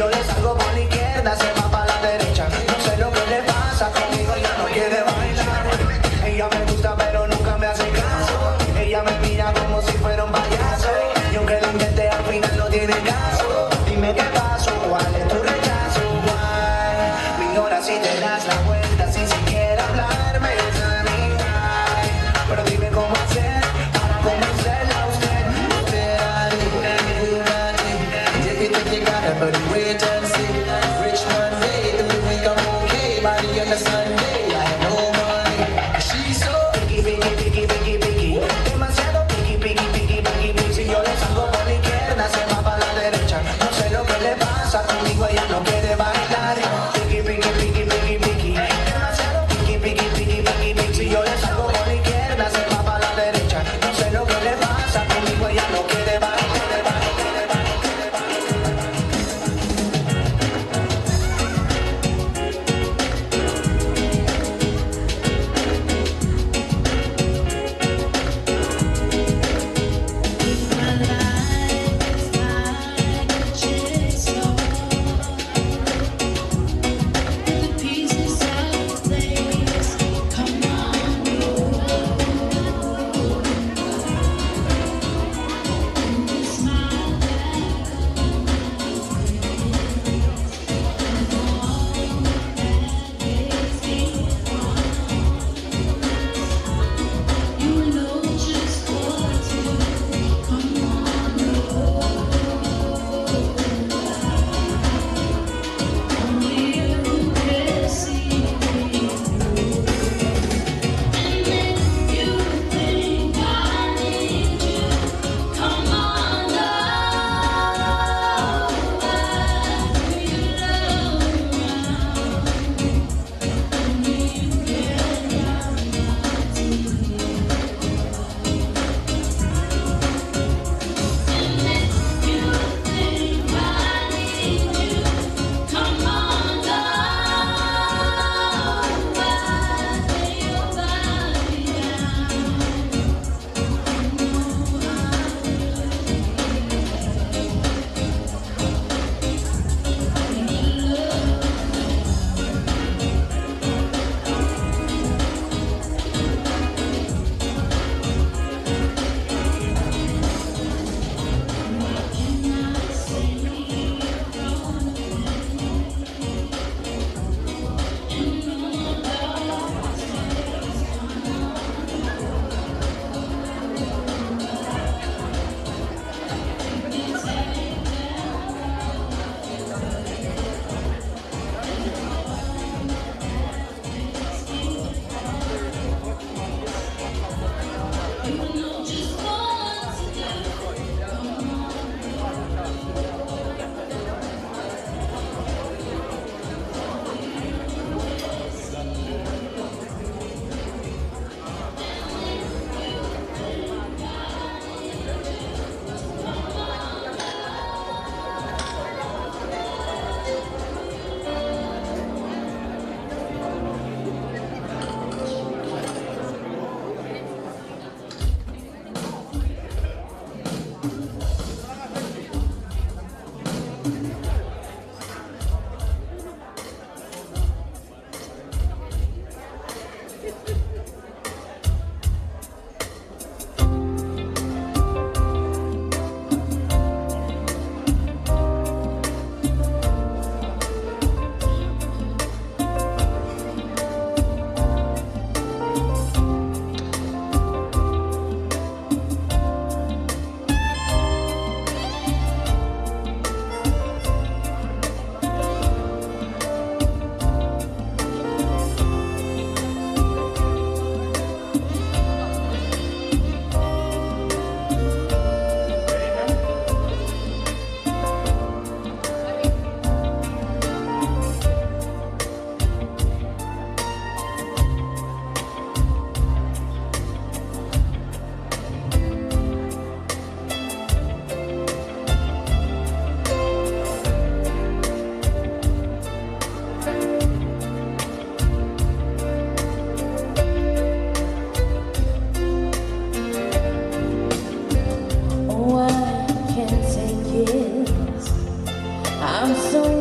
yo le salgo por la izquierda, se va para la derecha. No sé lo que le pasa, conmigo ya no quiere bailar. Ella me gusta pero nunca me hace caso. Ella me mira como si fuera un payaso. Y aunque lo intente al final no tiene caso. Dime qué pasó, cuál es tu rechazo. Why? Me ignora si te das la vuelta sin siquiera hablarme de mí. Pero dime cómo hacer para convencerla a usted. But wait and see.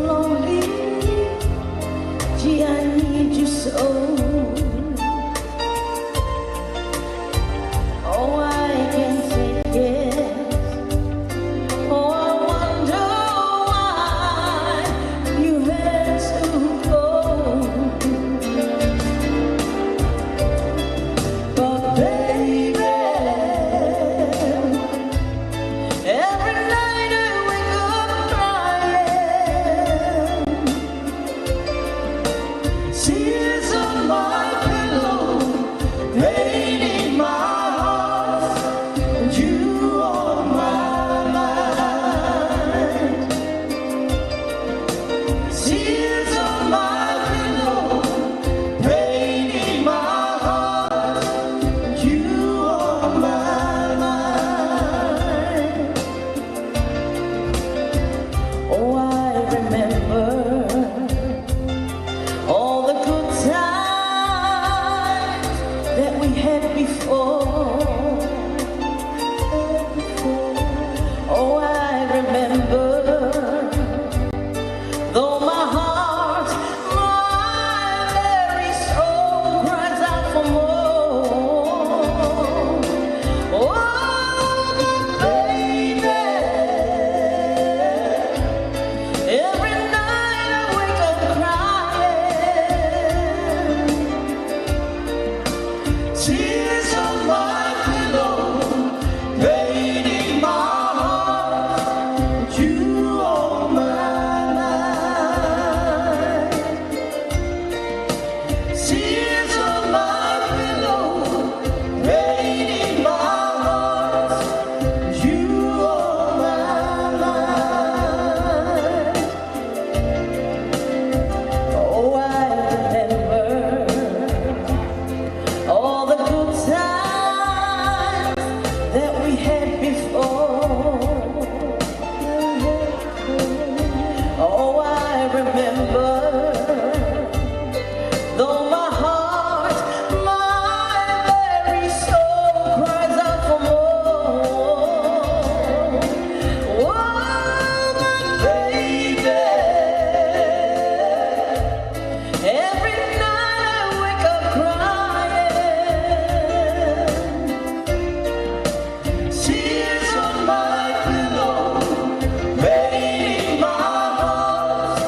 lonely. Gee, I need you so. Oh, I can't say yes. Oh, I wonder why you had to go. But baby, every night I wake up crying. Tears on my pillow, pain in my heart, and you on my mind. Tears on my pillow, pain in my heart, and you on my mind. Oh, I remember all the good times that we had before. Oh, I remember, though my heart, my very soul cries out for more. Oh, baby, every night I wake up crying. Tears on my pillow, pain in my heart, and you on my mind. Tears on my pillow, pain in my heart, and you on my mind. Oh, I remember all the good times that we had before. Oh, I remember, though my heart, my very soul cries out for more. Oh, my baby, every night I wake up crying. Tears on my pillow, pain in my heart,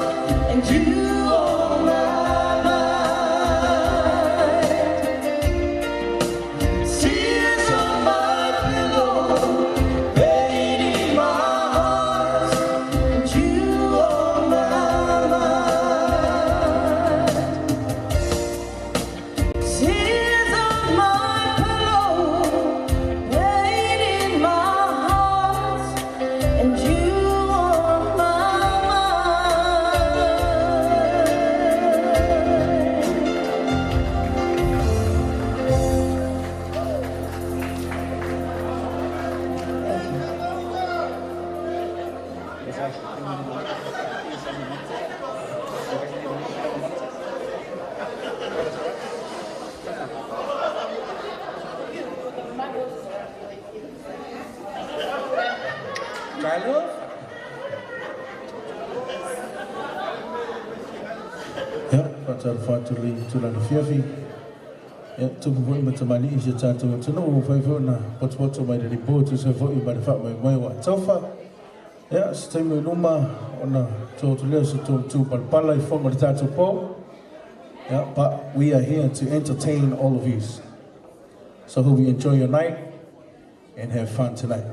and you on my mind. Tears on my pillow, pain in my heart, and you on my mind. Tears on my pillow, pain in my heart, and you on my Ja, patar fatuli tulana fiafi. Ya, tupu pui matamali isya tatu tunu fai na potu mai dari potu se foi ba fa mai wa tofa. Ya, stai mai luma ona to leo se tu palpala I forma tatu po. Yeah, but we are here to entertain all of you. So hope you enjoy your night and have fun tonight.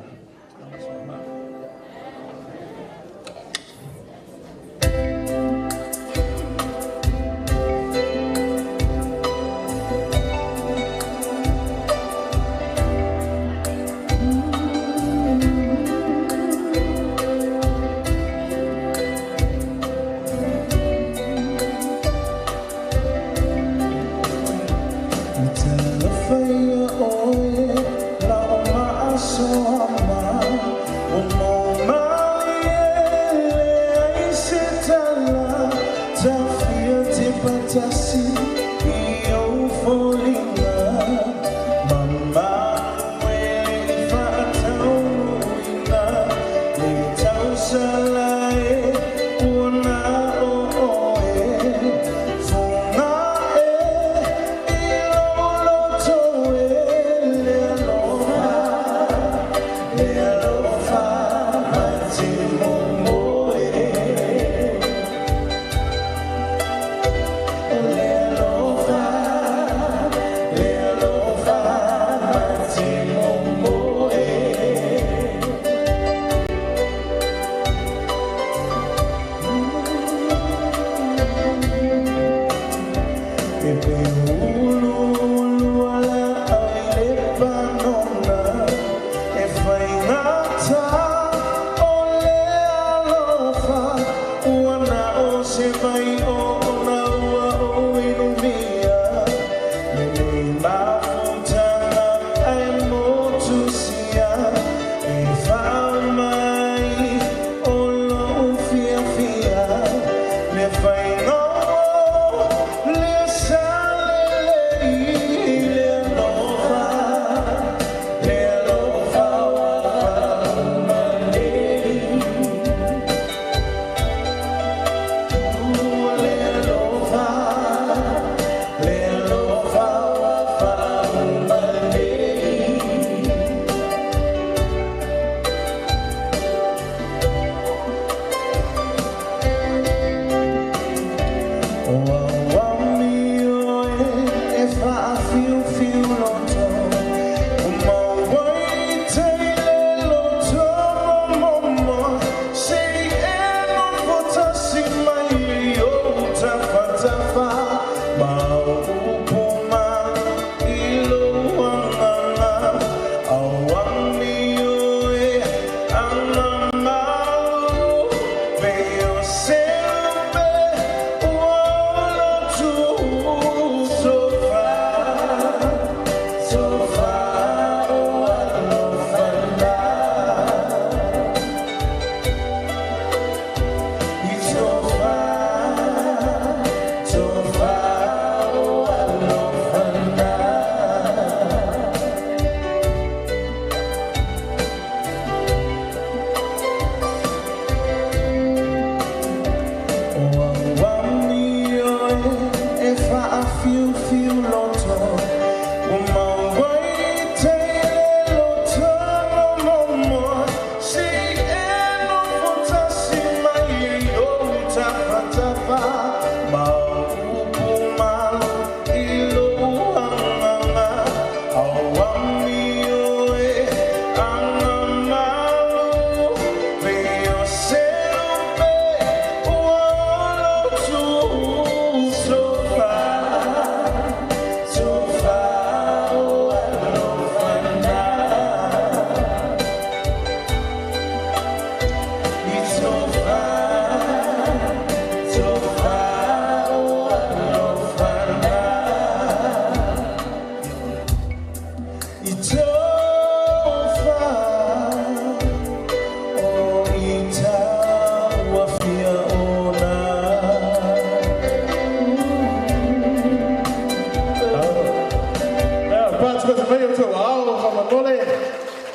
Salai, una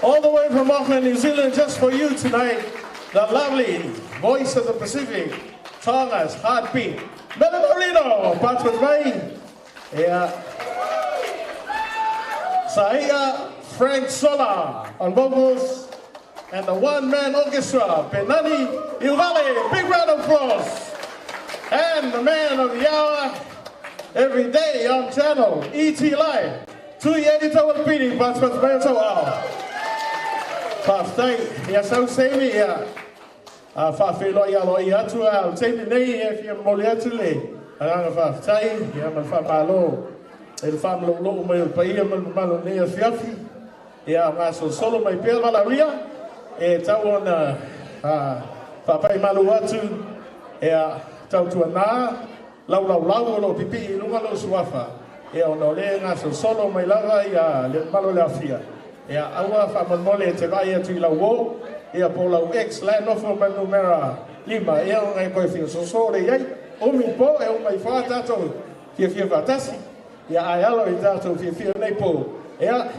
All the way from Auckland, New Zealand, just for you tonight, the lovely voice of the Pacific, Tonga's heartbeat, Melanolino, Patrick May. Yeah. Saia Frank Sola on vocals, and the one-man orchestra, Penani Ilvale. Big round of applause. And the man of the hour, every day on channel, E.T. Live. Tui editor of Pini, Patrick May Toa. Pastai, ia sau seimi ia whawhelo ia loi atu au teimi nei e whia mole atu le aranga whawhtai ia man whamalo e le whamalo loo mai o paia man malo nei a whiawhi ia ngā solo mai pēr wala ria e tau ona whapai malu atu ia tau tua nā lau lo pipi i lunga lo suafa ia ona le ngā solo mai laga ia le malo le awhia. Ia aua whamamole te vai atu I lau o, ia po lau X, lai nofo mai numera 5, ia o ngai koe whio sosore iai, umi po e o mai wha tātou whia whatasi, ia ai alo I tātou whia nei po. Ia,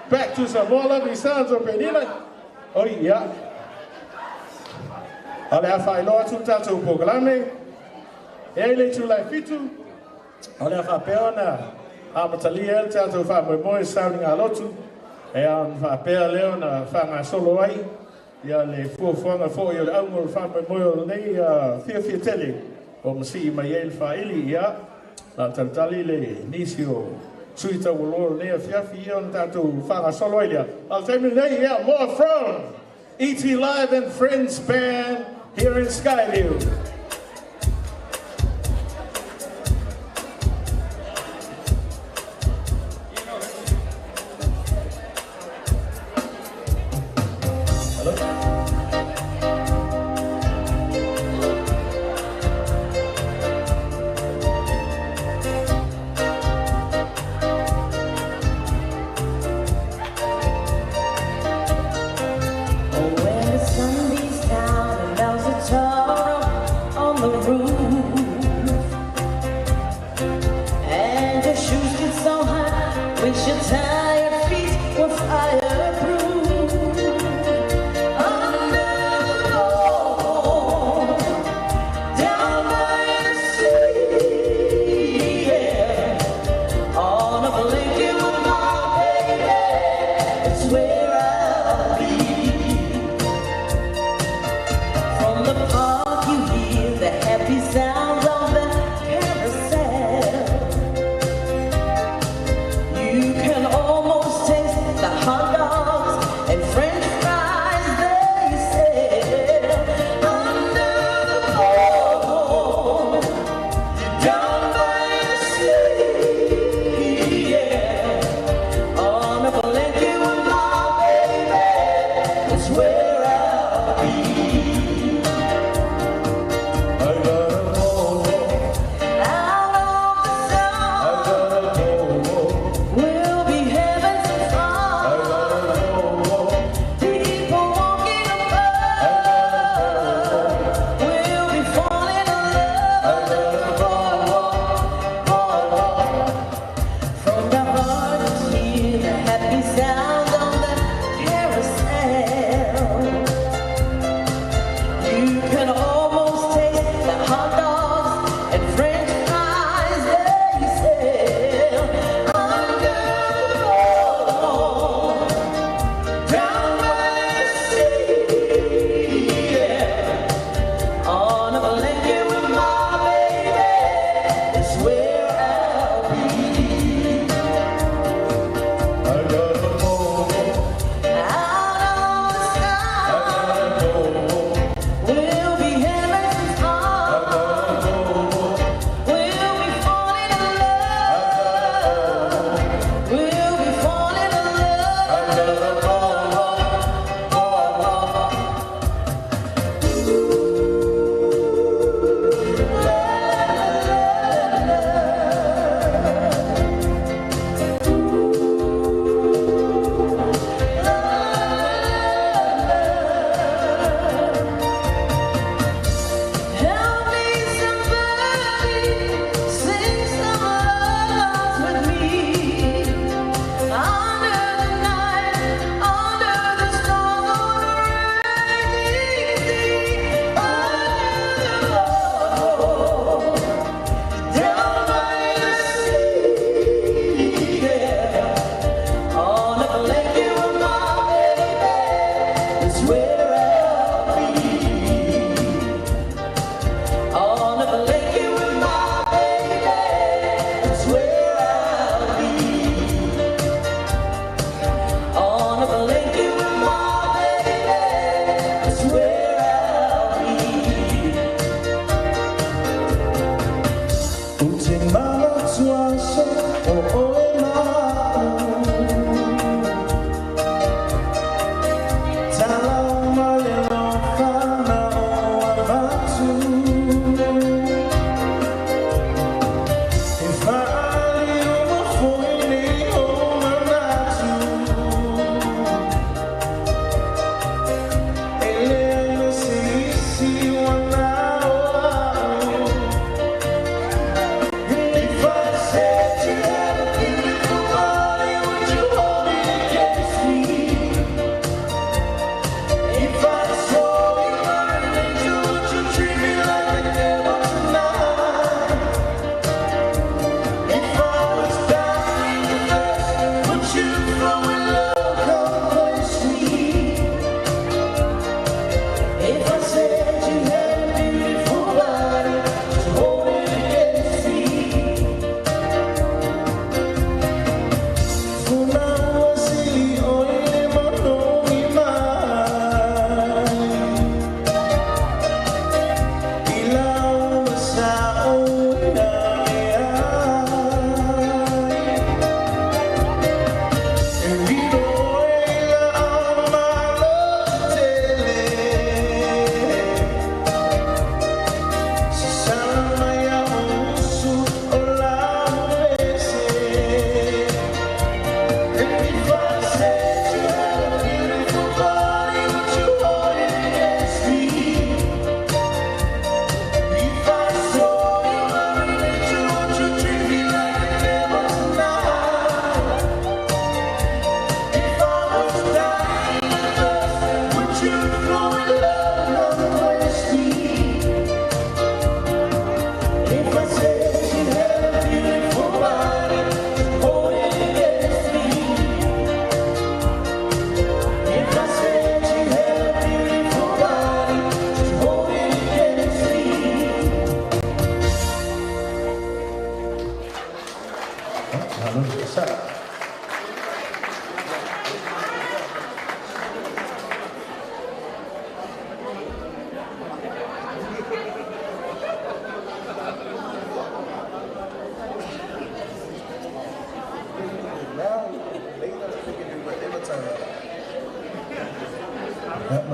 back to some more lovely sounds of Penina. Oi, ia. Ale a whailoa tu tātou po galame, e le tu lai fitu, ale a whapeona, a matalia el tātou whamoe sounding a lotu, e an whapea leo na whanga solo ai, ia le fuafuanga fo I o le aungo le whamai moio nei whia tele, o masi I mai e le whaili ia, na tantali le nisi o suita woloro nei a whiawhi ia on tātou whanga solo ai lea. I'll tell you nei, yeah, more from E.T. Live and Friends Band here in Skyview.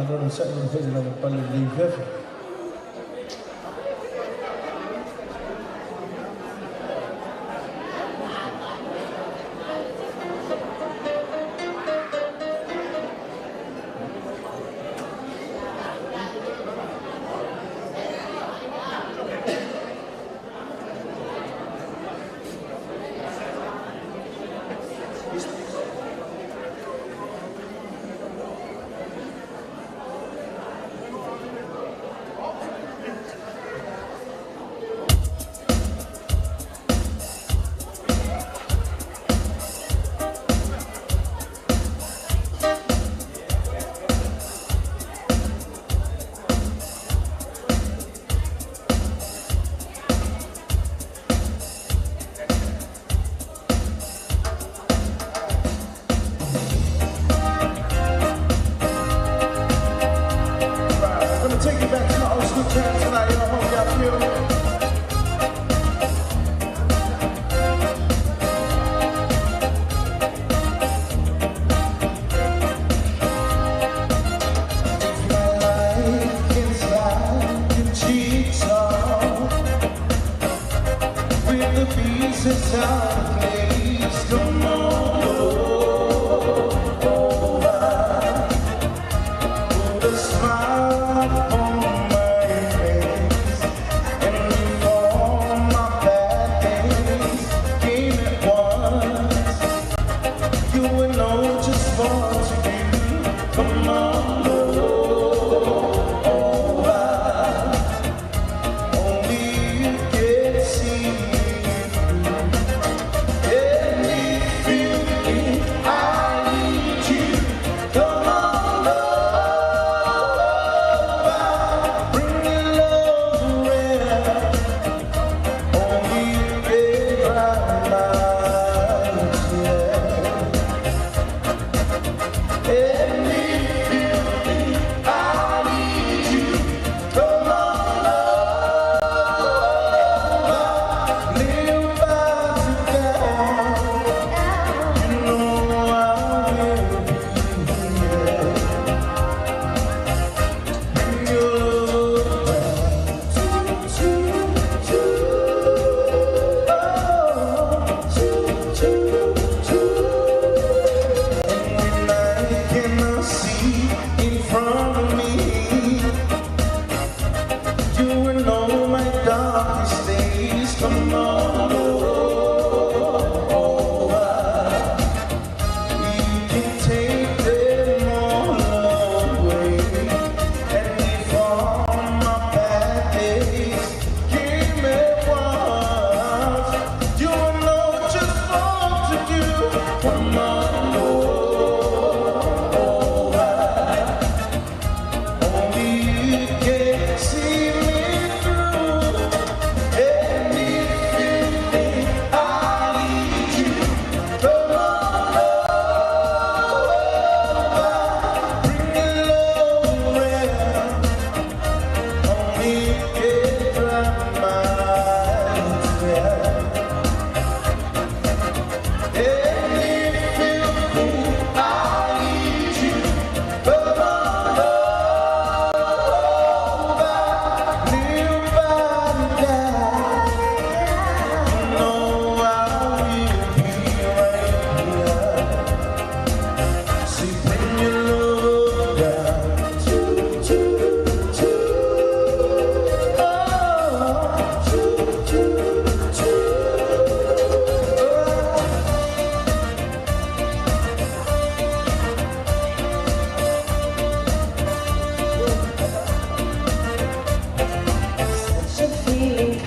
Manolo Sa'yo ng Fezi ng Palilivev.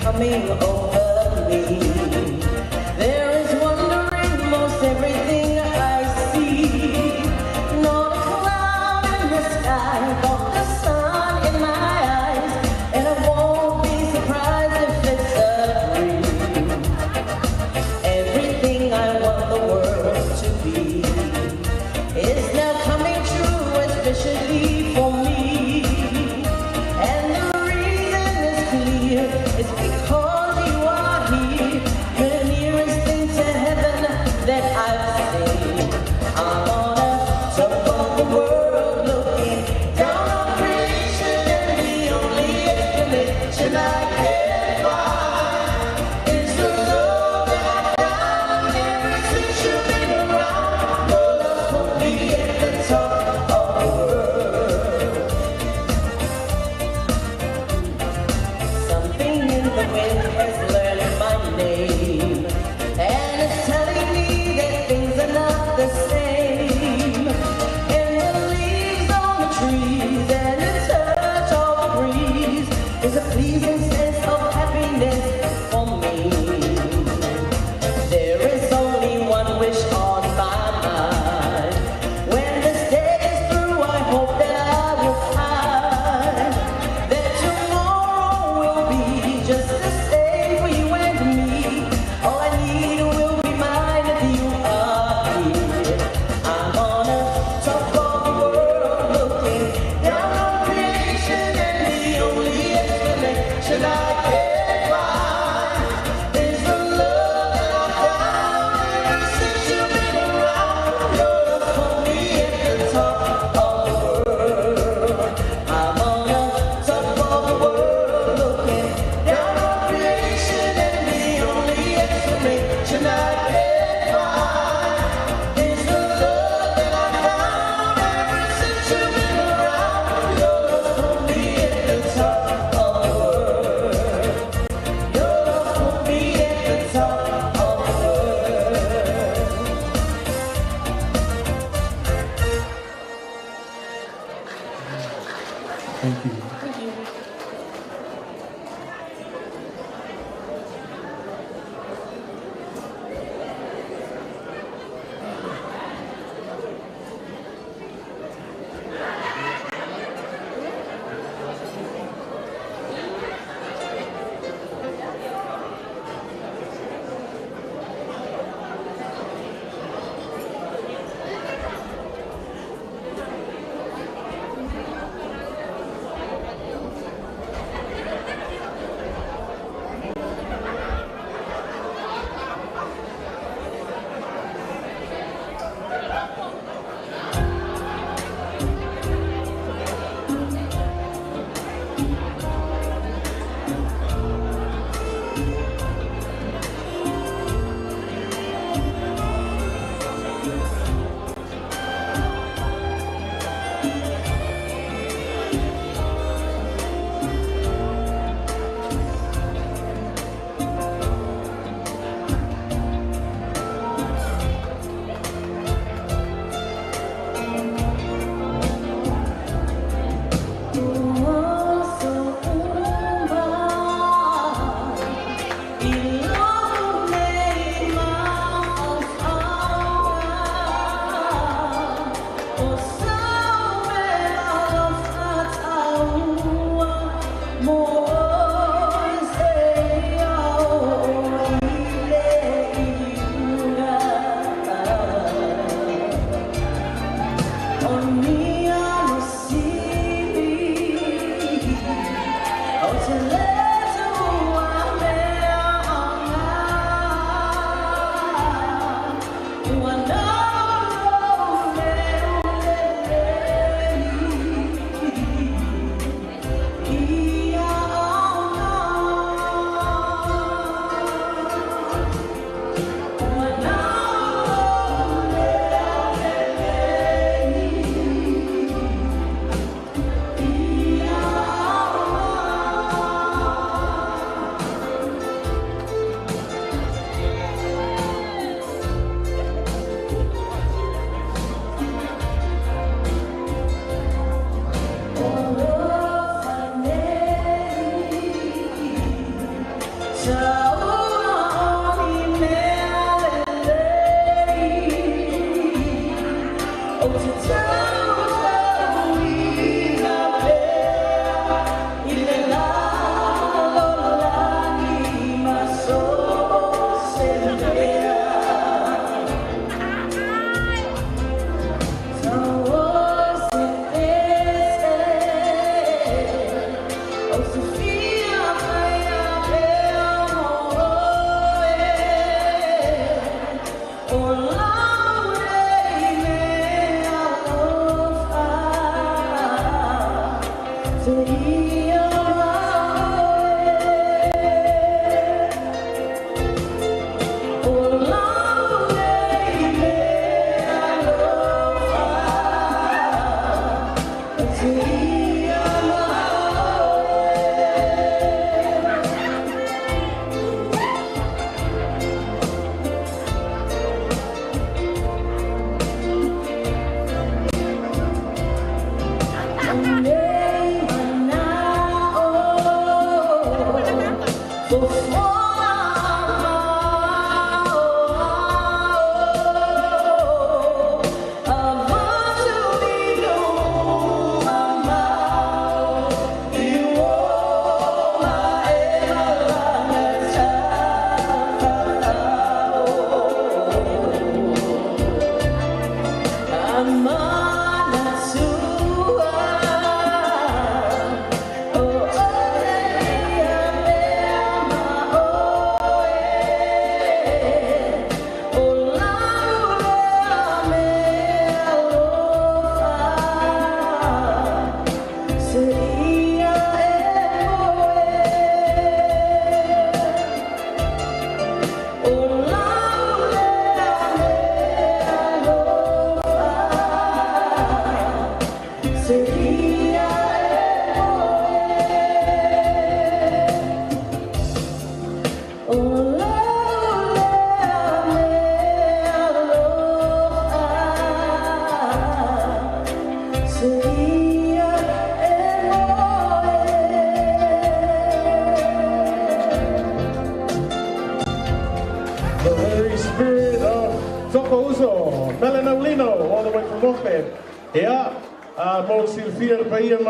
coming over me. There is wonder in most everything I see. Not a cloud in the sky, but the sun in my eyes. And I won't be surprised if it's a dream. Everything I want the world to be is now coming true, especially for me. And the reason is clear, it's because you are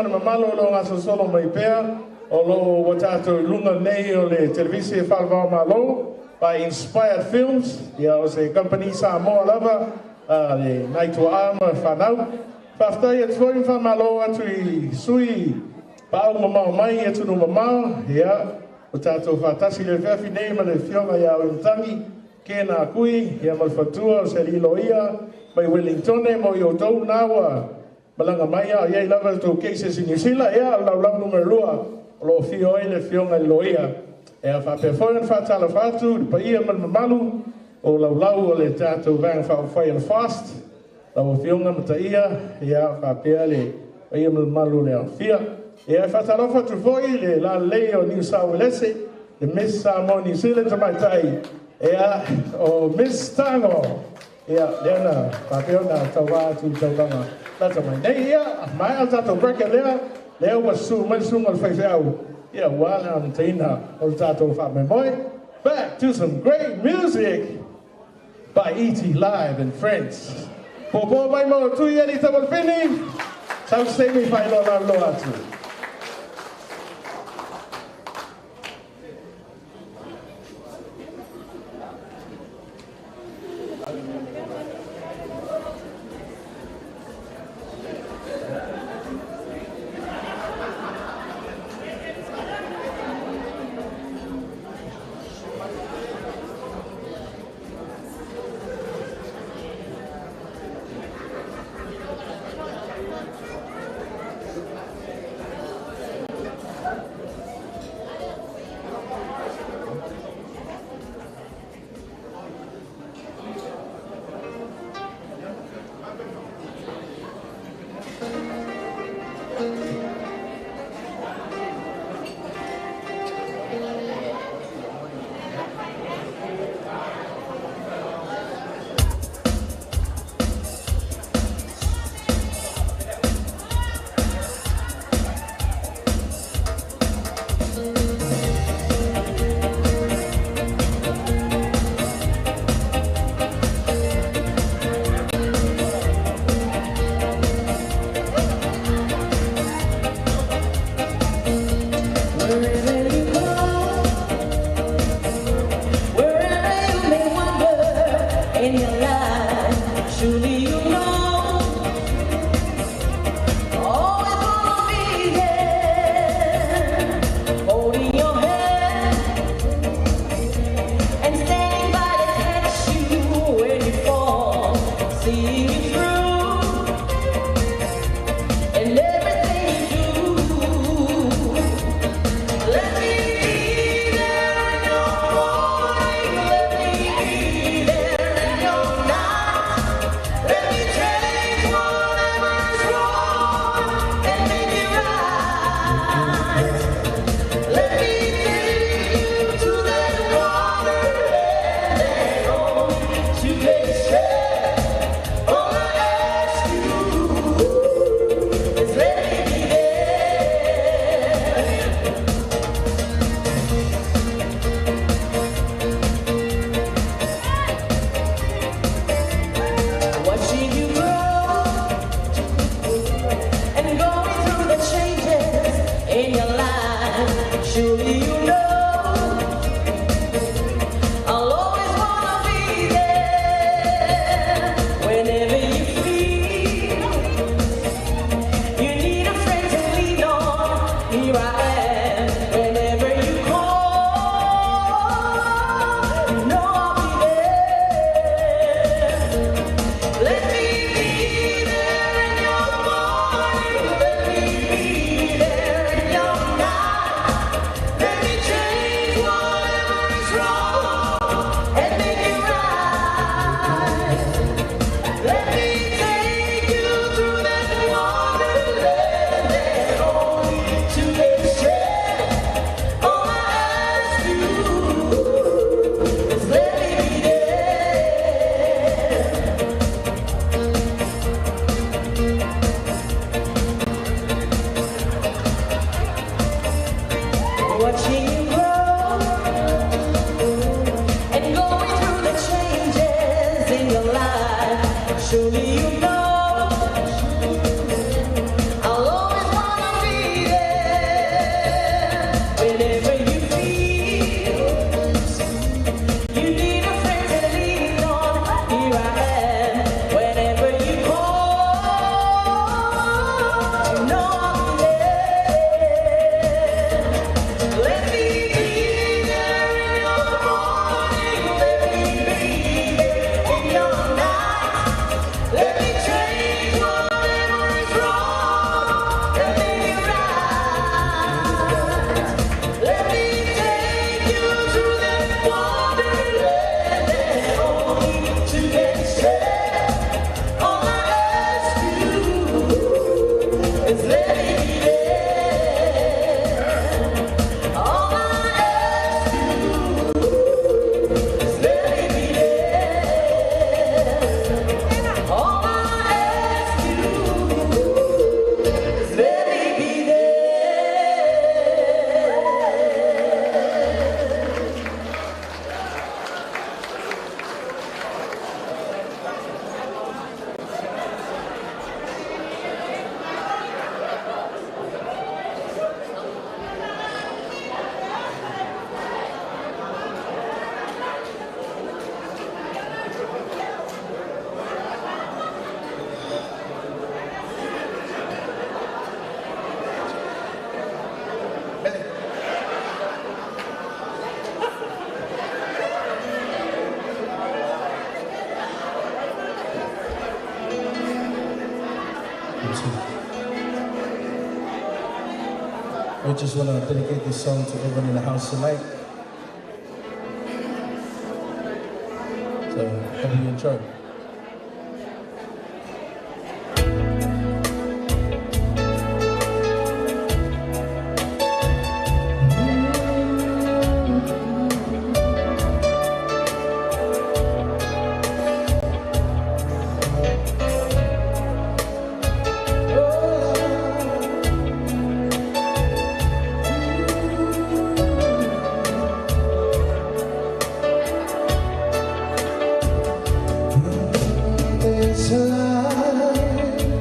Mamalo lo ngaso solo mai pea o lo watato lunga nei o le televisi falva malo by Inspired Films ia o se company sa mo lava le night to arm fanau faftai at foi fa malo atu I sui pa o mama mai atu no mama ia o tato fatasi le vefi nei ma le fionga ia o tangi ke na kui ia mal fatua se liloia mai Wellington mo yo tau nawa Malanga maya ia lava to cases in New Zealand ia lau numero lua lo fio ele fionga loia e fa performance fa tala fatu pa ia man malu o lau le tato vang fa fire fast lau fionga mata ia fa pele ia man malu le fia ia fa tala fatu foi le la leo New South Wales le Miss Samoa New Zealand mai tai ia o Miss Tango ia lena fa pele tawa tu tawa That's my name. Yeah, my alta to break it there was so much sooner face out. Yeah, while I'm Tina, alta to fat my boy. Back to some great music by E.T. Live and Friends. Popo my mo tu yeni tabal fini. Some semi final na loa tu. to. We just want to dedicate this song to everyone in the house tonight. So, hope you enjoy. It's a lie,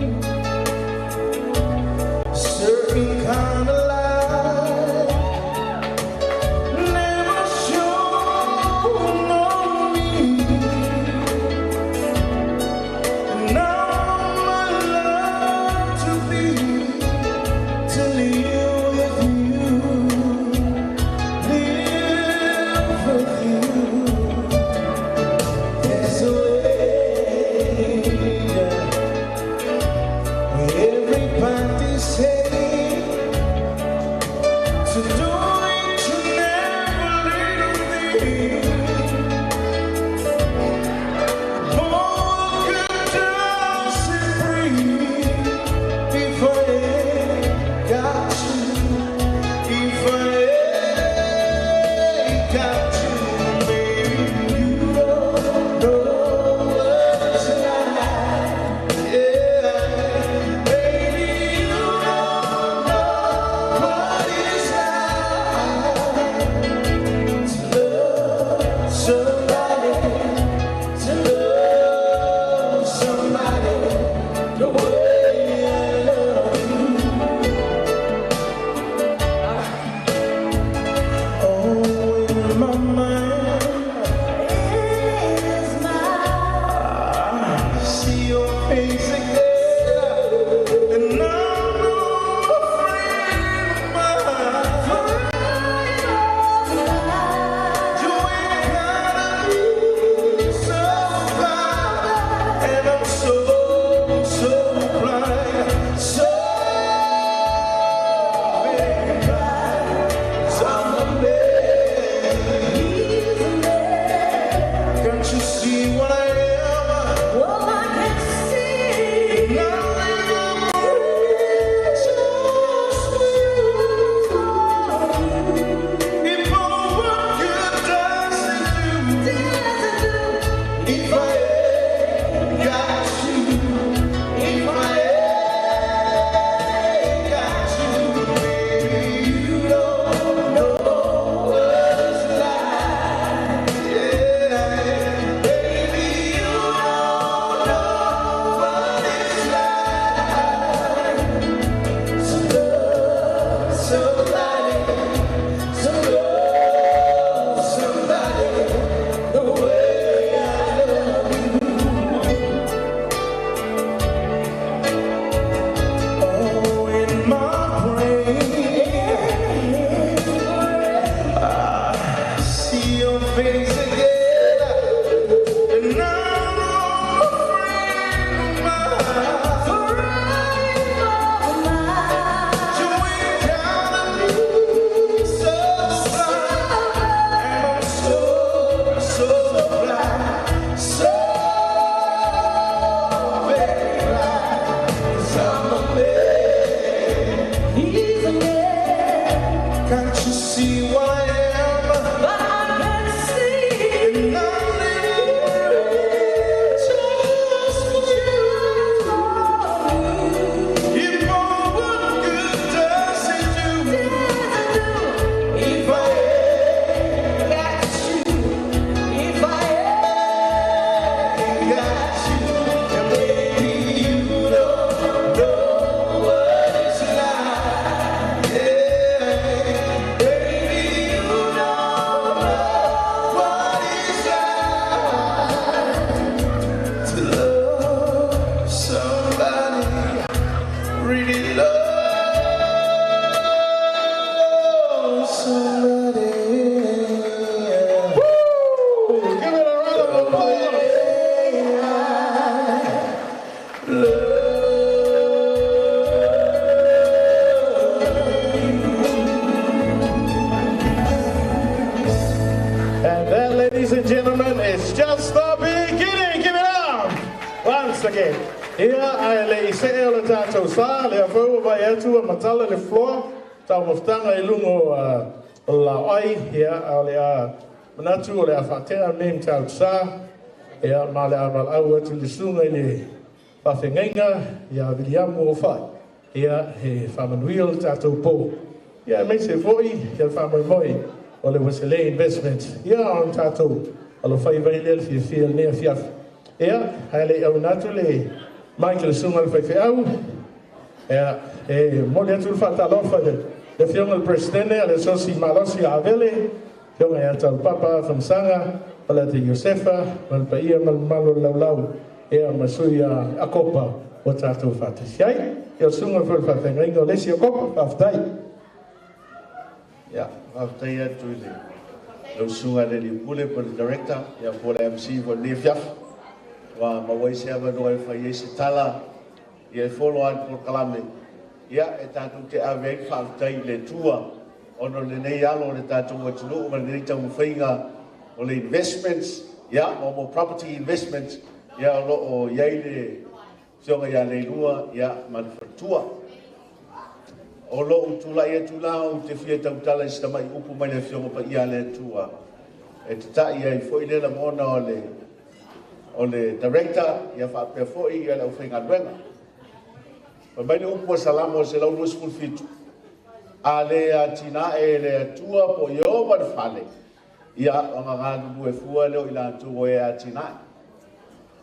certain kind of lie, never shown on me. Now my love to be, to live with you, live with you. There's a way. Everybody say to do it, you never leave me. Boy, could just set free if I ain't got you, if I ain't got you, baby. You don't know what's like, yeah. My and gentlemen, it's just the beginning. Give it up once again. Here I lay say le tato sa le fu ba ya tu matala le floor. Ta moftanga ilungo la oi here ale manatu le afatea mem ta sa. Ya male amal awa tu le sunga le pa fenga ya William mo fa. Ya he famanuil tato po. Ya me se foi ya famoi ole wasele investment. Ya on tato alo fai vai le fi ne fiaf. Ya ale au natule Michael Sungal Fefeau, Molia Tulfata Lofade, the former president, the Sosi Malosi Avele, young Atal Papa from Sanga, Palati Josefa, Malpaia Malmalo Lau, Ea Masuya Akopa, Watato Fatishai, your Sungal Fata Ringo Lesio Copa, after. Yeah, after you to the Sunga de Pule, but director, yeah, for MC for Nefiaf. Wa mawai ava no fa yesi tala ye follow on por kalame ya etatu te ave fa tai le tua ono le nei alo le tatu wa tulu ma le tau fainga o le investments ya mo property investments ya lo o yai le songa ya le lua ya manufactura o lo utula ia tula o te fia tau tala sta mai upu mai le songa pa ia le tua e te tai ai foi le la mona o le director ia fa pe foi ia la ufinga duenga pa mai no po salamo se la no school fit ale atina ele tua po yo ba fale ia nga ga du e fu le ila tu e atina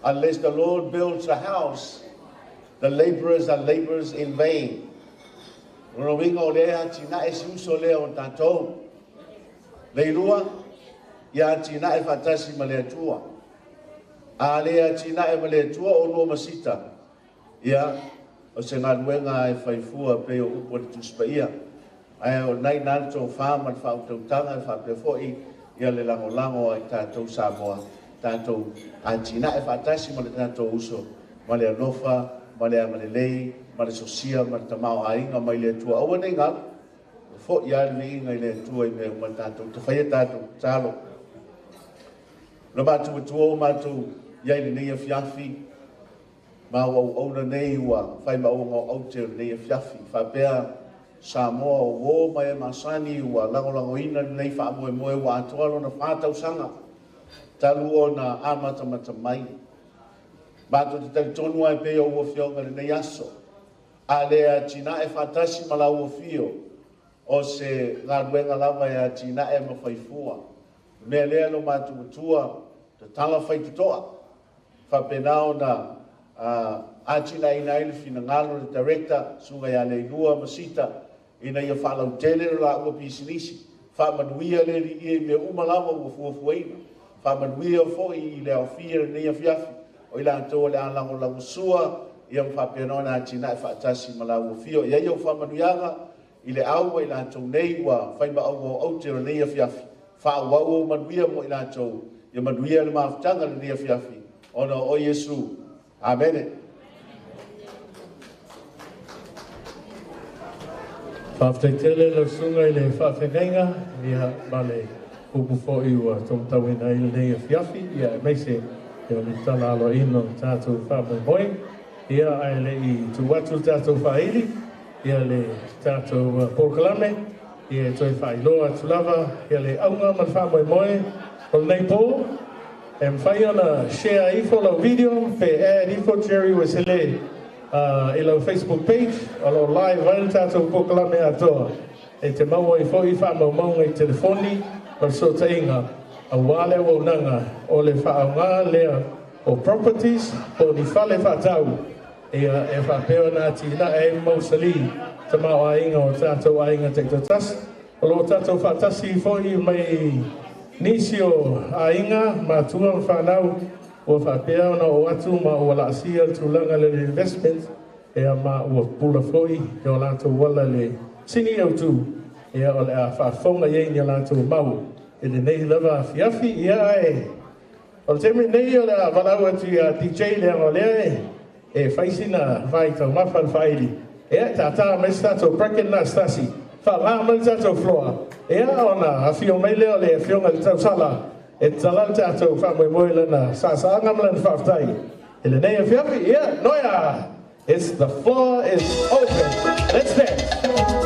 unless the Lord builds a house the laborers are laborers in vain no wingo le atina e su so le on tanto le lua ia atina e fatasi male tua Alea tina e male tua o no masita. Ia o se ngā nuenga e whaifua pe o upo te tuspaia. Ai o nei nanto whāman whautautanga e whape foi ia le lango lango ai tātou Samoa. Tātou a tina e whaatasi male tātou uso. Male anofa, male a male lei, male sosia, male tamao ainga mai le tua. Aua nei ngā. Fo ia le inga i le tua i me o male tātou. Te whaia tātou tālo. No mātou tua o mātou Yai nei fiafi ma o ona nei wa fai ma o au te nei fiafi fa pea Samoa o mai masani wa lango ina nei fa mo wa atoalo na fata usanga talu ona amata mata mai ba to te tonu ai pe o fionga nei aso ale a tina e fatasi mala o fio o se ngaduenga lava ya tina e ma faifua me le no matu tua te tala fai toa fa penao na atina ina il fina ngalo le director sunga ya le lua masita ina ia fa lau tele la o pisinisi fa manuia le i me umalama o fuafuaina fa manuia fo i le ofia ne ia fiafi o ila to le ala o la sua ia fa penao na atina fa tasi mala o fio ia ia fa manuianga i le au ila to nei wa fa ba o te ne ia fiafi fa wa o manuia mo ila to ia manuia le maftanga le ia fiafi Ona o Yesu. Amen. Whaftai tele lo sunga i le whawhenga, ia male upu fo iua tong tawina i le fiafi, ia meise ia le tala alo ino tātou whamoi hoi, ia ai le i tu watu tātou whaili, ia le tātou porkalame, ia toi whailoa tulava, ia le aunga man whamoi moi, o nei pō, and fai ona share info la video pe add info Jerry was ele ilo Facebook page alo live vai tato pokalame atoa e te mau i foi fa mau i telefoni o so tainga a wale o nanga o le fa nga le o properties o ni fale fa tau e fa peona tina e mosali te mau ainga o tato ainga te tas o tato fa tasi foi mai Nisio ainga matua whanau o whapea ona o atu ma o la sia tulanga le investment e ma o pula foi e o lato wala le sini au tu e o le a whafonga ye ni lato mau e le nei lava fiafi ia e o te me nei o le a walau atu a DJ le o le e whaisina vai tau mawhan whaili e tata me stato praken na stasi Fa la mal tato floa. E ona a fio mai leo le fio ngal tau sala. e talau tātou whamoemoe lana sāsāngam lana whaftai. E le nei a whiawhi, ia, noia! The floor is open. Let's dance. Yeah.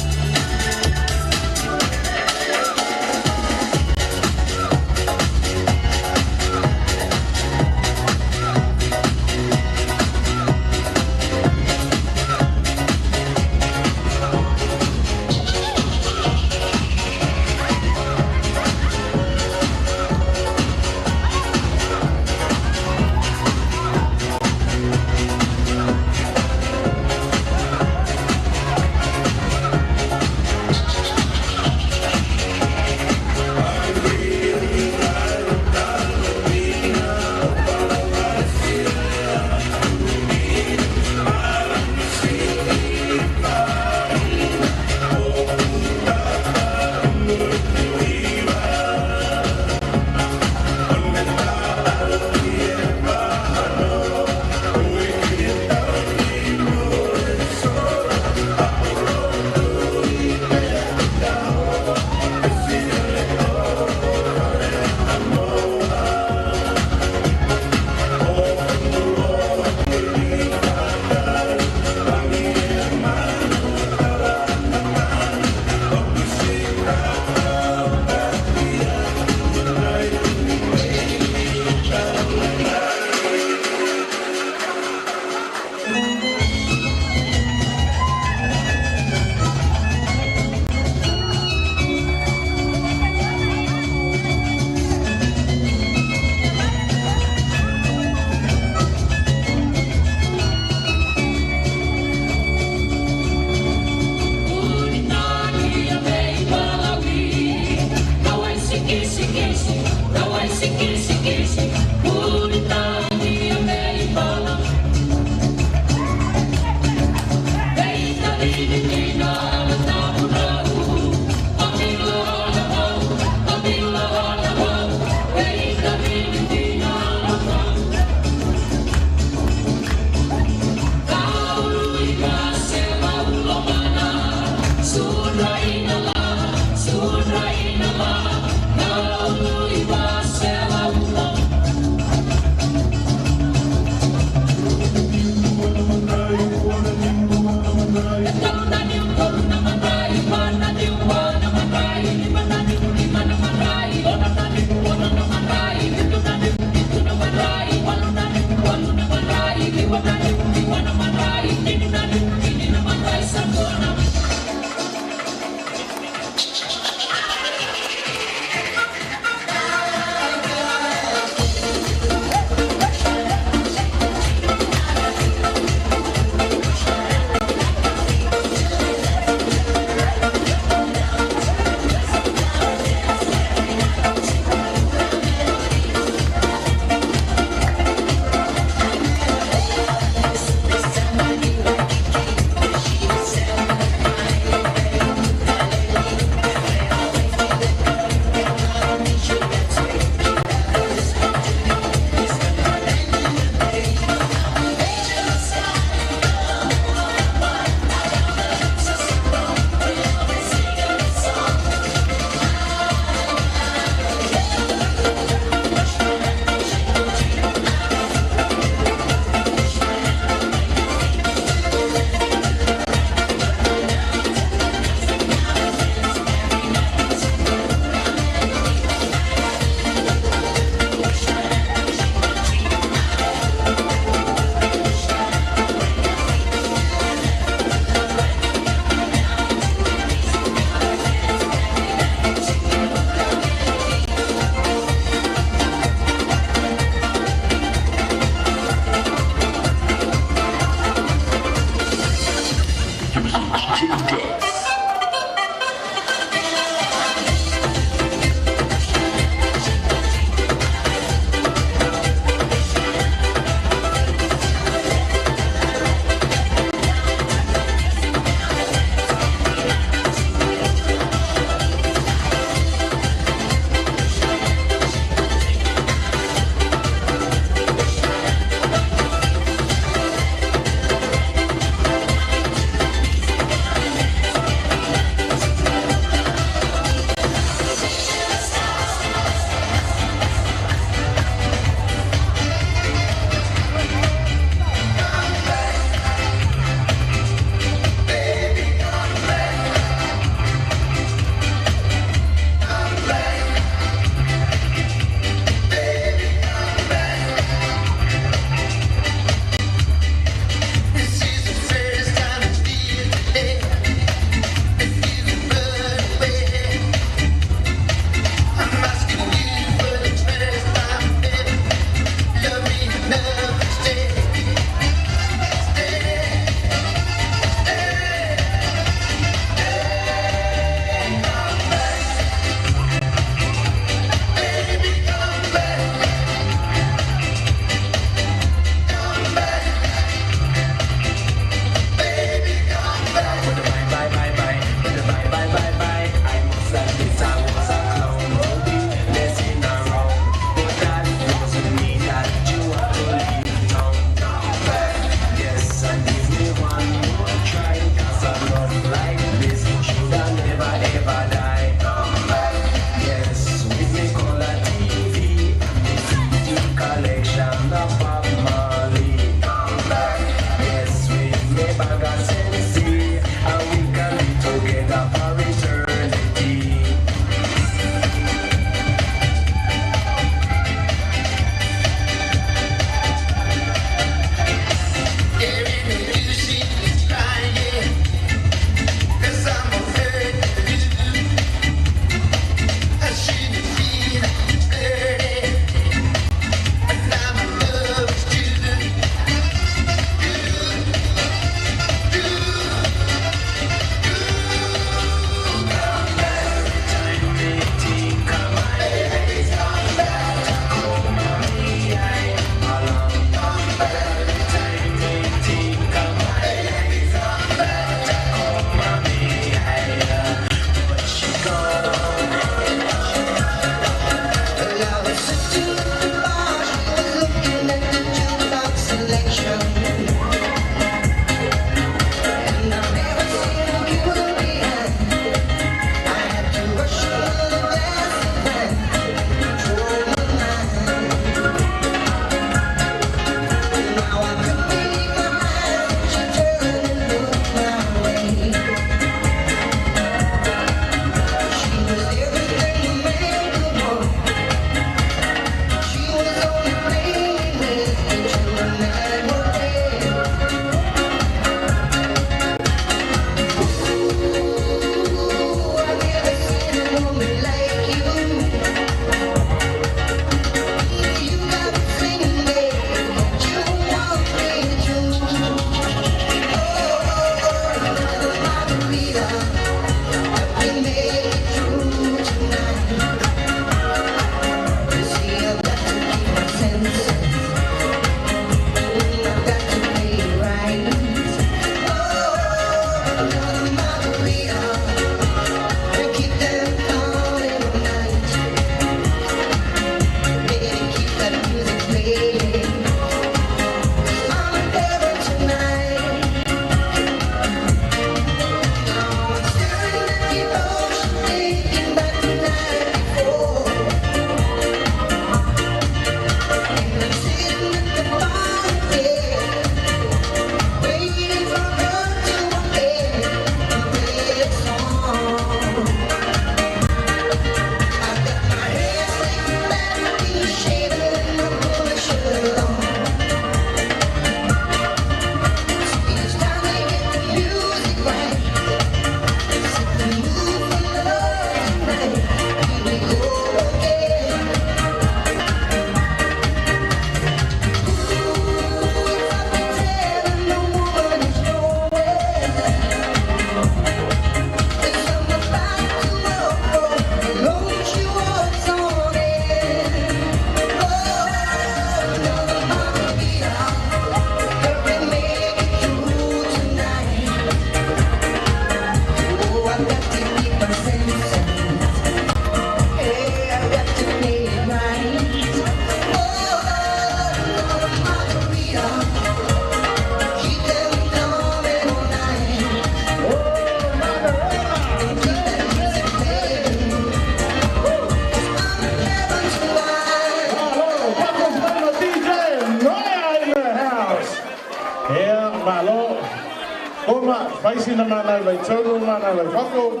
Oma, faisi na mana lai tonu, mana lai wako.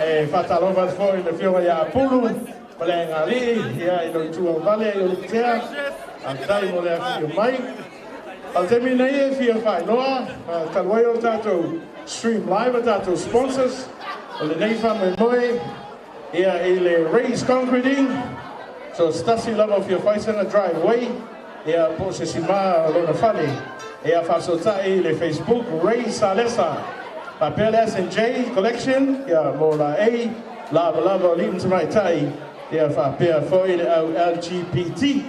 E whatalova fo i le whionga ia pulu. Pale ngari, ia i loi tua vale i Olitea. Antai mo le aki o mai. Al te mina e fia whai noa. Kalwai o tātou stream live a tātou sponsors. O le nei wha moe. Ia i le raise concreting. So stasi lava fia whaisanga drive away. Ia po se si maa lona whale. Ia whasota i le Facebook Ray Salesa. Papel S&J collection. Ia mo la A. Lava lava lim te mai tai. Ia whapea foi le au LGBT.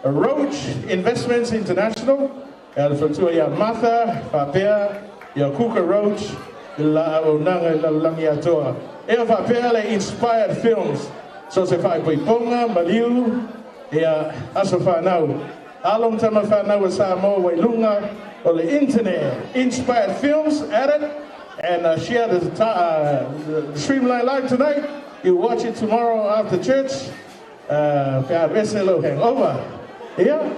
Roach Investments International. Ia le whatua ia Martha. Whapea ia Kuka Roach. La au nanga la langi atoa. Ia whapea le Inspired Films. So se whai Poiponga, Maliu. Ia aso whanau. Along tama whanau a Samoa Wailunga. O le internet. Inspired Films at it. And share the Streamline Live tonight. You watch it tomorrow after church. Pea veselo hangover. Yeah.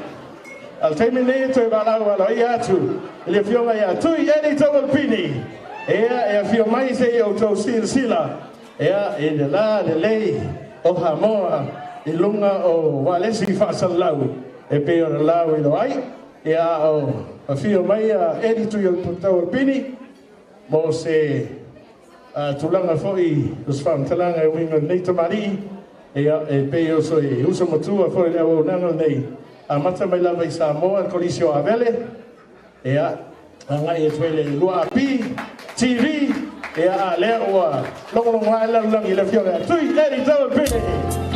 Al termine to balau ala iatu. Le fiona ia tui eni tawal pini. Ea fio mai se o to sila. Ea e de la de lei o hamoa i lunga o walesi fasalau. E pe o lau i lo ai. Ea o fio mai eni tawal pini. Mo se tulanga foi os famtalanga winga neita mari e pe o so e uso motua foi le o nanga nei a mata mai lava i Samoa Colisio Avele e a nga e twele lua pi TV e a le o longo wa la langi le fiore tui eri tau pini.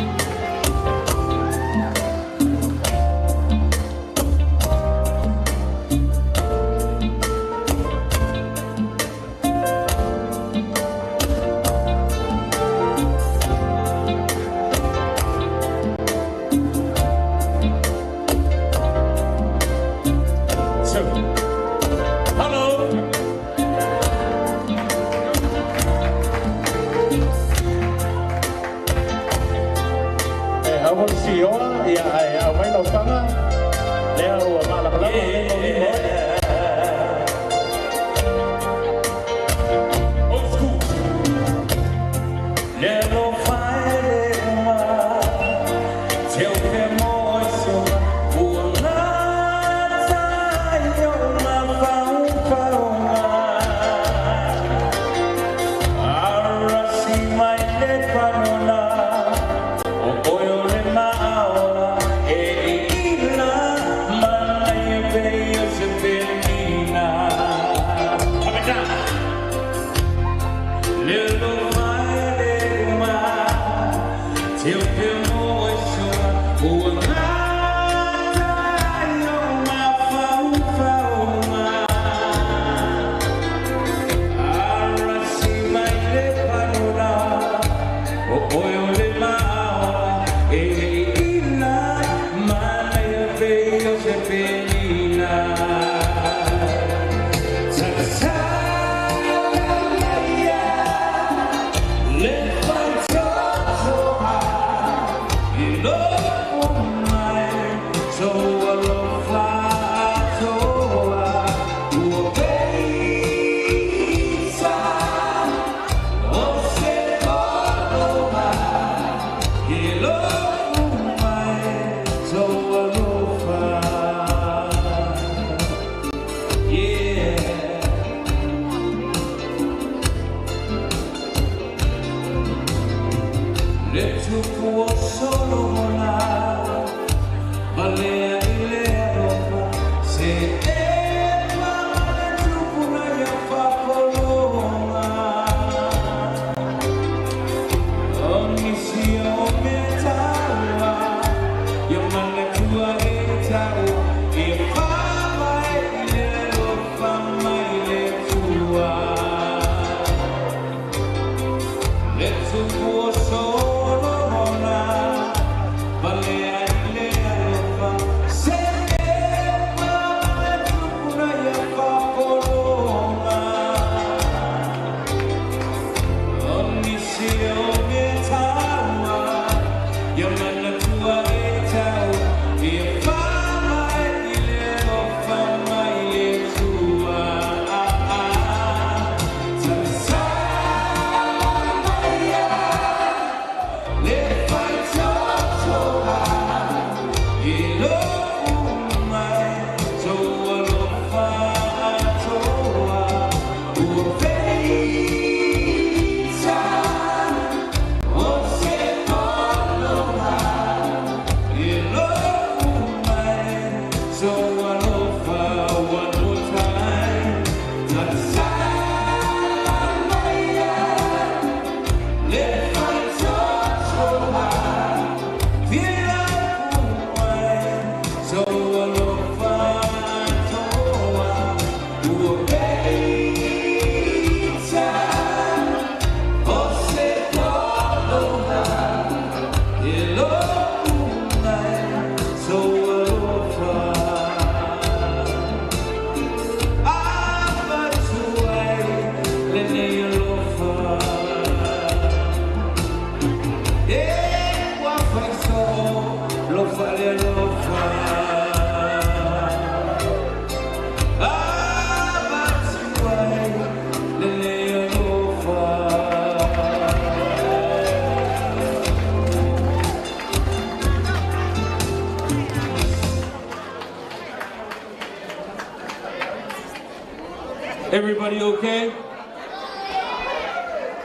Everybody okay?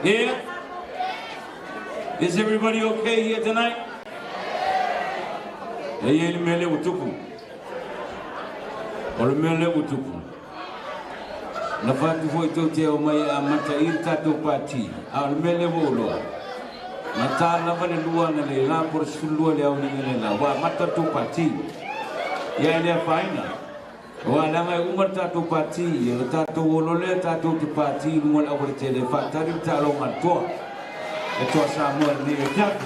Yeah? Is everybody okay here tonight? Hey, mele utuku. Ol mele utuku. Na fatu foi to te o mai a mata irta to pati. Al mele volo. Na ta na vale lua na le la por sulua le au ni la wa mata to pati. Ya le faina. Wala mai umar tatu pati, tatu wolole tatu tu pati mul awal tele fatari talo mantua. Itu sama ni tatu.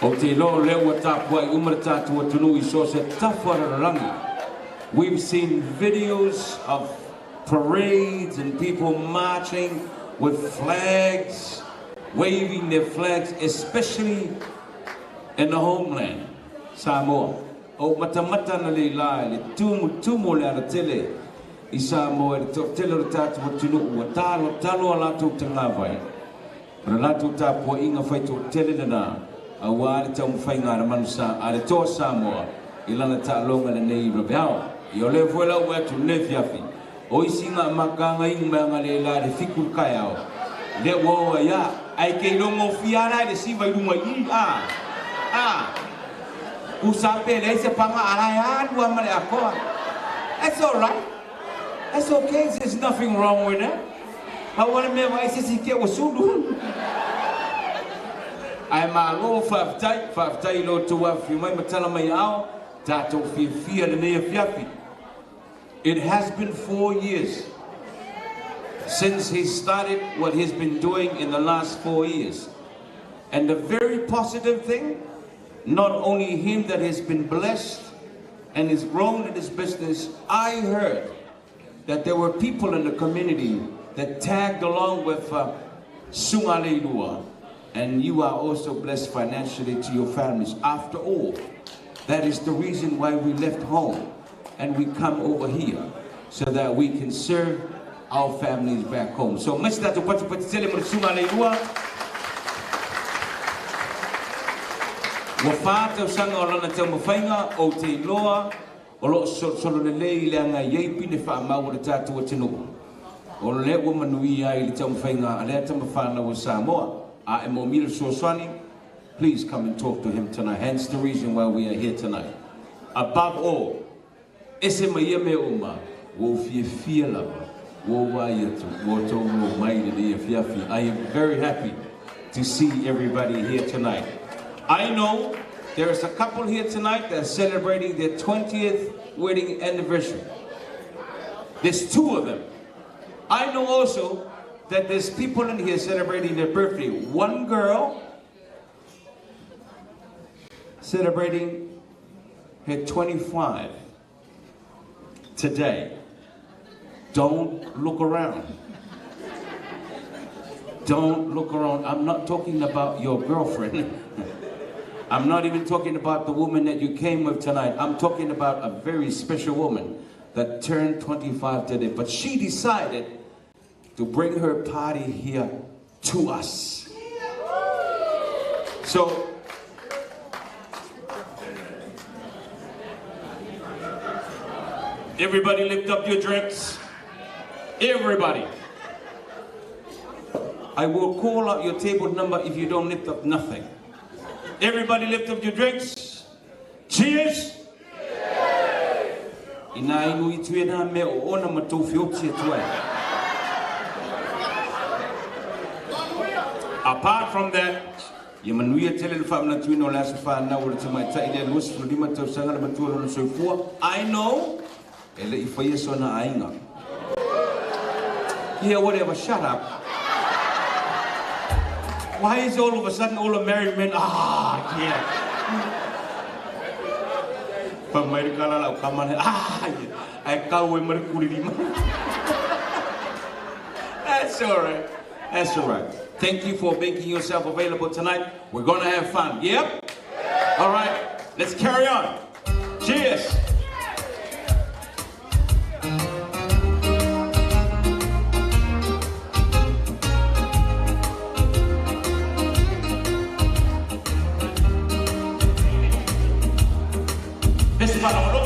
Oti lo lewa tapu umar tatu tunu iso se tafara rangi. We've seen videos of parades and people marching with flags, waving their flags, especially in the homeland, Samoa. O mata na leila le tumu le ara tele I Samoa le tele tatu tunu wa talo ala tu tanga vai ra tu tapu inga fai tu tele na awa le tamu fai ngara manusa ale to Samoa ilana ta longa le nei rabao yo le vola wa tu le fiafi o isinga makanga inga leila le fikul kaya le wo ya ai ke longo fiara le siva lunga I Usape le se panga araya dua male akoa. That's all right. That's okay. There's nothing wrong with that. I want to me vai se ke wasudu. Ai malo faftai lo tua fi mai matala mai ao tato fi fia le ne fiafi. It has been 4 years since he started what he's been doing in the last 4 years. And the very positive thing, not only him that has been blessed and has grown in his business, I heard that there were people in the community that tagged along with Sungaleilua, and you are also blessed financially to your families. After all, that is the reason why we left home and we come over here, so that we can serve our families back home. So much that Sungaleilua. Wafata sanga olana te mawhainga o te loa o lo solo le lei le anga yeipi ne wha mau le tātua tino. O le ua manui ai le te mawhainga a lea te mawhana o Samoa. A e mo mira Suoswani, please come and talk to him tonight. Hence the reason why we are here tonight. Above all, ese mai me uma, wo fia lava, wo waiatu, wo tongo mai le fiafi. I am very happy to see everybody here tonight. I know there's a couple here tonight that are celebrating their 20th wedding anniversary. There's 2 of them. I know also that there's people in here celebrating their birthday. One girl celebrating her 25 today. Don't look around. Don't look around. I'm not talking about your girlfriend. I'm not even talking about the woman that you came with tonight. I'm talking about a very special woman that turned 25 today. But she decided to bring her party here to us. So, Everybody lift up your drinks. Everybody. I will call out your table number if you don't lift up nothing. Everybody lift up your drinks. Cheers. Ina inu itu ena me o ona matofi opsi tuai. Apart from that, you manuia tele fa na tuino la fa na ora te mai tai le lus no lima tau sanga na tuolo no soifua. I know. Ele I foi so na ainga. Yeah, whatever, shut up. Why is all of a sudden all the married men, yeah. That's all right. That's all right. Thank you for making yourself available tonight. We're going to have fun. Yep? All right. Let's carry on. Cheers. This is para o loco.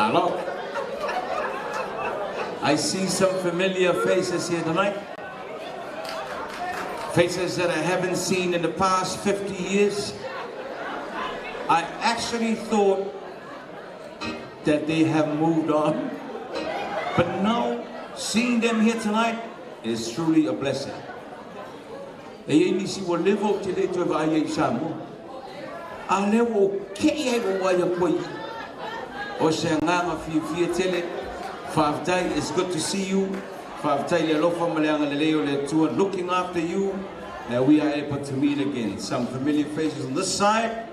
Malo. I see some familiar faces here tonight. Faces that I haven't seen in the past 50 years. I actually thought that they have moved on. But now, seeing them here tonight is truly a blessing. E ni si wo level te le to va ye samu. A level ke ye wo wa ya koi. O se nganga fi tele. Faftai, it's good to see you. Faftai le lo fa maleanga le leo le tour looking after you. We are able to meet again. Some familiar faces on this side,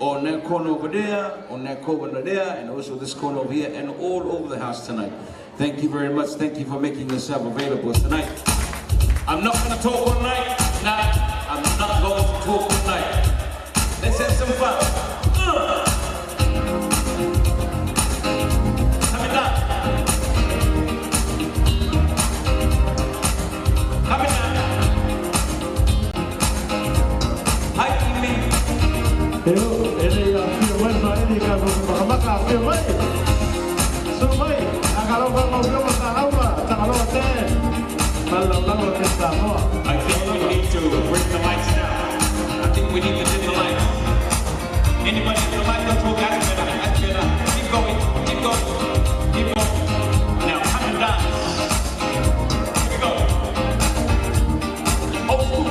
on that corner over there, on that corner there, and also this corner over here, and all over the house tonight. Thank you very much. Thank you for making yourself available tonight. I'm not going to talk all night. Nah, I'm not going to talk all night. Let's have some fun. Coming down. Coming down. Hi, me. Hello, ele afirma bueno, ele acabou com a afirma. Sumai, agora vamos ver uma aula, tá aula até. I think we need to bring the lights down. I think we need to dim the lights. Anybody in the light, don't go back. Keep going, keep going, keep going. Now, come and dance. Here we go. Old school.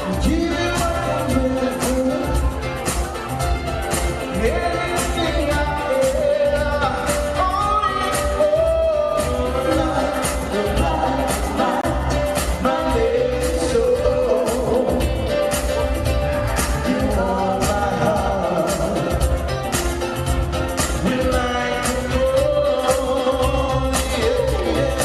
Give you what I'm really good. Anything I ever, my baby soul. You are my heart. You like to know, yeah.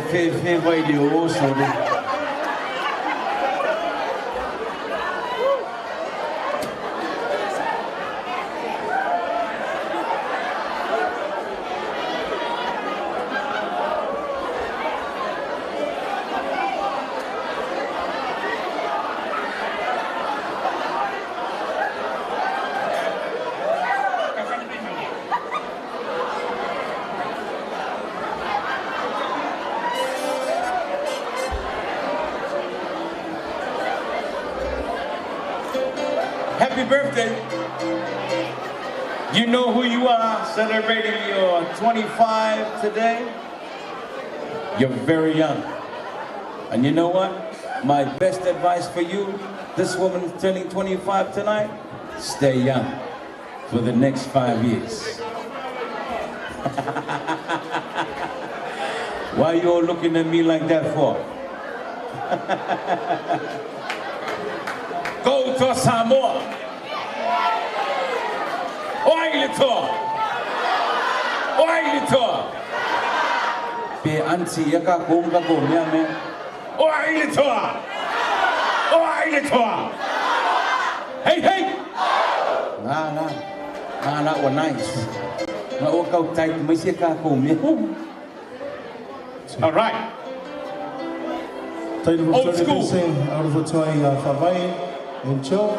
Fe vai de osso, né? Happy birthday. You know who you are, celebrating your 25 today. You're very young. And you know what? My best advice for you, this woman is turning 25 tonight, stay young for the next 5 years. Why are you all looking at me like that for? Go to Samoa. Oi le toa. Oi le toa. Pe anti ya ka konga ko mea me. Oi le toa. Oi le toa. Hey hey. Na wa nice. Na o kau tai mai se ka ko mea. All right. Old school. Out of a toy, Favai and Cho.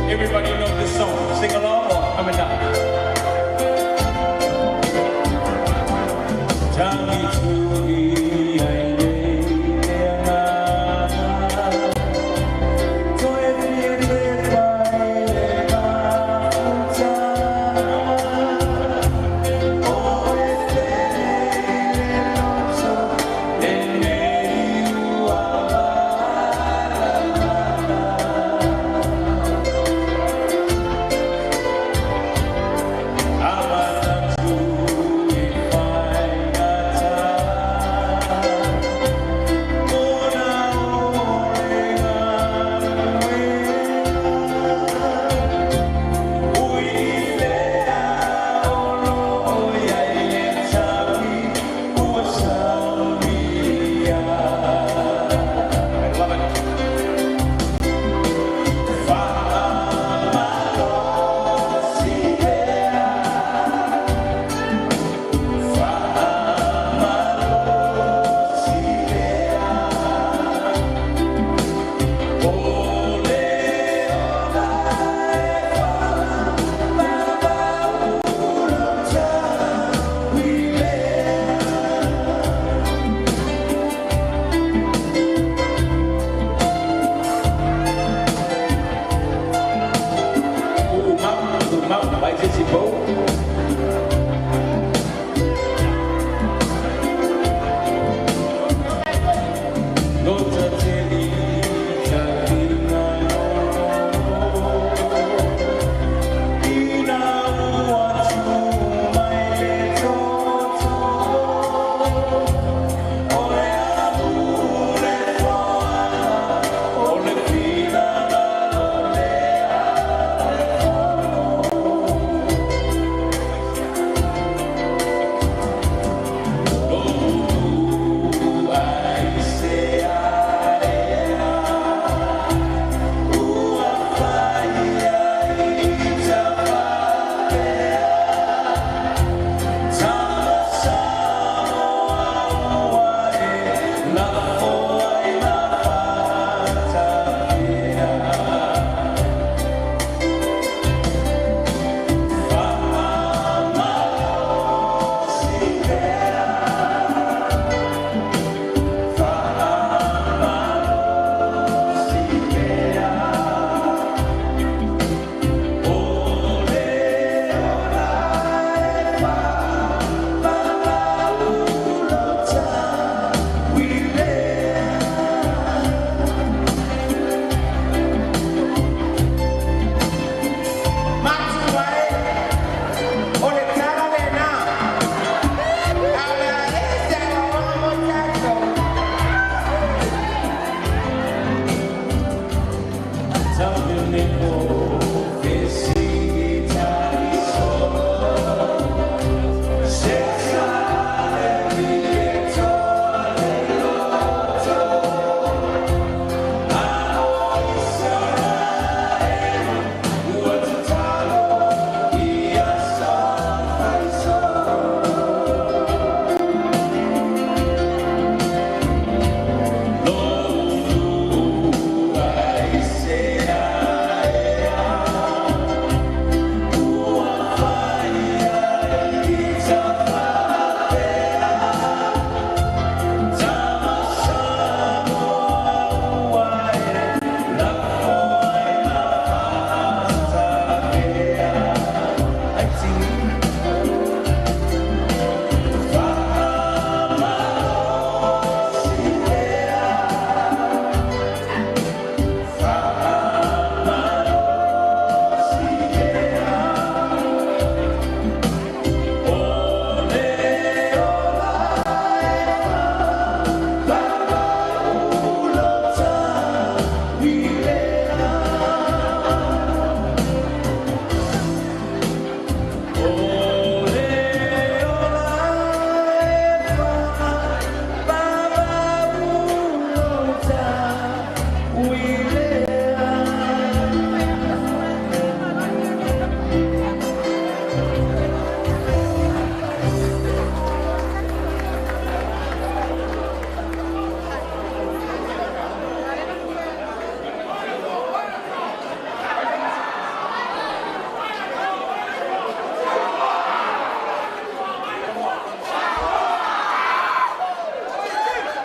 Everybody know this song. Sing along or coming down. Tangi tui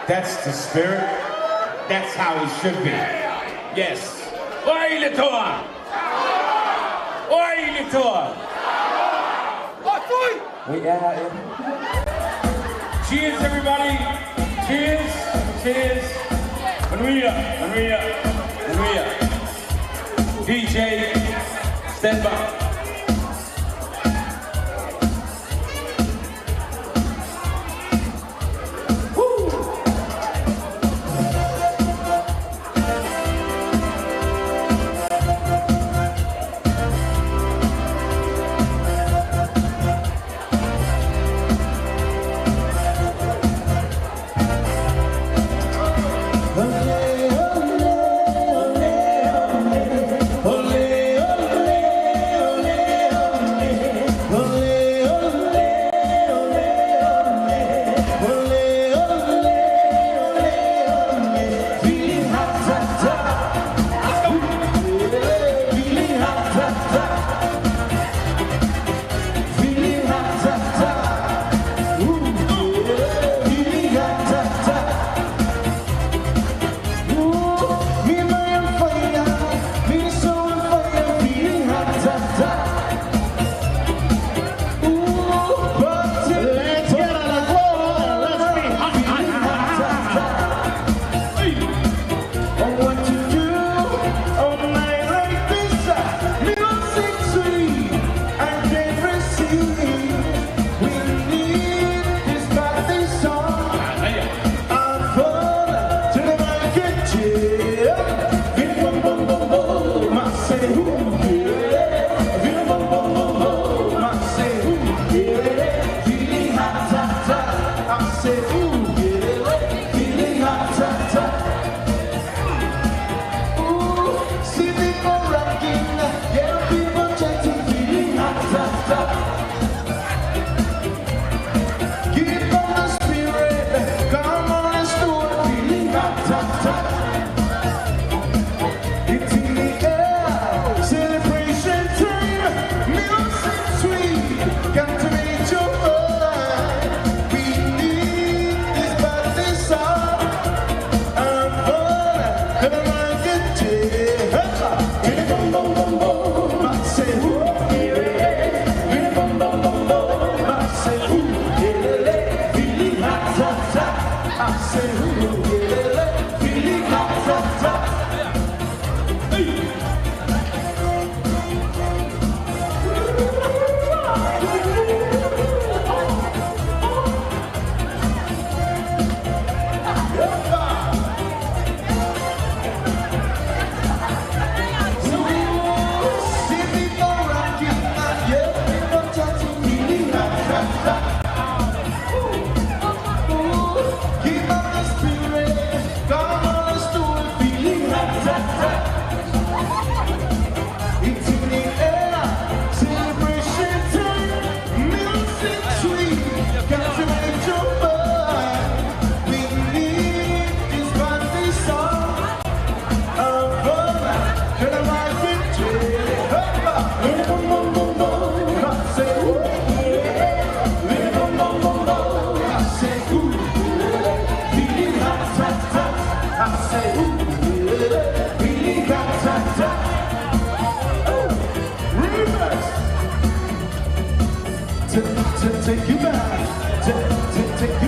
That's the spirit. That's how it should be. Yes. Oi, Litoa! Oi, Litoa! We are here. Cheers, everybody. Cheers. Cheers. Maria. DJ, stand by. Take you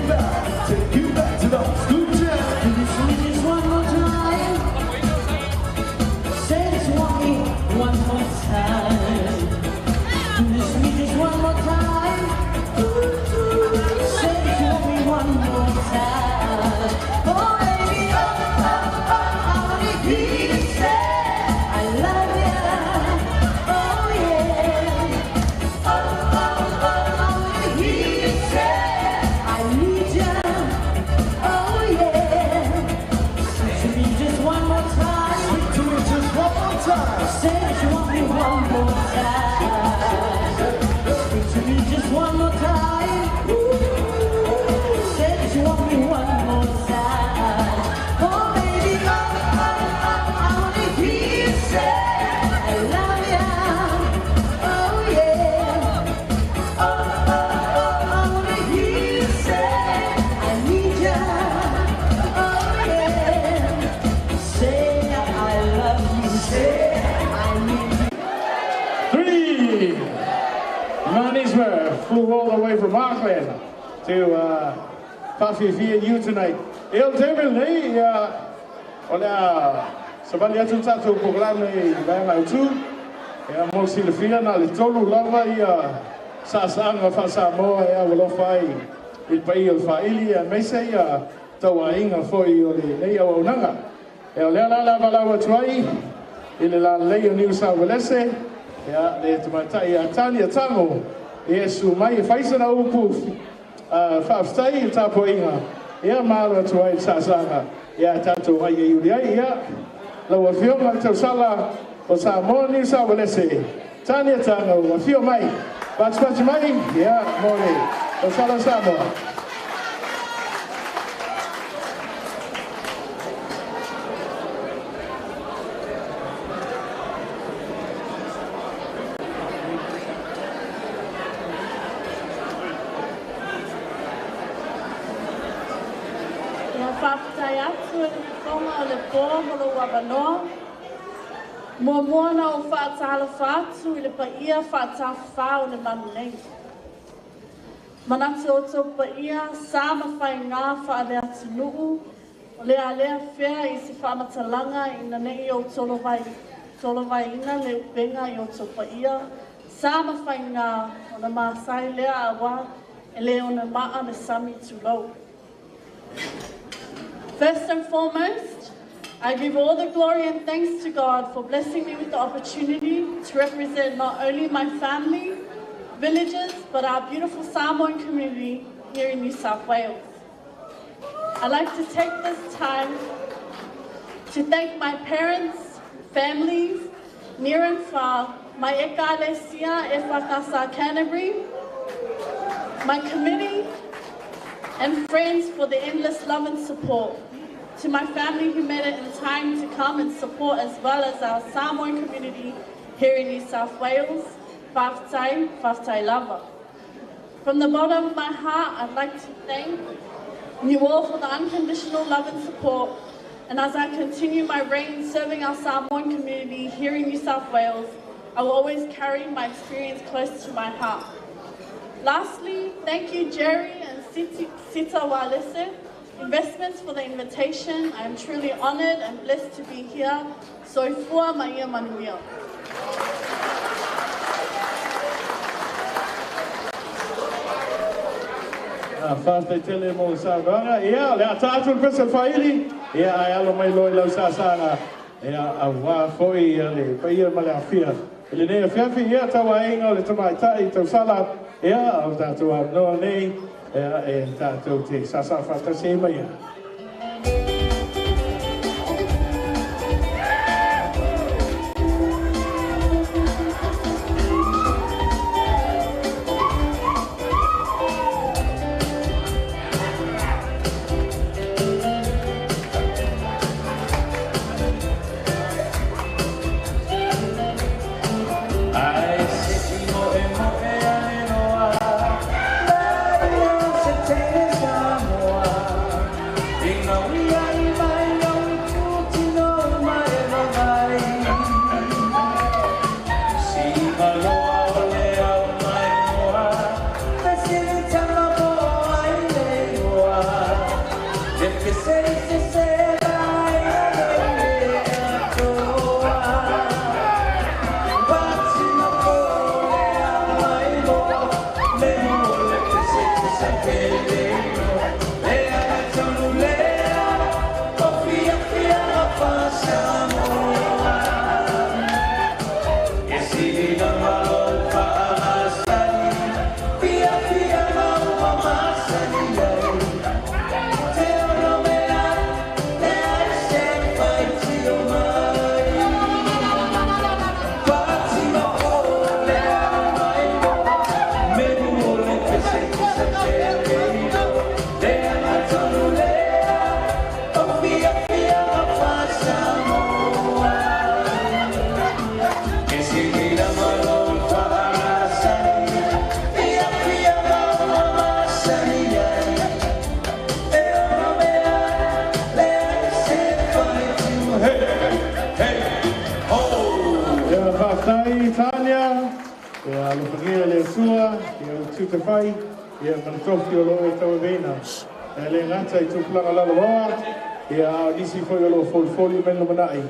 back, take you back to the old school jam. Can you sing this one more time? Say this one more time. Can you sing this one more time? Say this one more time. Oh baby, I wanna hear you say I love you. Oh yeah. I wanna hear you say I need you. Oh yeah. Say to me just one more time. To me just one more time. Say that you want me one more time. Speak to me just one more time. Say that you want me one more time. Oh baby, I wanna hear you say I love you. Oh yeah. I wanna hear you say I need you. flew all the way from Auckland to Whawhiwhi tonight. Il David nei ona sabali atu tatu program nei vanga utu ia mo silafia na le tolu lava ia sasanga fa Samoa ia wolofai il pai o faili ia mesa ia tawainga foi o le nei au nanga ia le la lava tuai ile la lei o New South Wales ia le tamatai atani tango Yesu mai faisa na upu faftai tapoinga ia malo tuai sasanga ia tatu ai ia la wafio mai tau sala o Samoa New South Wales tani tango wafio mai Bats mai ia mole o sala Samoa Mua na o whaatala whaatu I le paia whaatafa o le manu nei. Manatu o tō paia, sāma whai ngā whaale atu nuu, o lea whea I se whaamatalanga I na nei o tolo vai ina le upenga I o tō paia, sāma whai ngā o na māsai lea awa, e lea o na maa me sami tūlau. First and foremost, I give all the glory and thanks to God for blessing me with the opportunity to represent not only my family, villages, but our beautiful Samoan community here in New South Wales. I'd like to take this time to thank my parents, families, near and far, my ekalesia e whakasa Canterbury, my committee, and friends for the endless love and support. To my family who made it in time to come and support, as well as our Samoan community here in New South Wales, Whaftai Lava. From the bottom of my heart, I'd like to thank you all for the unconditional love and support. And as I continue my reign serving our Samoan community here in New South Wales, I will always carry my experience close to my heart. Lastly, thank you Jerry and Sita Walese, Investments for the invitation. I am truly honored and blessed to be here. Soifua Maia Manuia. Whātai tele mō sāwanga. Ia, lea tātul pesa whaili. Ia, ai alo mai loi lau sāsanga. Ia, a wā whoi le paia ma le awhia. Ile nei a whiawhi, ia tawa inga o le tamaitai tau sala. Ia, au tātou a noa nei. Ia, e tātou te sasa whātase mai ia. lo pangia le sua, ia tuta pai, ia mantrofi o lo e tau veina. Le ngata I tupulanga la loa, ia nisi foi o lo folfoli men lo manai.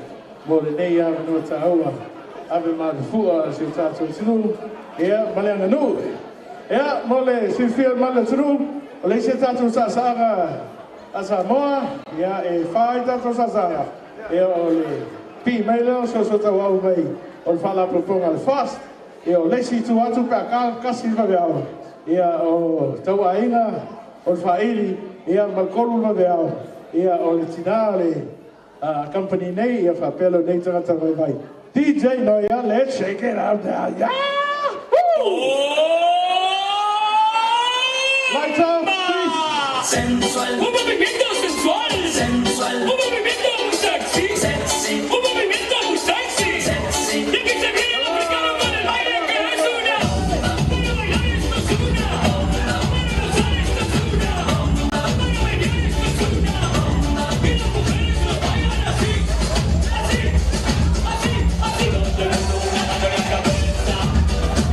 Mo le nei a no taua. Ave ma fua se tato tunu, ia maleanga nu. Ia mo le sifia mala tunu, o le se tato sa sanga asa moa, ia e fai tato sa sanga. Ia o le pi mele so so tau mai. O le fala proponga le fast. Ia o le si tu atu pe ka kasi va veao. Ia o tau ainga o le faili, ia malkolu va veao. Ia o le tinale company nei ia fa pelo nei tangata vai vai. DJ Noia, let's shake it out now. Yeah! Lights up, please. Sensual. Un movimiento sensual. Sensual. Un movimiento muy sexy. Sexy. Un movimiento muy sexy. Sexy. Y aquí se viene el africano con el baile que es una. Para bailar esto es una. Para gozar esto es una. Para bailar esto es una. Y las mujeres lo bailan así. Así. Así. Así. Una mano en la cabeza.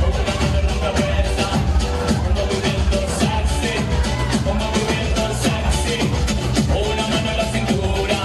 Una mano en la cabeza. Un movimiento sexy. Un movimiento sexy. Una mano en la cintura.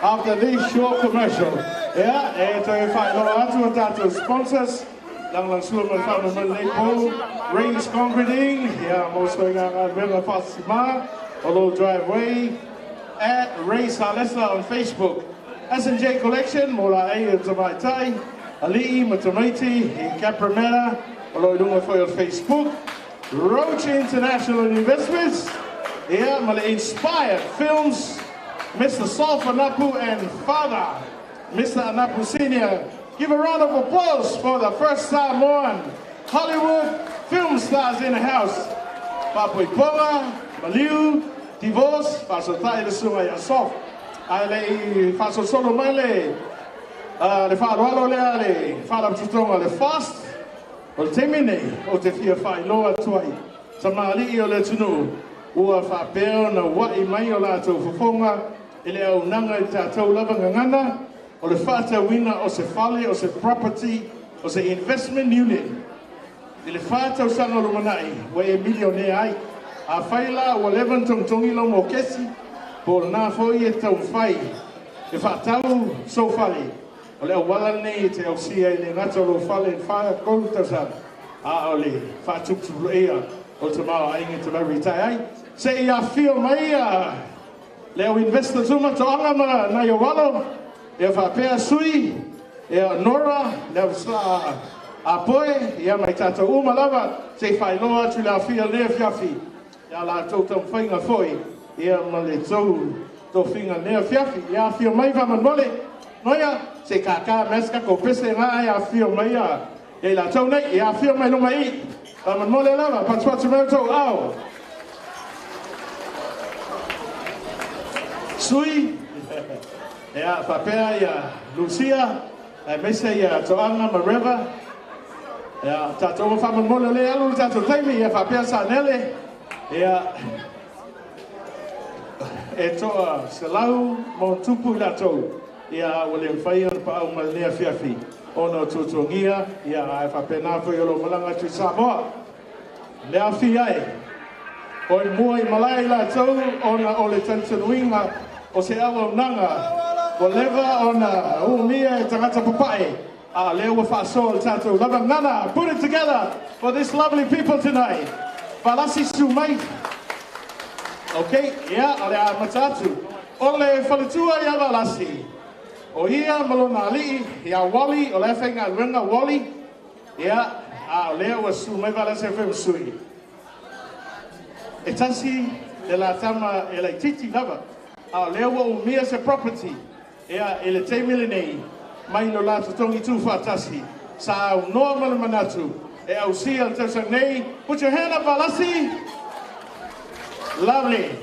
after this short commercial. Yeah, to whailoa atu sponsors. Lang sua man whanu man leipo. Rains Concreting. Yeah, most of the River Fasima. Olo Driveway. At Race Halesa on Facebook. S&J Collection. Mola A to my tai. Ali Matamati. Capramela. Olo dunga for your Facebook. Roach International Investments. Yeah, Mala Inspired Films. Mr. Saul Anapu and Father, Mr. Anapu Sr. Give a round of applause for the first time on Hollywood film stars in the house. Papui Pola, Maliu, Divorce, Faso Tai de Suma Yasof. Ale Faso Solo Male, le Fado Ale, Fado Tutonga, le Fast, or Temine, or the Fia Fai Loa Twai. Samali Ole Tunu, Ua Fa Bell, no Wai Mayola to Fufonga. Ele au nanga tātou lava ngangana, o le whāta wina o se whale, o se property, o se investment unit. Ele whātau sanga lo manai, wa e milionea ai. A whaila o 11 tongtongi lo mo kesi, po nā fōi e tau whai. E whātau so whale. O le au wala nei te au sia i le ngata lo whale e whaia kou tau sanga. A o le whātuktu ea, o te maa ainge te mauri tai ai. Se ia whio mai a... Leo investor tuma to angama na yo walo e fa pea sui e Nora leo sa apoe ia mai tata uma lava se fai loa tu la fia le fiafi ia la to tam fainga foi ia male to finga le fiafi ia fio mai va man mole noia se kaka meska ko pese nga ia fio mai ia la to nei ia fio mai no mai va man mole lava pa tu me to au Sui, yeah, Papea, yeah, Lucia, I may say, yeah, Joanna Mareva, yeah, Tato Fama Molele, Alu Tato Tami, yeah, Papea Sanele, yeah, Eto, Selau, Montupu Lato, yeah, William Fire, Pau Malea Fiafi, Ono Tutungia, yeah, I Papena for Yolo Malanga to Samoa, Lea Fiai, Oi Mui Malai Lato, Ona Ole Tantan Winga. O se awa nanga, o leva ona umia e tangata papai, a leo fa sol tato lava nana. Put it together for this lovely people tonight. Falasi sumai. Okay, yeah, ale a matatu. Ole falitua ya valasi. O ia malona ali, ya wali, ole fenga renga wali. Yeah, a leo wa sumai valasi fem sui. Etasi de la tama eleititi lava. A leo o mia se property ea ele te milenei mai no lato tongi tu fatasi sa au normal manatu e au sia te nei. Put your hand up, Valasi. Lovely.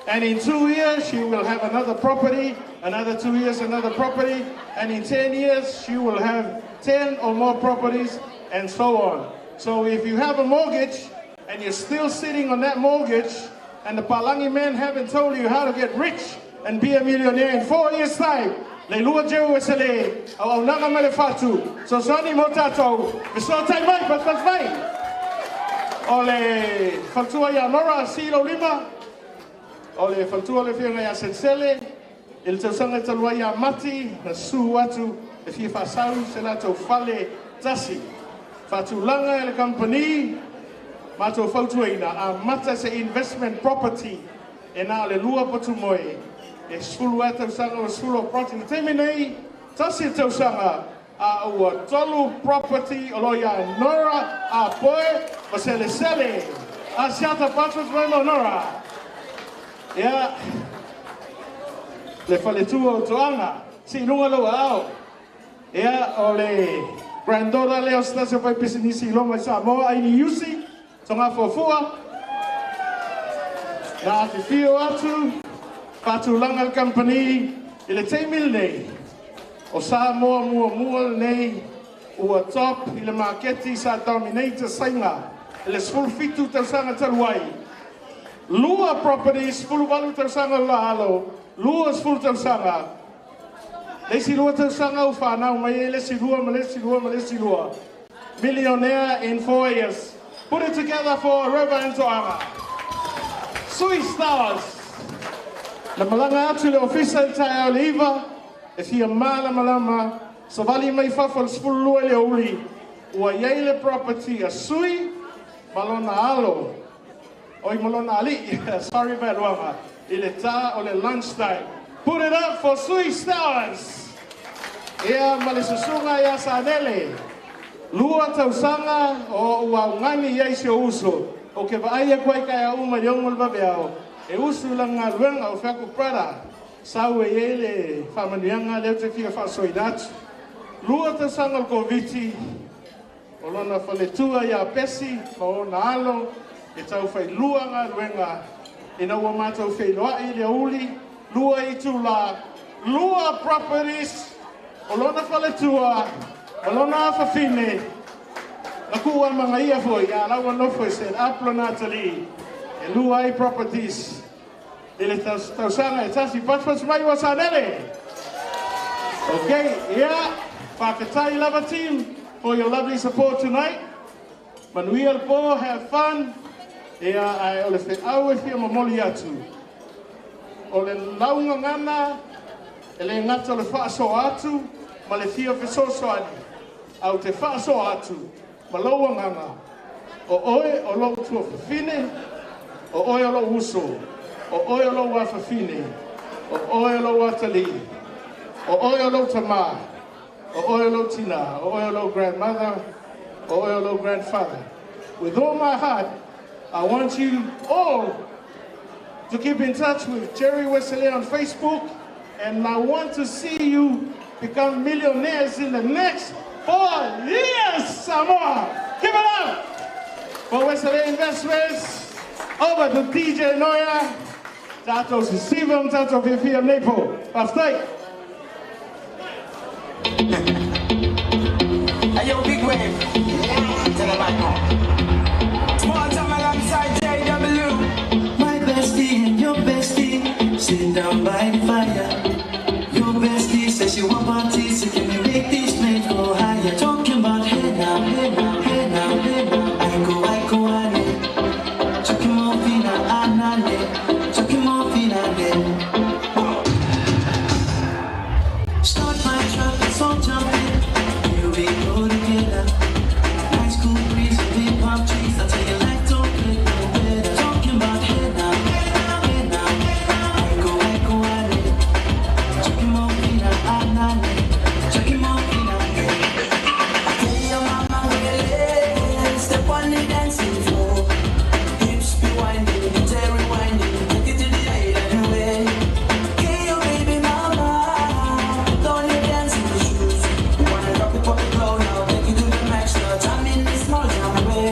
And in 2 years she will have another property, another 2 years another property, and in 10 years she will have 10 or more properties, and so on. So if you have a mortgage and you're still sitting on that mortgage, and the Palangi men haven't told you how to get rich and be a millionaire in 4 years' time, le lua jeru esele, au nanga mele fatu, so soni motato, viso tai mai, pas mai. Ole, faltua ya Nora, silo lima, ole, faltua le fia ya sensele, il te sanga talua ya mati, na su watu, e fia fasau, se la to fale tasi. Fatu langa ele company, mato fautuina a mata se investment property e na le lua potu moe e sulu ata sanga o sulu property terminei tasi te sanga a ua tolu property o loia Nora a poe o se le sele a siata patros mo Nora ya le fale tu o toanga si lunga lo ao ya ole grandora leo sta se fai pisinisi longa sa mo ai ni usi tonga fofua na te fio atu patu langa company ile te mil nei o sa mua nei ua top ile marketi sa dominator sainga ile full fitu te sanga taluai lua properties full valu te sanga lahalo lua full te sanga lesi lua te sanga ufana mai lesi lua millionaire in 4 years. Put it together for River and Toanga. Sui Stars. Na malanga atu le ofisa tai o le iwa, e fia mala malama, sa vali mai fafal spulu le uli, ua iei le property a sui, malona alo. Oi malona ali, sorry bad wama, i le ta o le lunchtime. Put it up for Sui Stars. Ia male susunga ia sanele. Lua tausanga o ua ngani iei se uso. O ke vaaya kwai kai au ma yongol babeao. E usu langa luenga o Faku Prada. Sau e ele whamanuanga leo te fia whasoidatu. Lua tausanga o Koviti. O lona whaletua ia pesi, ma o na alo. E tau whai luanga luenga. E na ua mātou whai loa i lea uli. Lua i tu la. Lua Properties. O lona whaletua. O lona awhawhine. Na kua mga ia foi, a laua nofo e sen, Aplo Natalie, e Lua i Properties. Ele tausanga e tasi patpats mai wa sanele. Okay, yeah, Whakatai Lava Team, for your lovely support tonight. Manuel Po, have fun. Ea ai ole fe au e fia mamoli atu. Ole launga ngana, ele ngata le whaaso atu, ma le fia fesoso ani. Au te whaaso atu. Malaua nganga, o oe o lo tua whawhine, o oe o lo uso, o oe o lo whawhine, o oe o lo watali, o oe o lo tama, o oe o lo tina, o oe o lo grandmother, o oe o lo grandfather. With all my heart, I want you all to keep in touch with Jerry Wesley on Facebook, and I want to see you become millionaires in the next 4 years, Samoa. Give it up for Wesley Investments. Over to DJ Noya. Tato Sisivum, Tato Fifia Nepo. Pastai. Hey, yo, big wave. Tell them back home. Small time alongside JW. My bestie and your bestie sitting down by the fire. Your bestie says she want parties, so can we make these flames go higher? Talking about hey now, hey now, hey now, hey now. I go, ane. Chucking more fina, anane. Chucking more fina, ane. Start my truck, it's all jumping. Here we go together. Nice cool breeze and big palm trees. I tell you, life don't get no better. Talking about hey now, hey now, hey now. I go, ane. Chucking more fina, anane. Chucking more fina, ane. Tell your mama really step on the dancing floor. Hips be winding, guitar rewinding, take it to the island way. Get your baby mama, put on your dancing shoes. You wanna rock it, pop it low now, take it to the max now. Jam in this small jam way,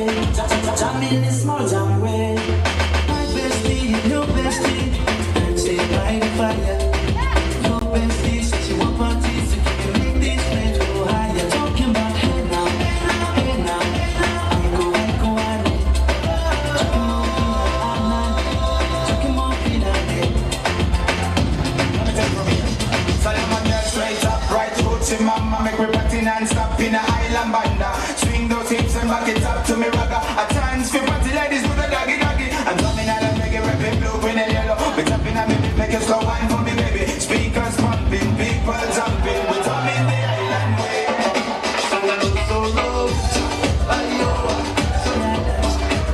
jam in this small jam way. My bestie and your bestie dancing by the fire. Your bestie says she want parties, so can we make these flames go higher? Talking about hey now, hey now, I go, ane. Chucking more fina, ane. Solomon girl straight up, right roots in mama, make me party non-stop in a island banda. Swing those hips and back it up to me ragga. A chance for party ladies with a doggy doggy. I'm drumming all and reggae, rapping blue, green and yellow. We tapping at me, make it slow wine for me baby. Speakers pumping, people jumping. We drumming the island way. Solo, ayoa,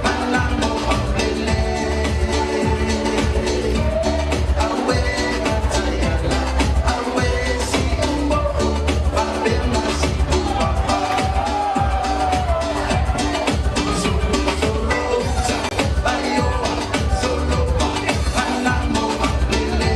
malambo, lele. Awe, atayala, awe, simbo, babema, simbo, papa. Solo, ayoa, solo, malambo, lele.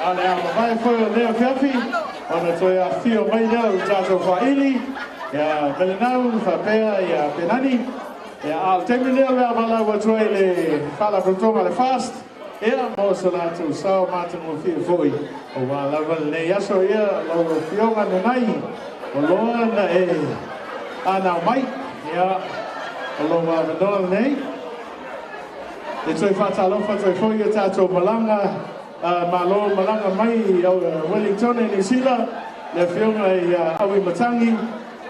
Ale a mai foi o leo fiafi, ona toi a fio mai leo i tātou whaili, ia melenau, whapea, ia penani, ia al temi leo lea malau wa toi le whala protonga le fast, ia mo so lātou sao mātou mo fio foi, o wā lawa le yaso ia, lau fionga no nai, o loa na e ana mai, ia, o loa manoa nei, e toi whatalofa toi foi e tātou malanga, malo malanga mai au Wellington e New Zealand, le whionga i awi matangi,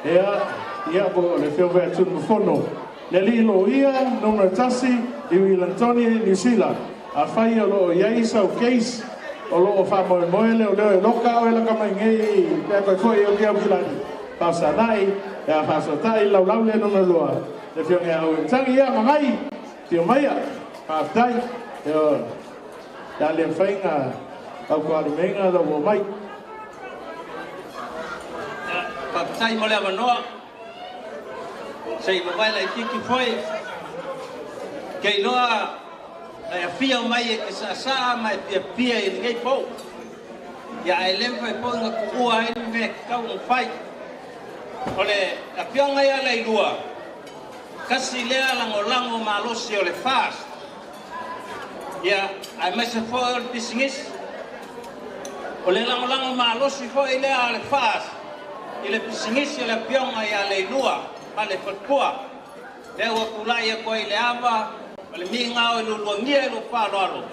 ia po le whionga e tunu whono. Le lilo ia, numero tasi, i Wellington e New Zealand. A whai o loo iei sau case, o loo whamoe moele, o leo e loka o e laka mai ngei, pia koe koe o kia wilani. Pasa nai, e a whasa tai, lau lau le numero loa. Le whionga e awi matangi ia, mangai, tio maia, pātai, ya le whainga au kuari menga da wo mai. Papai mo le avanoa. Sei mawai la tiki foi. Kei noa la fia mai e sa mai pia e ngai po. Ya ele foi po nga kuua e me kau un fai. Ole a pionga ia le lua. Kasi lea lango malosi o le fast. Ya, ai mai se foi o pisingis. O le lango malosi foi ele ale fas. Ele pisingis ele pionga ia le lua, ale fatua. Le o kulai ko ile ava, le minga o lu ngie lu palo.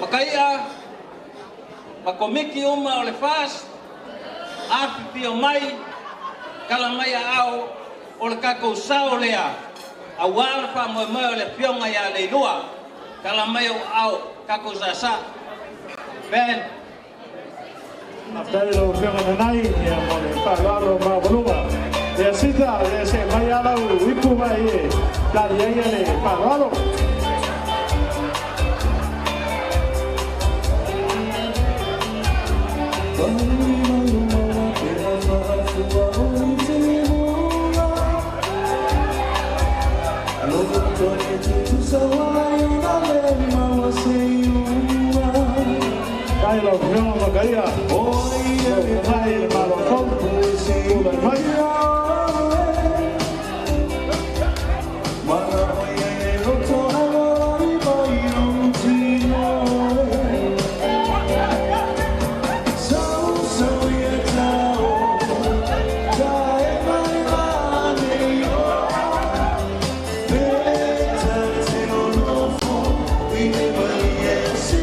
Makaia makomiki uma o le fas. Api pio mai kala mai au o le kako sao lea. A wala pa mo le pionga ya le lua kala mai au kako zasa ben After lo pionga nai ya mo le pa lalo ma voluma ya sita ya se mai ala wipu mai e la ya le pa lalo Dai lo prima magari oi dai ma lo compro sì mai ma oi lo to ai mai non ti no so ya ciao dai mai mani io per te non fu vi ne si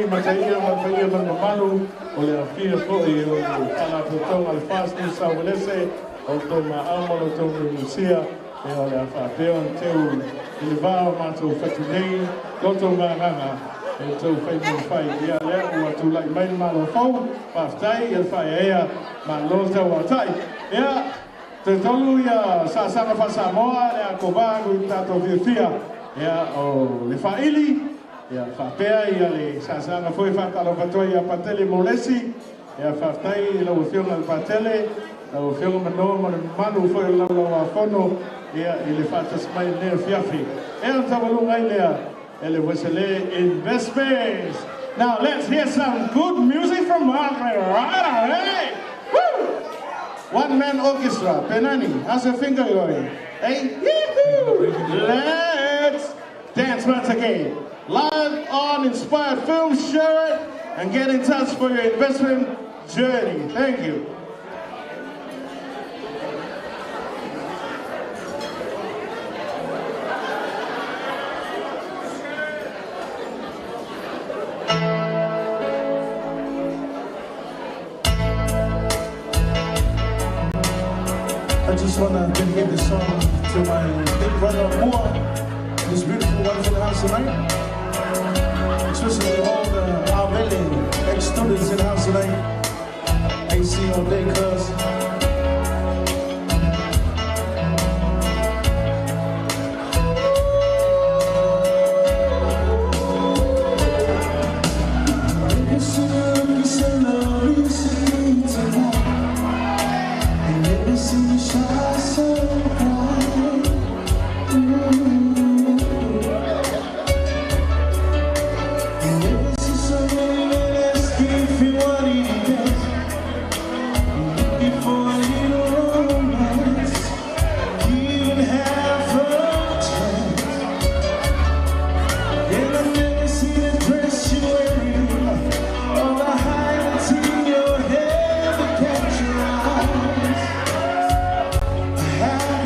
Makaia makaia malu oleh afia foi o ala protão alfas no saulese o toma amolo toma lucia e olha a peo teu levar mato fatudei loto manganga e teu fai no fai ia le o tu lai mai malo fau pastai e fai ea malota o tai ia te tolu ia sa sa fa sa moa e a kobago tato via ia o le faili ia whapea ia le sasanga foi whakalo patoa ia patele molesi ia whaftai lau whionga patele lau whionga manoa mo le manu foi lau a whono ia i le whatas mai nea fiafi e an tawalunga i lea e le Wesele Investments. Now let's hear some good music from Margaret. Right, all right. Woo! One man orchestra. Penani, how's your finger going? Hey, yee-hoo! Let's dance once again. Live on Inspired Film, share it and get in touch for your investment journey. Thank you. I just want to dedicate this song to my big brother Moore, this beautiful wife in the house tonight. Especially all the Arveli ex-students in the house tonight. AC all day, cuz. Have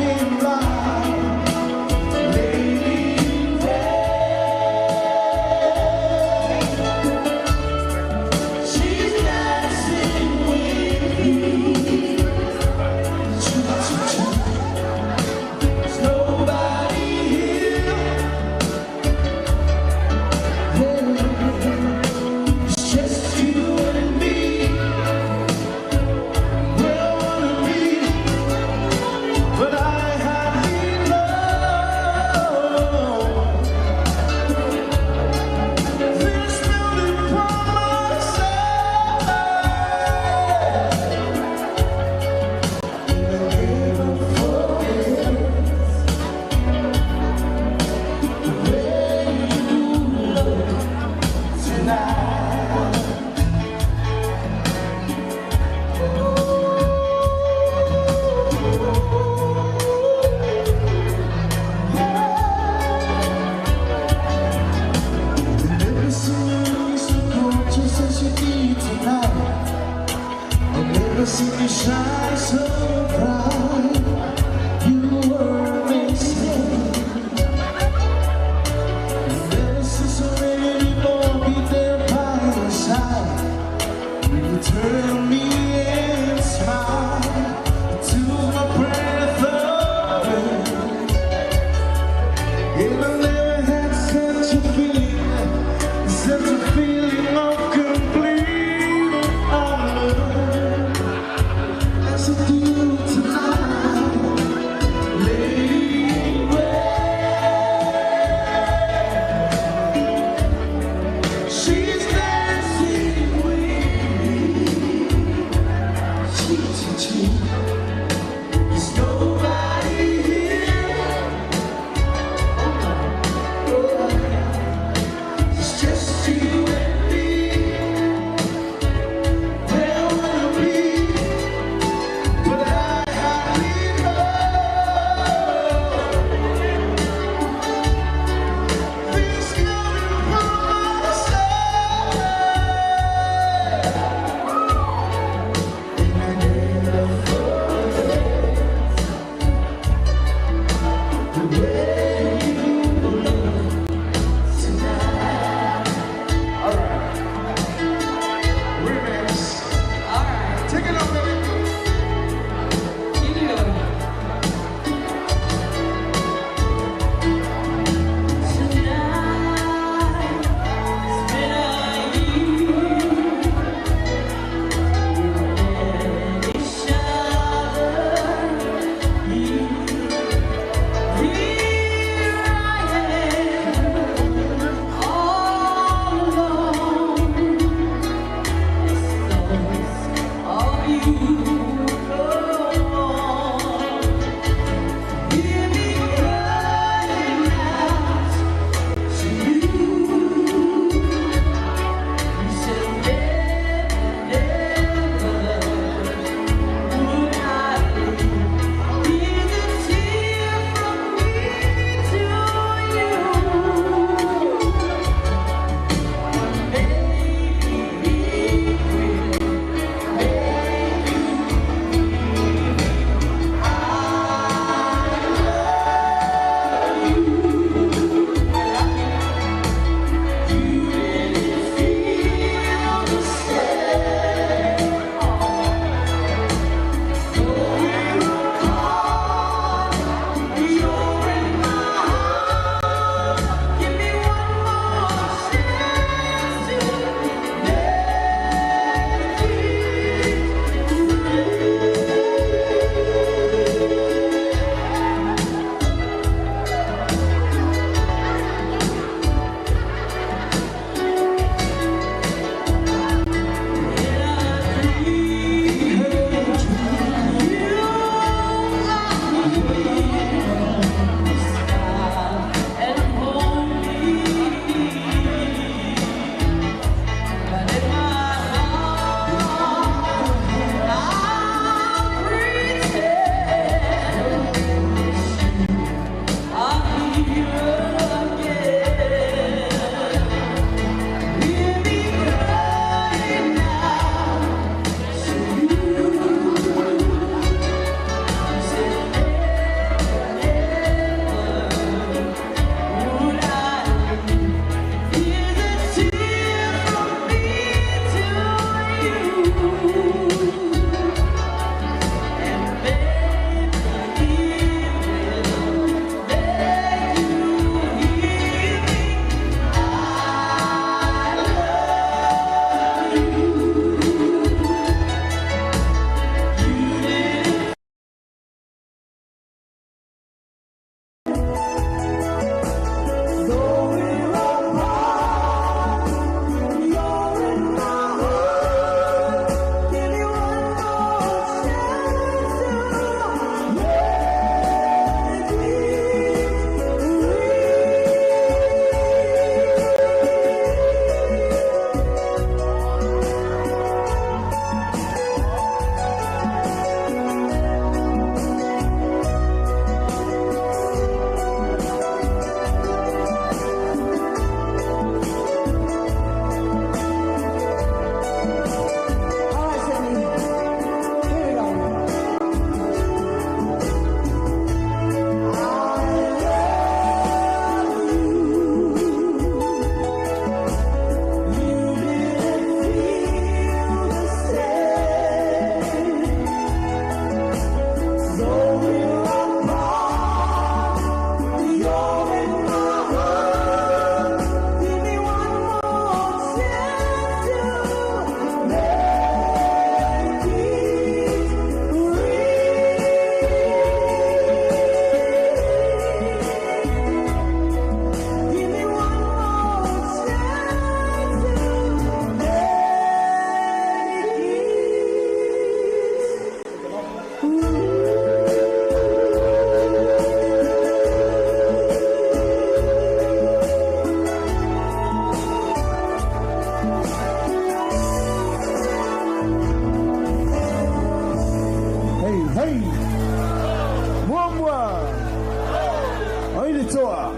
soa.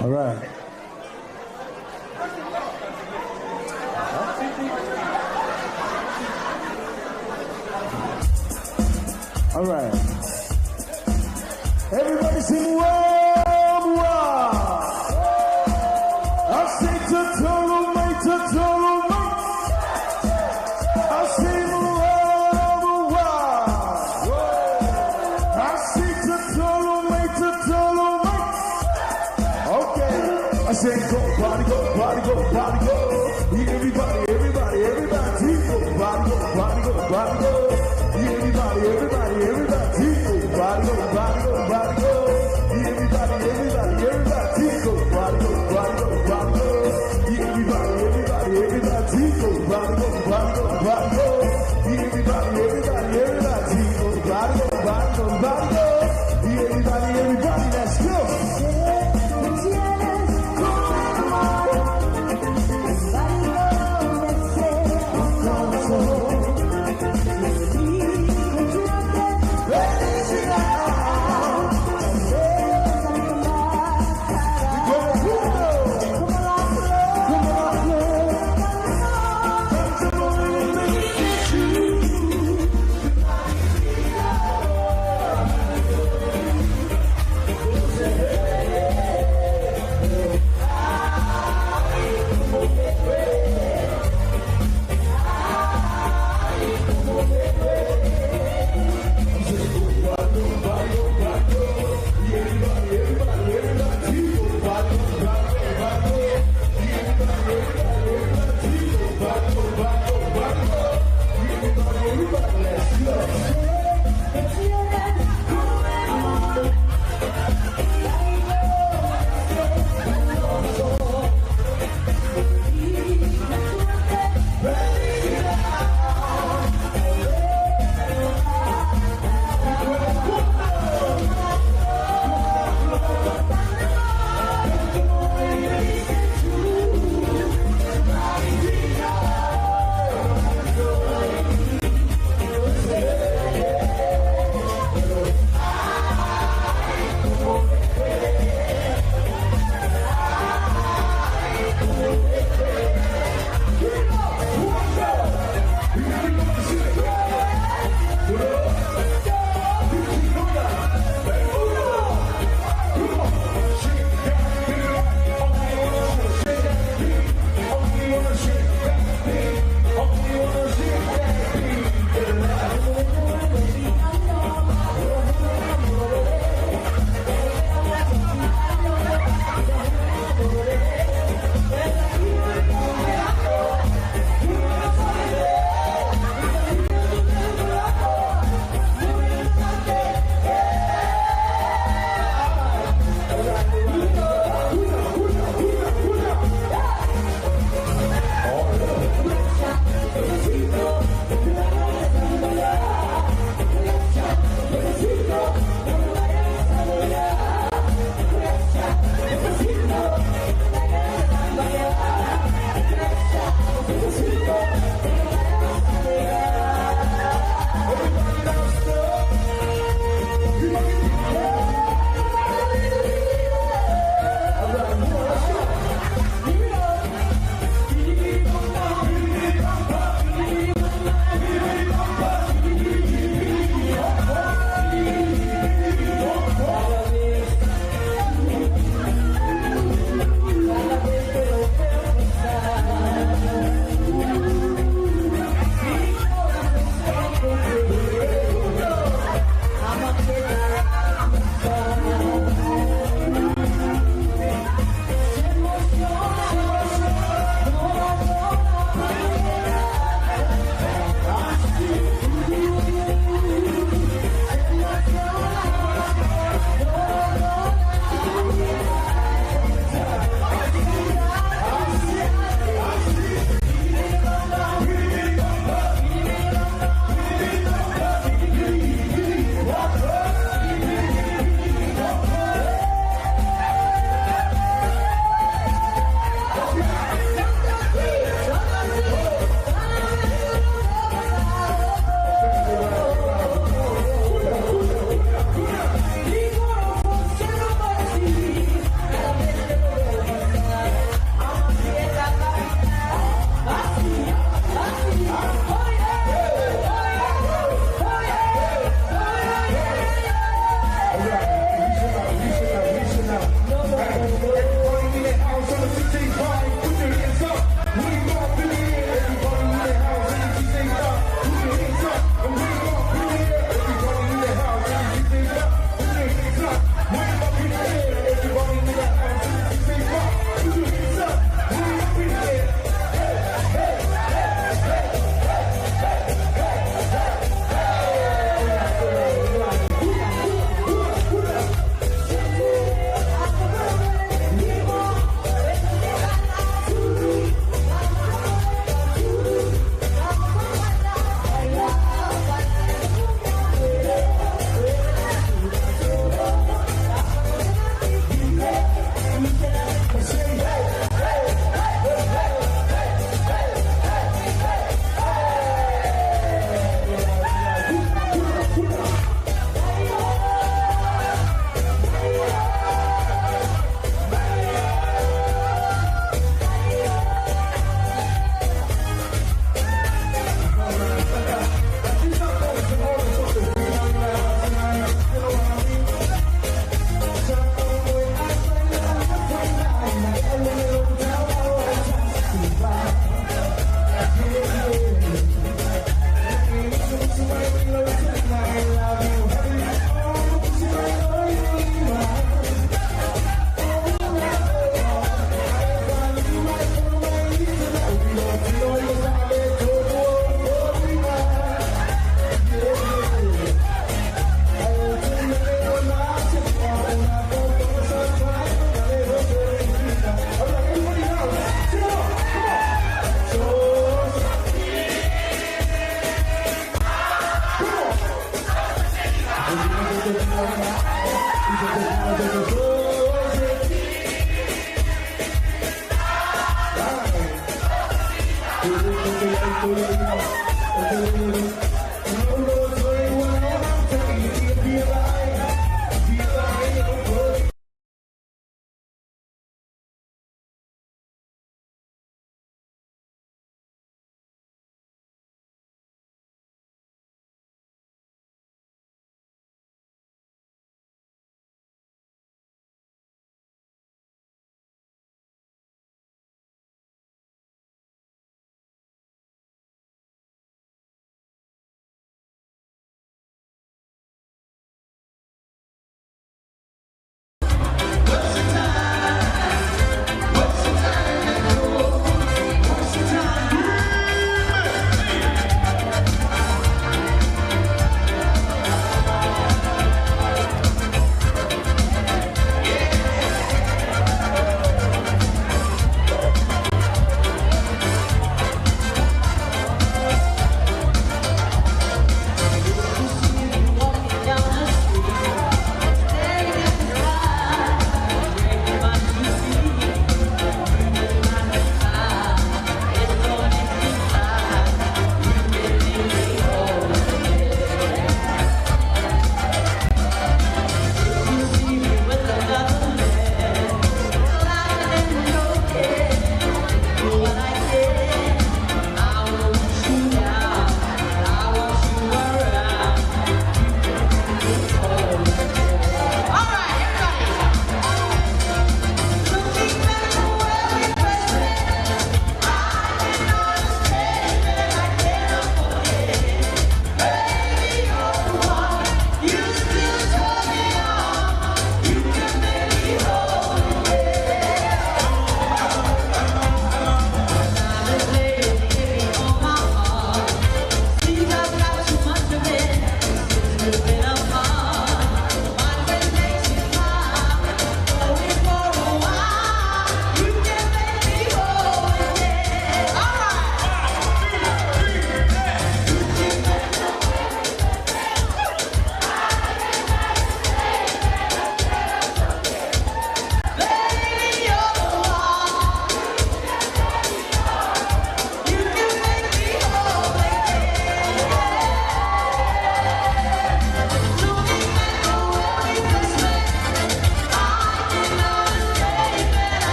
All right. All right. Everybody sing World War. I say Totoro mate. I say World War. I say Totoro mate. Okay. I say go party, go party, go party, go. Everybody, go party, go party, go party, go. Everybody, go party, go party, go. Everybody, go party, go party, go. Everybody, go party, go party, go. Everybody, go party, go party, go party, go. Everybody, go party, go party, go party, go. Everybody, let's go.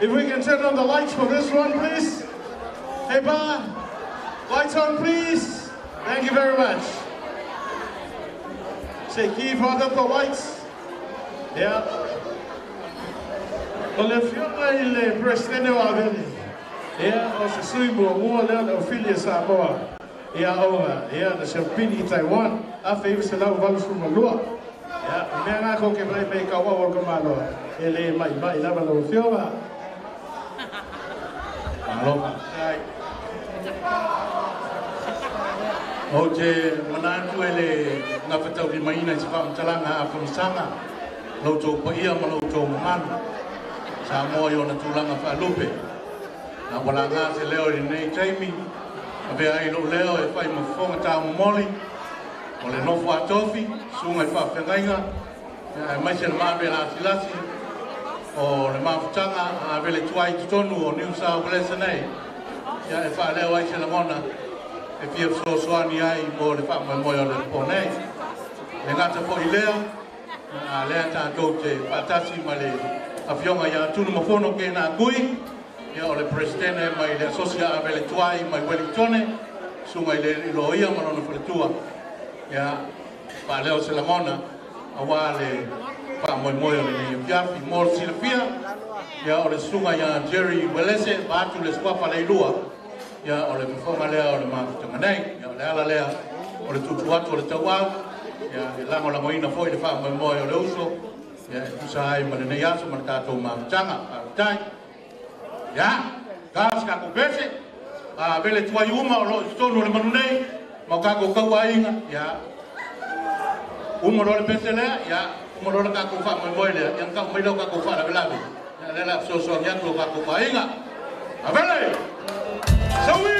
If we can turn on the lights for this one, please. Hey, Pa, lights on, please. Thank you very much. Say, keep on the lights. Yeah. Well, if you're the president of the yeah, also Suibo, more than Ophelia Samoa. Yeah, over. Yeah, the Champini, Taiwan. After you said, I'll vouch from a law. Yeah, man, I can make a war come out. Ele, my, level of Fiova. Oje manatu ele na fatau di maina si fam talanga a komisanga lo to paia ma lo to man Samoa i ona tūlanga whaalupe. Nā wala ngā se leo i nei Jamie, a vea i lo leo e whai mawhonga tā moli, o le nofo atofi, sunga i whawhengainga, e mai se le mawe la silasi, o le mawhutanga, a vele tuai tutonu o New South Wales nei, ia e wha leo ai se le ngona, e pia soani ai mo le wha mai o le po nei. Le ngata po i leo, a lea tātou te whatasi ma le awhionga ia tunu mawhono ke nā kui, ia o le presidente mai le asosia a vele tuai mai Wellingtone, sunga i le iloia manona whaletua, ia pa leo se la mona, a wā le wha moi o le ni piafi, mō silafia, ia o le sunga ia Jerry Welese, bātu le swapa le ilua, ia o le mwhonga lea o le mawhutanga nei, ia o le ala lea, o le tutu atu o le tauau, ia e lango ina foi le wha moi o le uso, ia e kusa ai ma le nei aso ma le tātou mawhutanga, tai, ia, kās kako pese, a vele tuai uma o lo stonu le manu nei, ma kako kaua inga, ia, uma lo le pese lea, ia, uma lo le kako wha moi lea, ia kako mai lau kako wha la velavi, ia lela so ngiatu kako wha inga, a vele, sawi!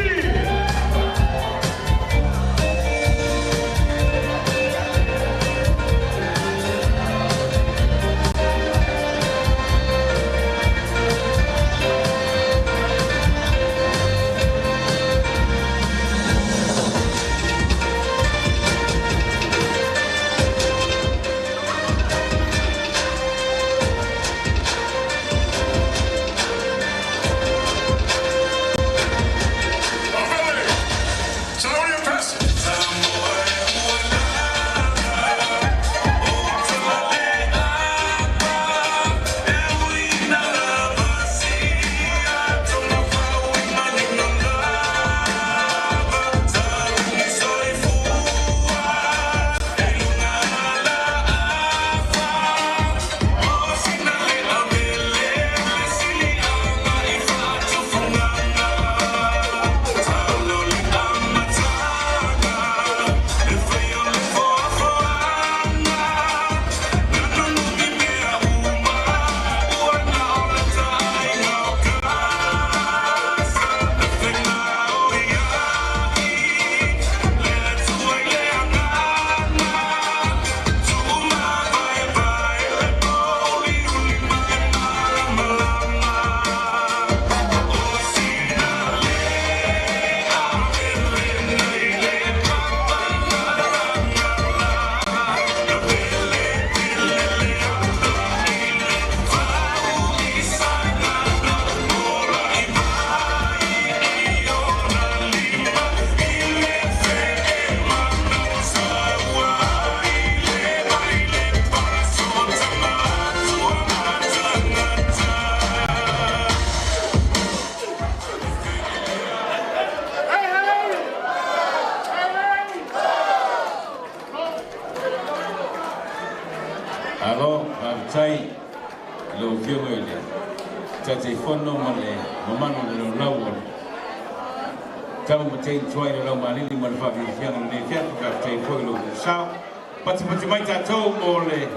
Pati mai tātou o le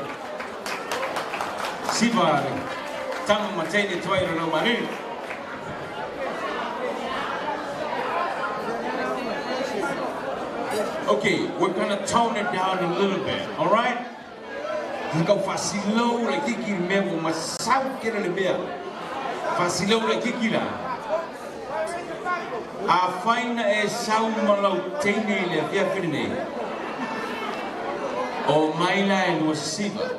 siware, tango matene tuai rau mariri. Okay, we're gonna tone it down a little bit, all right? Kau fasilou le kiki mevo masau kera le bea. Fasilou le kiki la. A faina e sau malau teine le fia whine. O maila e lua siva.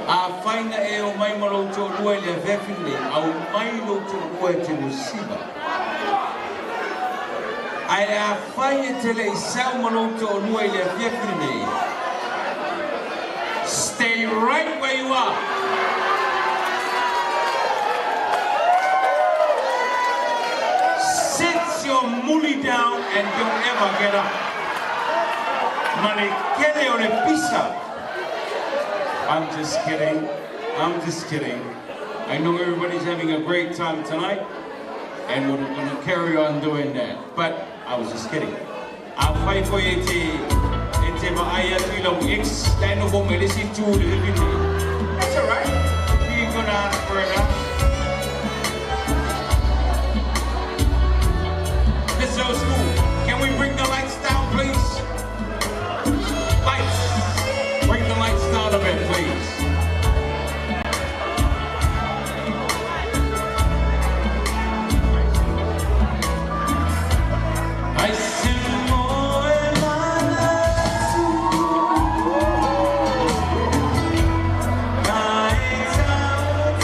A faina e o mai malau tō rua le fia whine. Au mai lo tō rua te lua siva. Ai a faina te le sau malau tō rua le fia whine. Stay right where you are. Sit your mully down and don't ever get up. Mane kele o le pisa. I'm just kidding. I'm just kidding. I know everybody's having a great time tonight, and we're going to carry on doing that. But I was just kidding. I'll fight for you tema aya tu ilo X dan no bom ele si tu le vini. That's all right. We're going on, spread out. This is old school. Can we bring the lights down, please? Lights. Bring the lights down a bit, please. I see more in my life. Night out,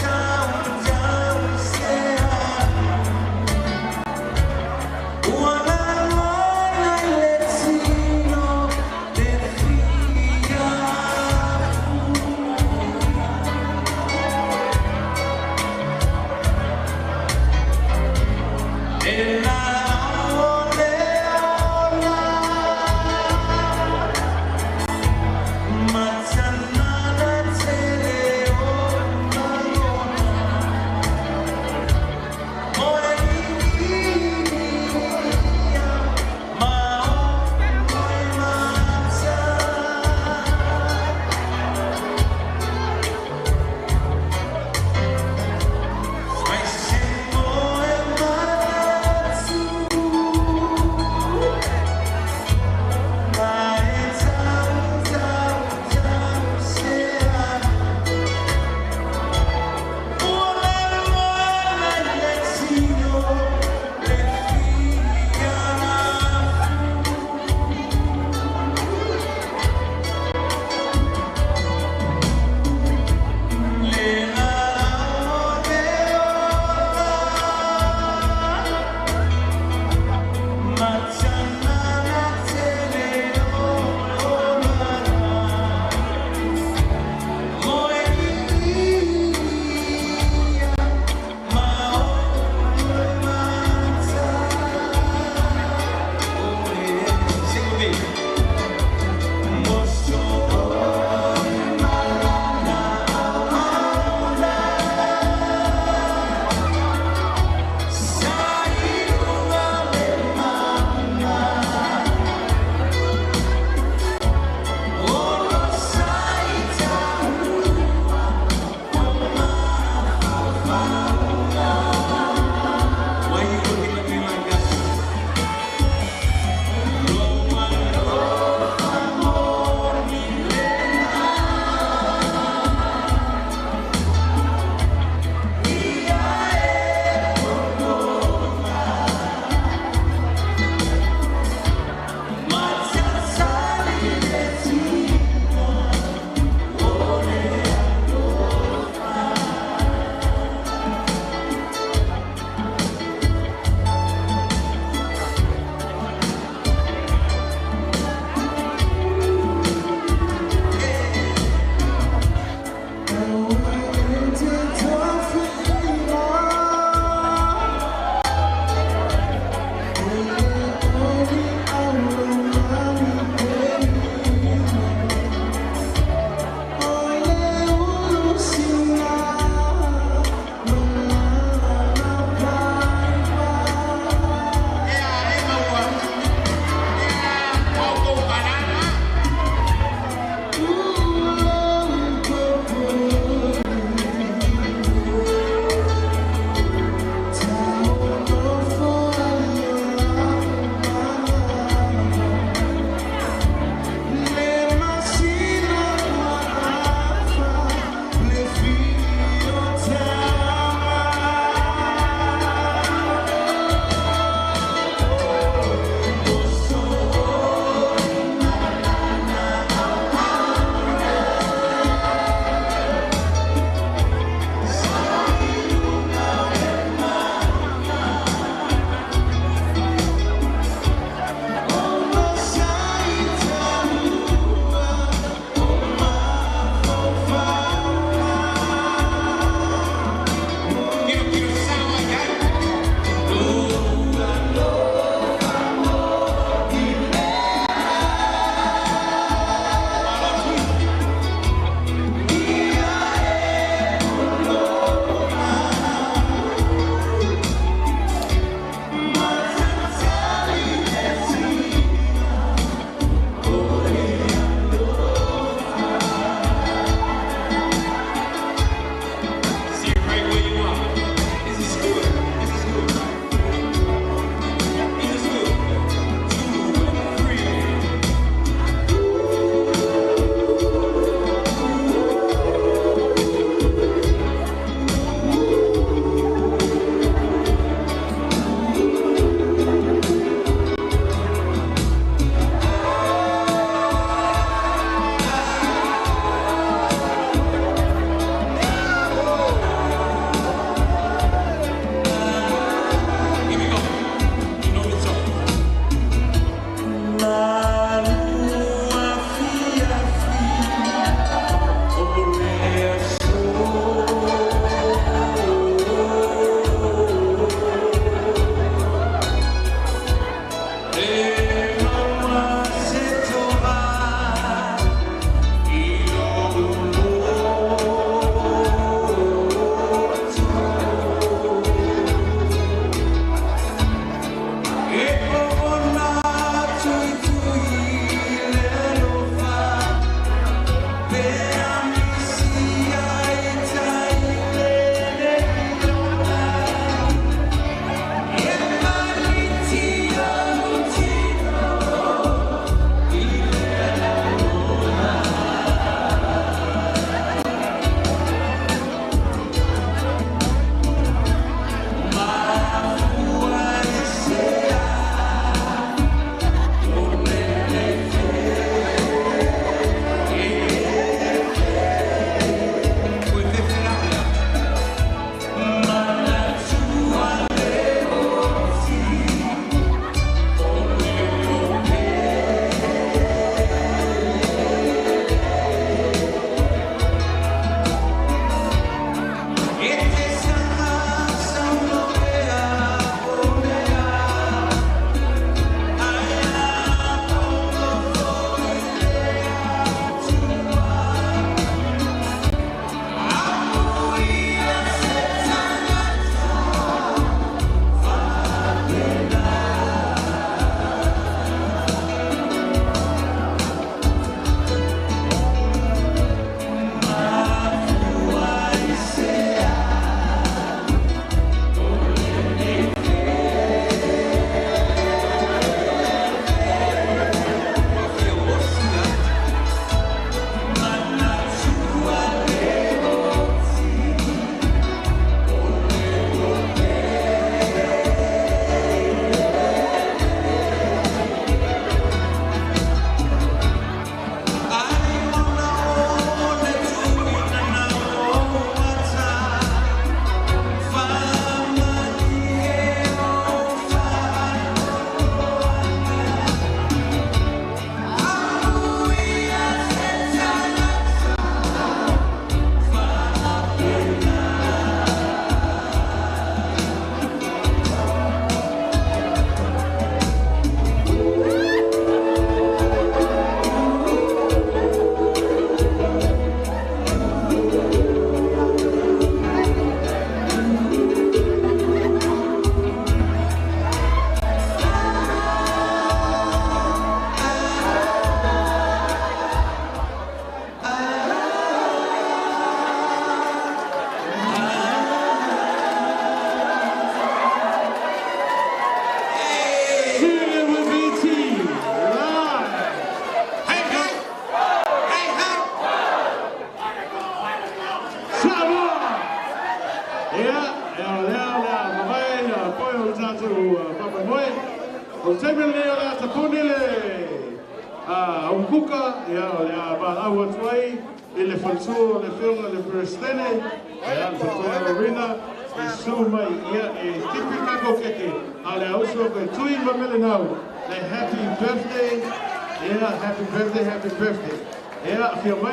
Happy birthday. Yeah, if you're my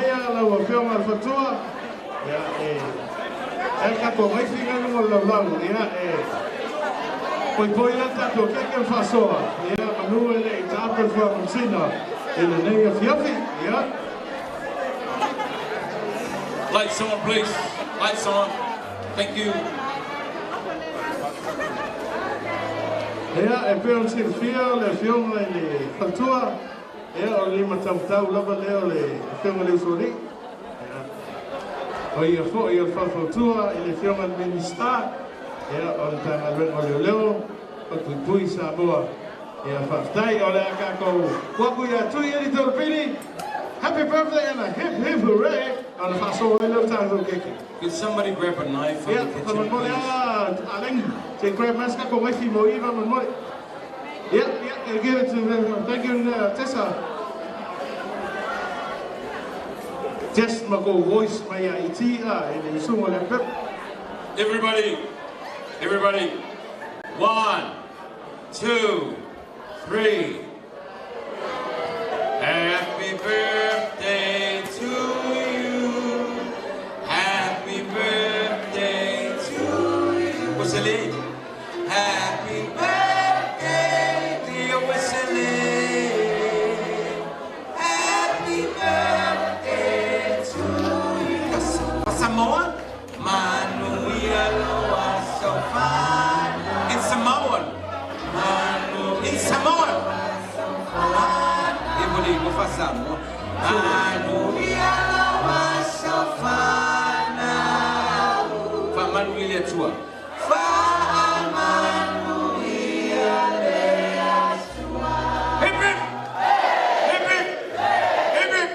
film al fatua, kako mai finga no lau, poi la tato che fa soa, manu ele tapel fa msina, ele nei fiafi, Lights on, please. Lights on. Thank you. E per Silvia, le film le fatua. O lima tau lava leo le whiunga leo sori. O ia fo, ia whawhautua, i le whiunga minister. O le tanga rengo leo leo, o tui sa moa. Ia whaftai, o le akako, waku ia tui eri torpini. Happy birthday and a hip hip hooray. O le whaso e leo tango keke. Could somebody grab a knife from the kitchen, please? Aleng, te grab maska ko mai fi mo iwa mo. Yeah, give it to them. Thank you, Tessa. Just my go voice, my IT, and so on. Everybody. 1, 2, 3. Happy birthday to you. Happy birthday to you. What's the name? Happy birthday, dear Wesley. Happy birthday to you. Samoan? Manuia loa so fine. In Samoan. In Samoan. Ibuli mo fa Samoan. Manuia loa so fine. Fa Manuia tua. Fa Manuia lea tua. Hip hip. Hip hip. Hip hip.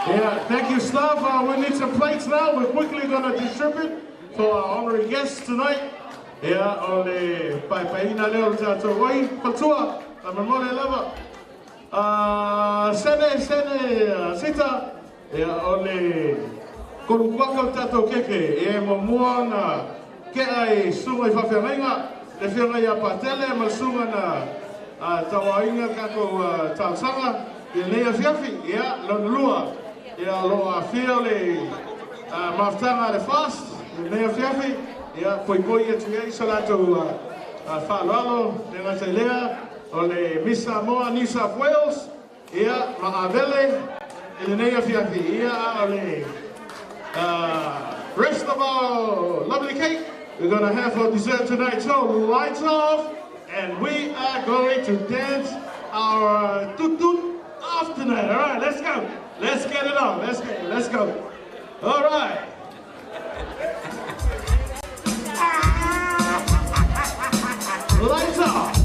Yeah, thank you, Slav. We need some plates now. We're quickly going to distribute for our honorary guests tonight. Yeah, ole paina leo tato oi patua amamole lava. Sene sita. Yeah, ole korukwaka tato keke e momuana ke ai sunga I whawhiangainga le whianga ia patele ma sunga na tawainga kako tausanga i lea whiawhi ia lona ia loa whia le maftanga le fast i lea whiawhi ia poi e tuia so lato whaaloalo le ngata lea o le Misa Moa New South Wales ia ma avele i le lea whiawhi ia o le rest of our lovely cake we're going to have for dessert tonight. So lights off, and we are going to dance our toot off tonight. All right, let's go. Let's get it on. Let's go. All right. Lights off.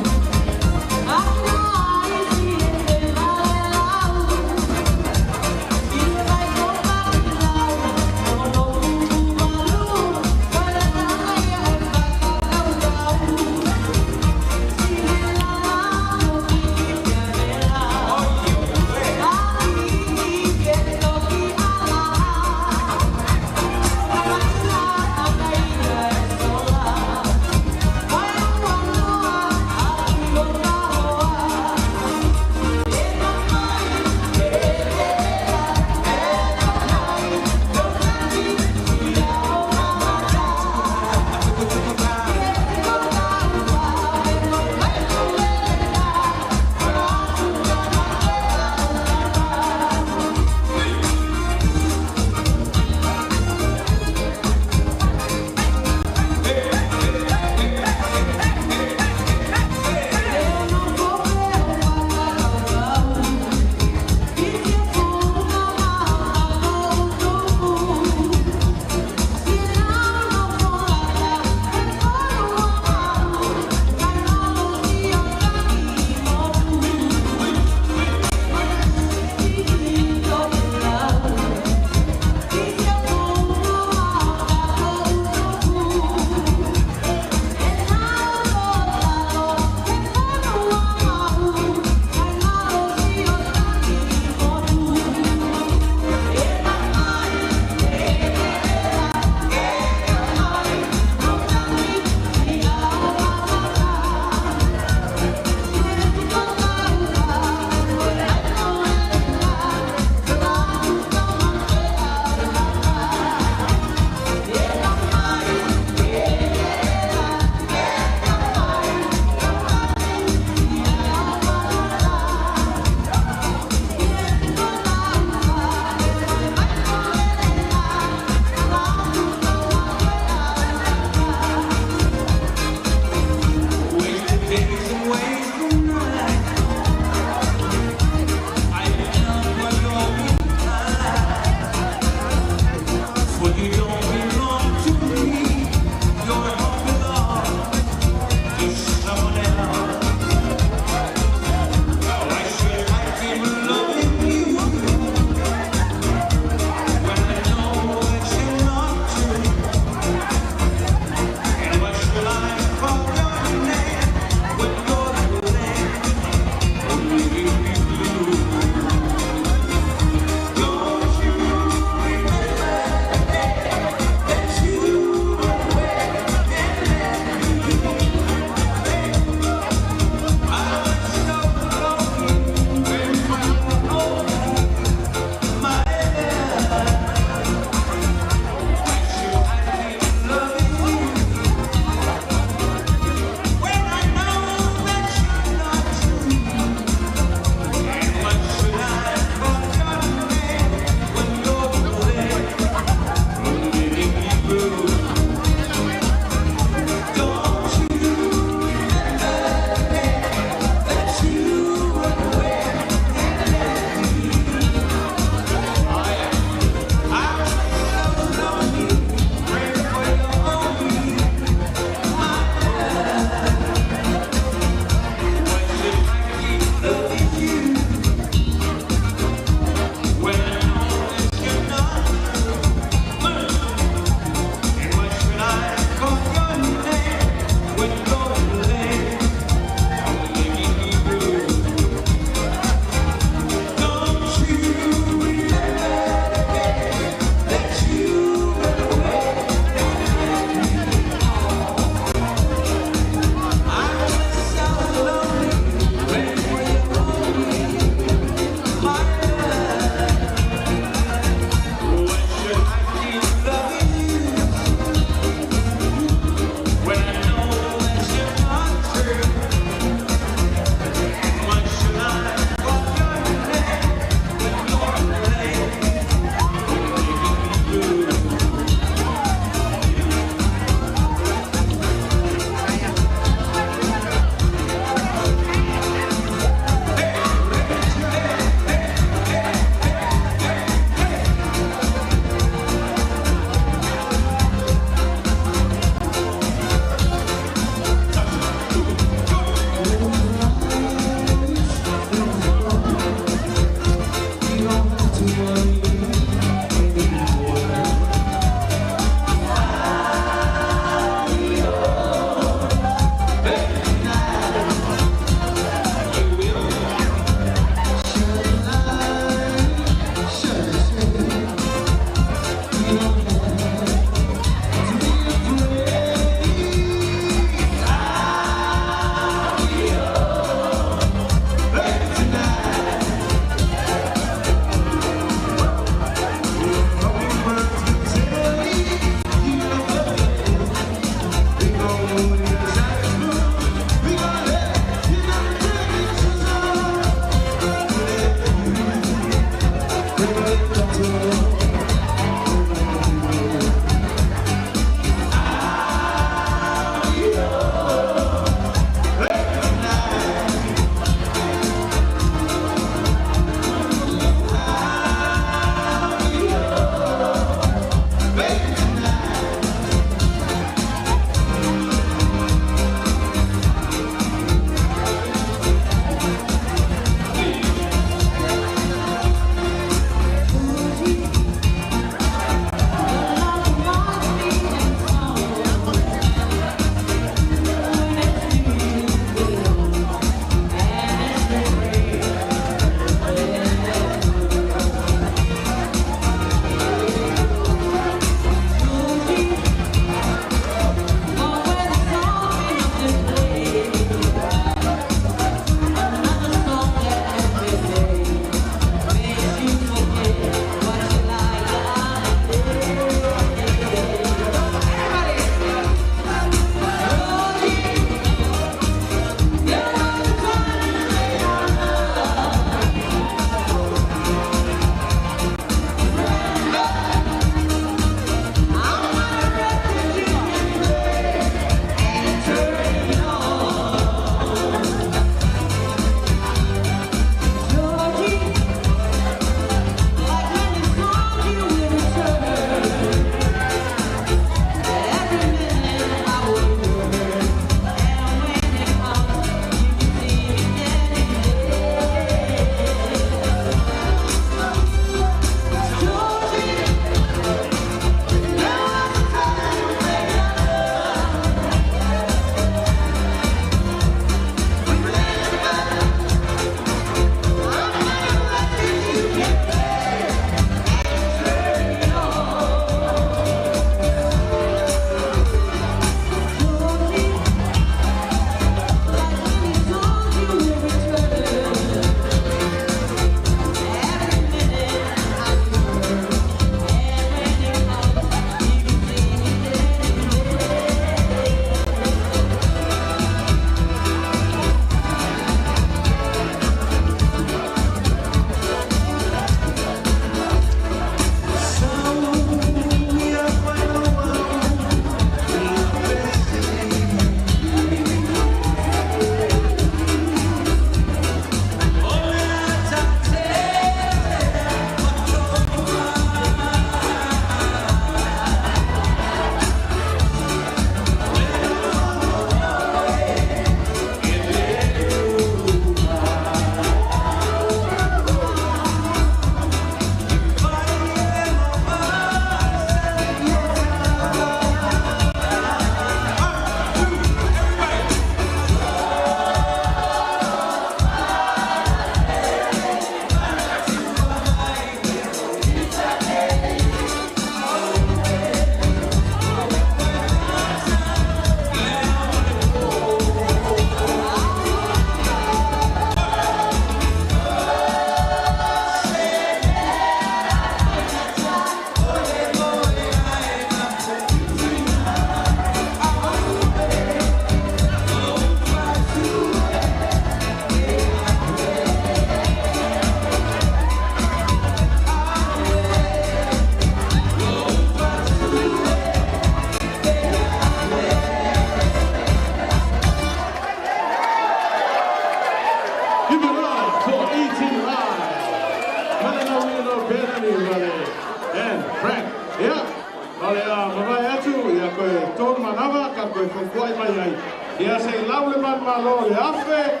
Ole a mawai atu ia koe tōru manawa ka koe kukuai mai ai. Ia se laule man malo le afe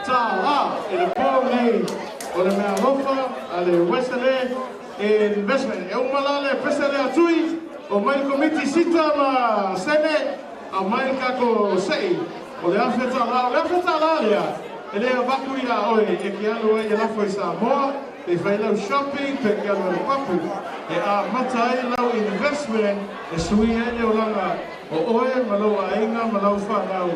tā la i le pō nei o le mea lofa a le Western Investment. E umalale pese le atui o mai komiti sita ma sene a mai kako sei o le afe tā la. O le afe tā la lea e lea waku ia oe e ki alo e lafo i Samoa e whai lau shopping pe ki alo e papu e a mata e lau investment e sui e o langa o oe malau a inga malau whanau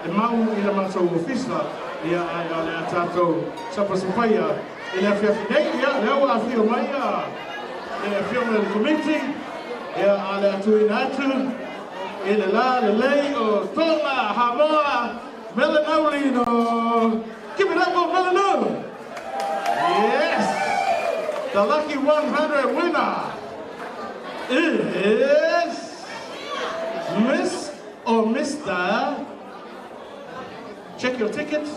e mau i la matou ofisa ia ai a le atatou sapasipaia e le awhiawhi nei ia leo a whio mai a e le whio mai le committee ia a le atu ina atu e le la le lei o Tonga Hamoa Melanauli no give it up for Melanauli. Yes, the lucky 100 winner is Miss or Mr. Check your tickets.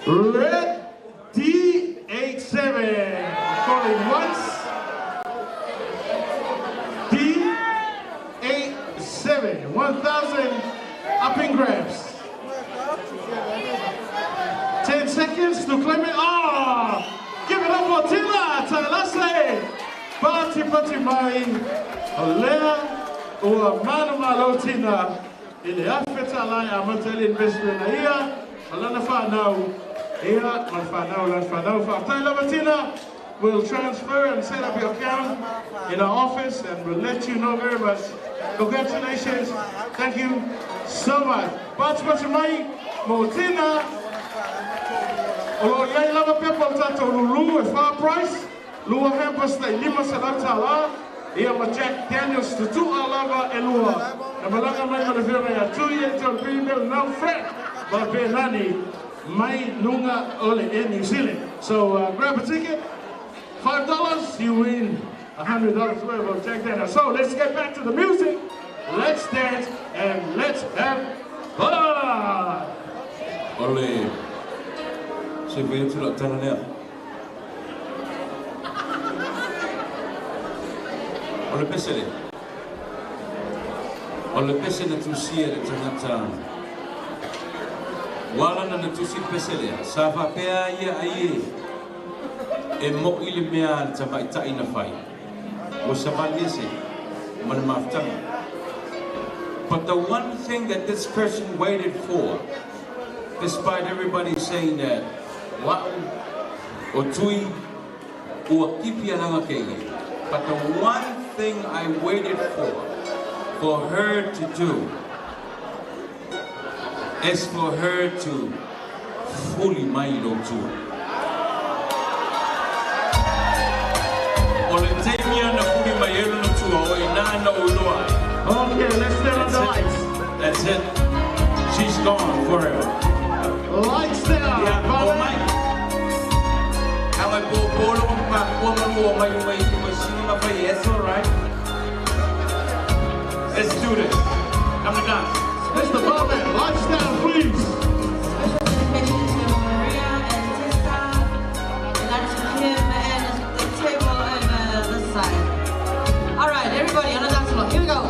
Red D87. Calling once. D87. 1,000 up in grabs. 10 seconds to claim it. Oh! Give it up for Tila Tagalase. Pati mai. Olea o manu malo tina. Ile afeta lai amateli investment na ia. Alana whanau. Ia, man whanau. Whātai Lavatina will transfer and set up your account in our office and we'll let you know very much. Congratulations. Thank you so much. Pati mai. Motina. Olo iai lava pepa o tatou lulu e far price. Lua hampers nei 5 salata la. Ia ma Jack Daniels to 2 lava e lua. Na malanga mai ma le whiona ia 2 years old female no fret. Ma pe nani mai nunga ole in New Zealand. So grab a ticket. $5 you win $100 worth of Jack Daniels. So let's get back to the music. Let's dance and let's have fun. Ole. Se veio tu la tana nea. Ole pesele. Ole pesele tu sia le tangata. Wala na tu si pesele. Sa va pea ia ai. E mo ile mea ta mai ta ina fai. O sa valese. Man maftanga. But the one thing that this person waited for, despite everybody saying that, wow, o tui, ua kipi alanga kege. But the one thing I waited for her to do, is for her to fully mailo tu. O le teimia na fully mailo no tu, o e nana o loa. Okay, let's stay on the lights. That's it. She's gone forever. Lights down. Yeah, oh my. How I go polo pa woman mo my way to machine ma pa yes, all right. Let's do this. Come to dance. Mr. Bowman, lights down, please. Maria and Tessa, and that's him and the table over this side. All right, everybody on the dance floor. Here we go.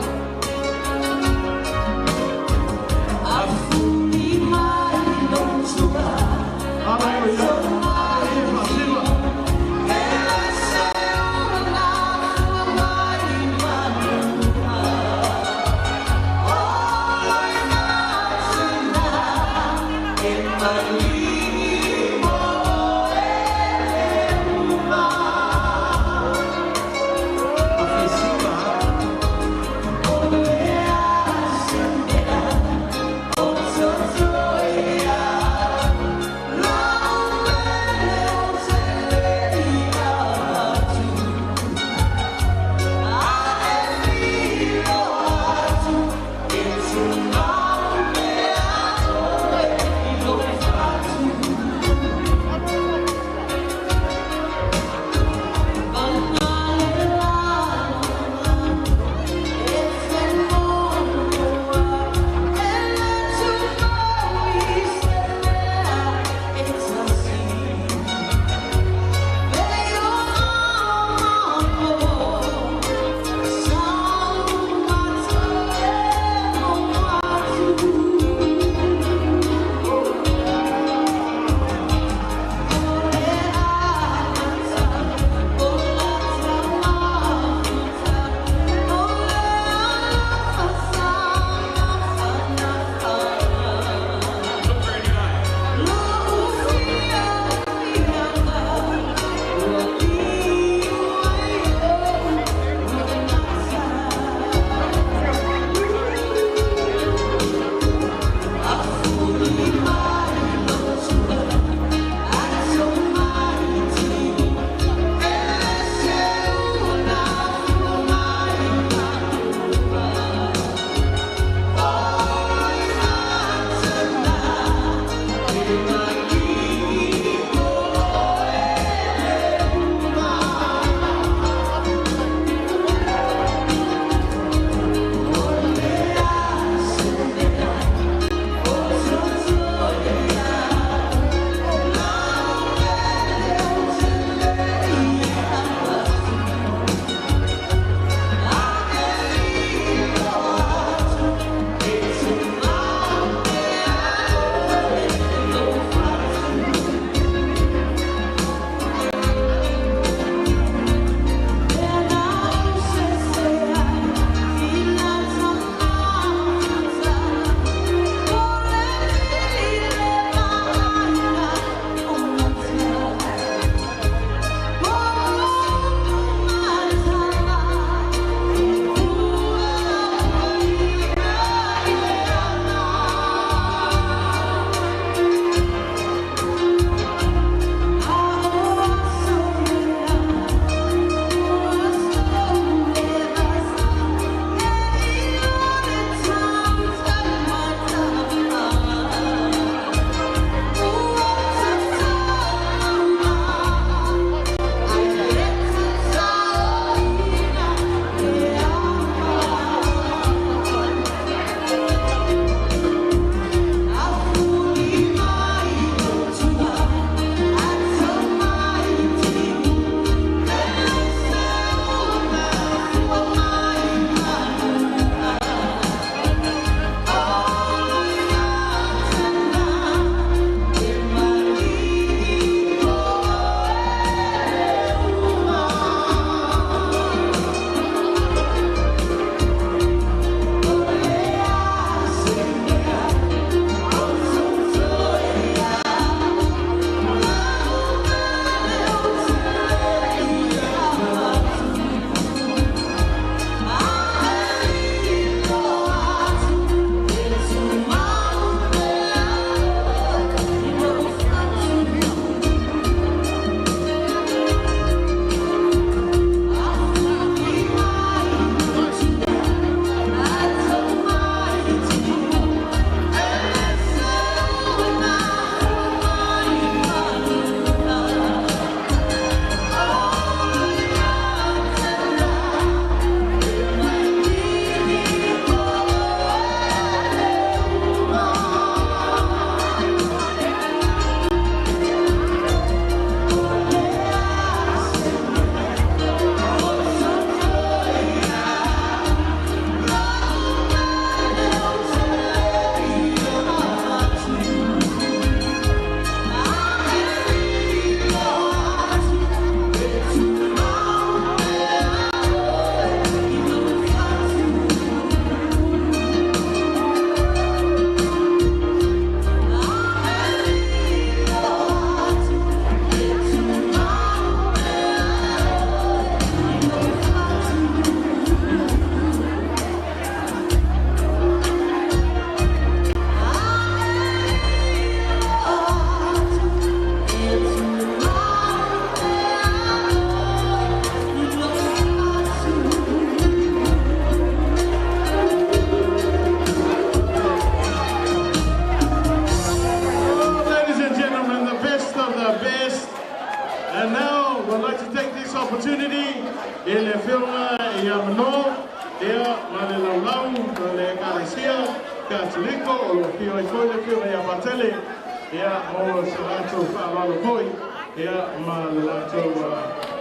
whiunga ia mano, ia male laulau, le kalesia, katoliko, o lo pio i koe le pio ia patele, ia o se lato whaalalo koi, ia ma le lato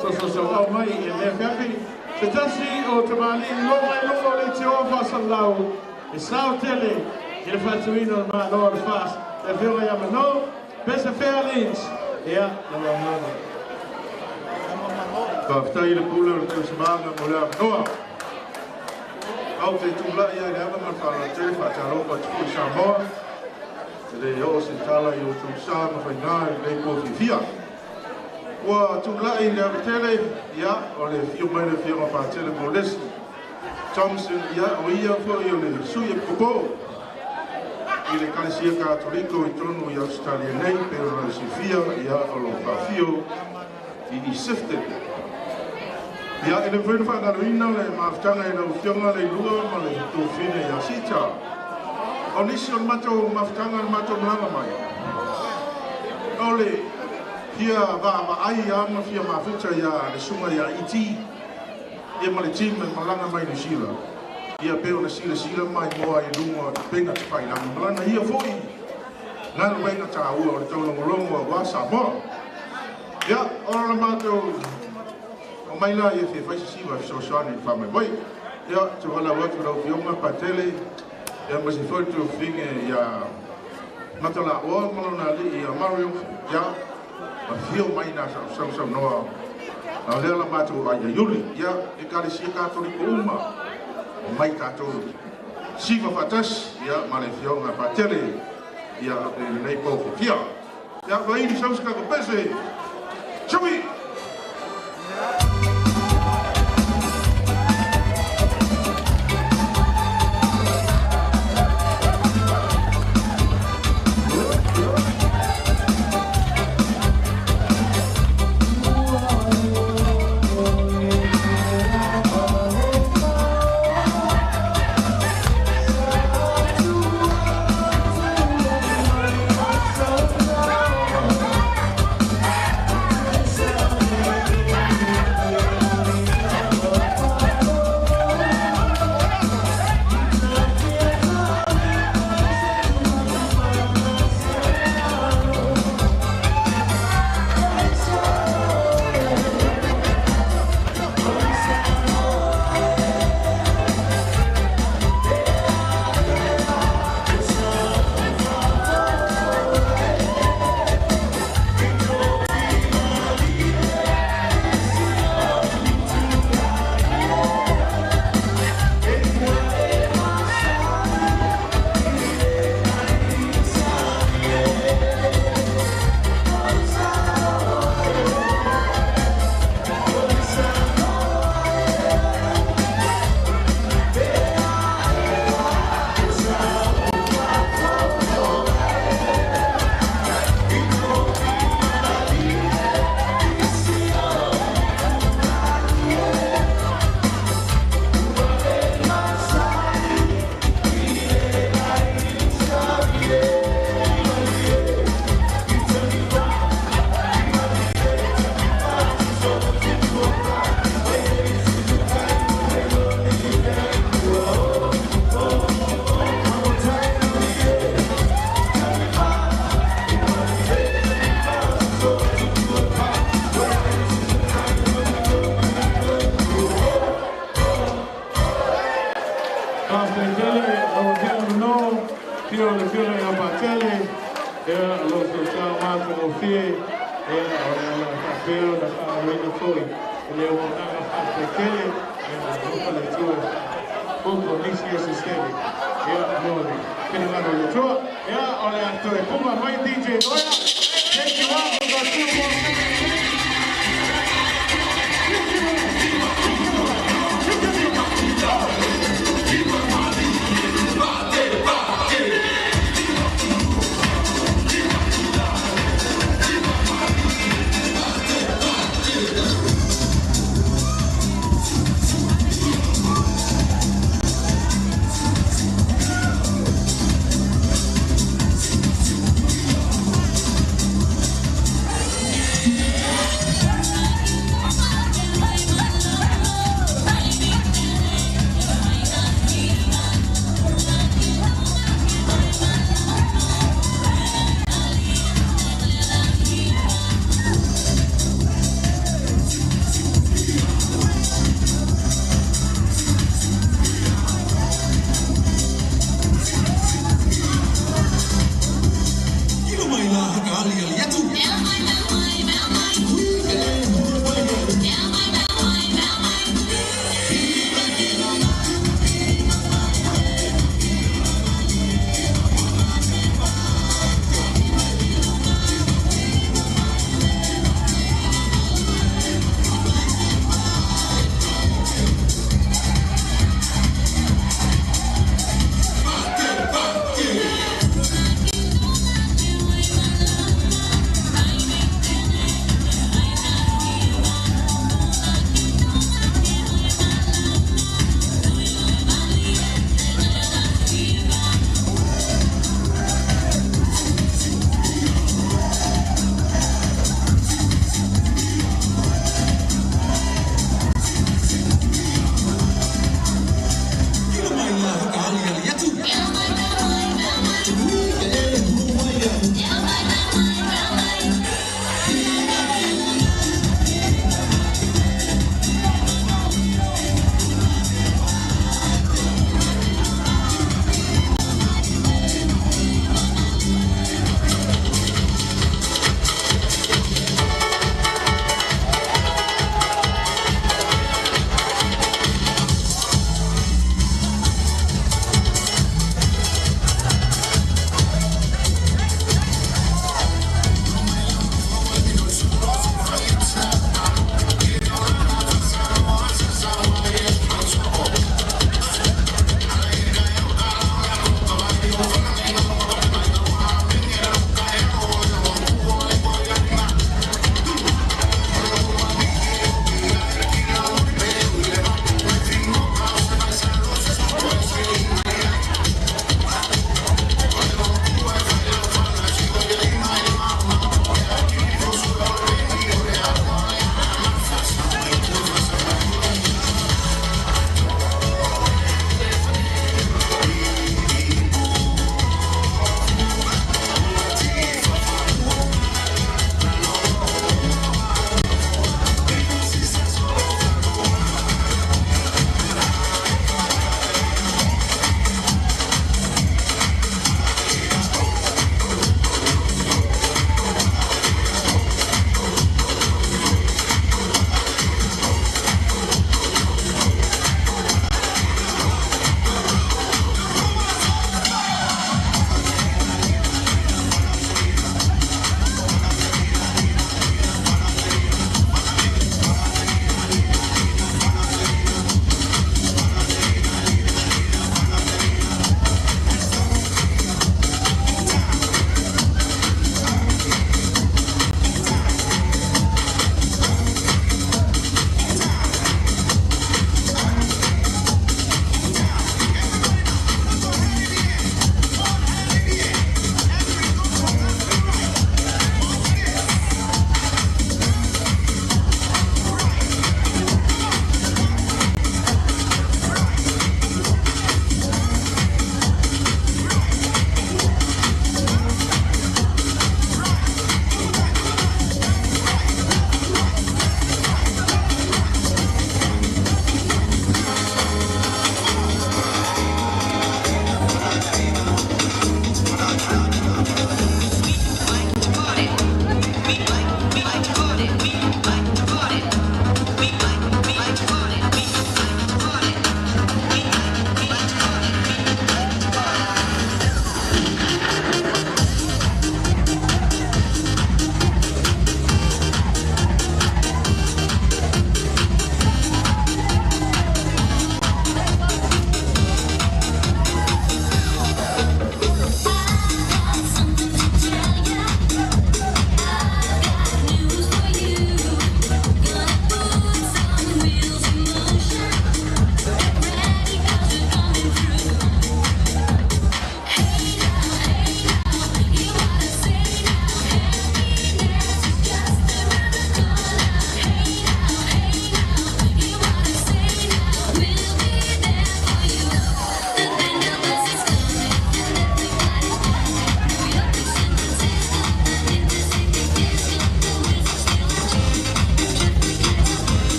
so au mai e le whiapi. Se tasi o te mali longa i longa le te ofa salau, e sao tele, i le whatuino ma loa le fast, le whiunga ia mano, pesa whea lins, ia na mamama. Whaktai le pule o le tau samanga mo lea manoa. Au te tūla ia i anga man whara te whataropa te pui Samoa. Te le o se tala i o tau sāma whainā i le kofi fia. Ua tūla i le amatele, ia, o le fio mai le fia ma pātele mo lesi. Thompson, ia, o ia fo i o le sui e kopo. I le kalesia katoliko i tonu i Australia nei, pero le si fia, ia, o lo whawhio i ni sifte. Ia ele whenu whakaruina le maafutanga e lau whionga le lua ma le tō whine ia sita. O nisi on mato maafutanga le mato mlanga mai. O le hia wā ai ama whia maafuta ia le sunga ia iti. Ia ma le tima e malanga mai ni sila. Ia peo na sila mai moa i lunga i penga te whai nami malana hia fōi. Ngana wenga tā ua o le taulongolongo a wasa moa. Ia, ora la mato o mai la ia fe faisi siwa so soani fa mai boy ia te wala watu lau fioma patele ia ma se foto finge ia matala o malona li ia Mario ia ma fio mai na so noa na le la matu ai yuli ia e kali si katoliko uma o mai tato siwa fatas ia ma le fioma patele ia le nei po fia ia vai ni so ska ko pese chui.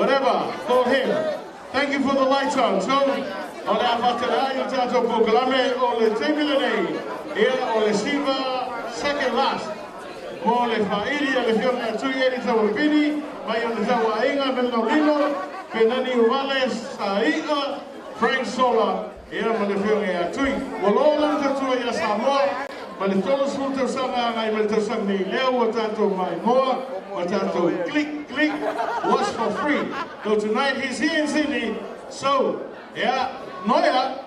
whatever, for him. Thank you for the lights on. So, on the Avatara, Tato Pokalame, on the Timilane, here on the Siva, second last. Mo le Fairia, le Fiona, 2 years of Bini, my on the Zawainga, Melorino, Penani Uvales, Saika, Frank Sola, here on the Fiona, 2. Well, all of the 2 years are more. But the total smoother song I will tell something Leo Watato my more Watato click was for free. So tonight he's here in Sydney. So yeah, Noya,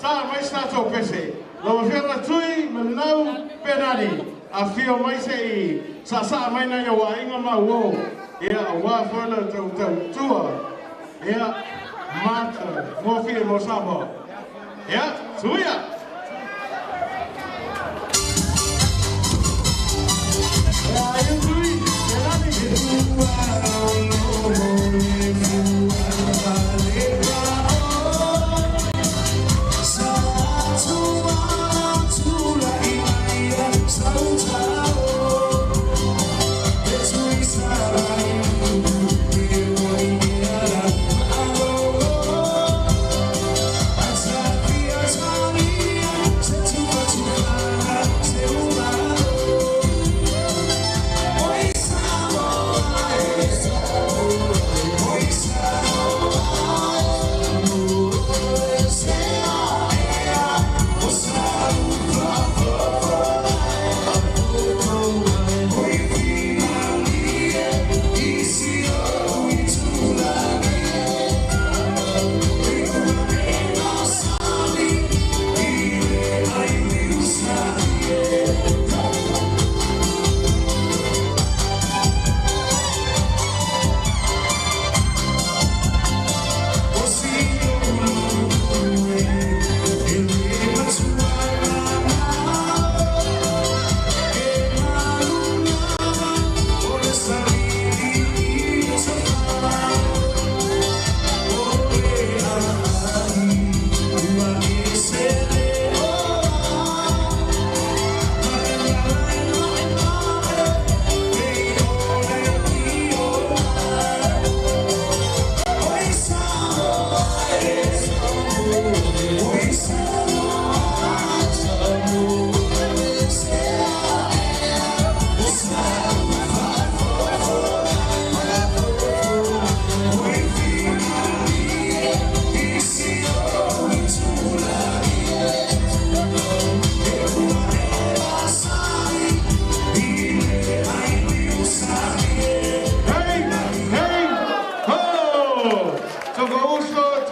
time I start to pese. Lo fiona tui menau penani. I feel my say Sasa mai na wa inga ma wo. Yeah, wa fola to tua. Yeah, mata mo feel mo sabo. Yeah, tuya.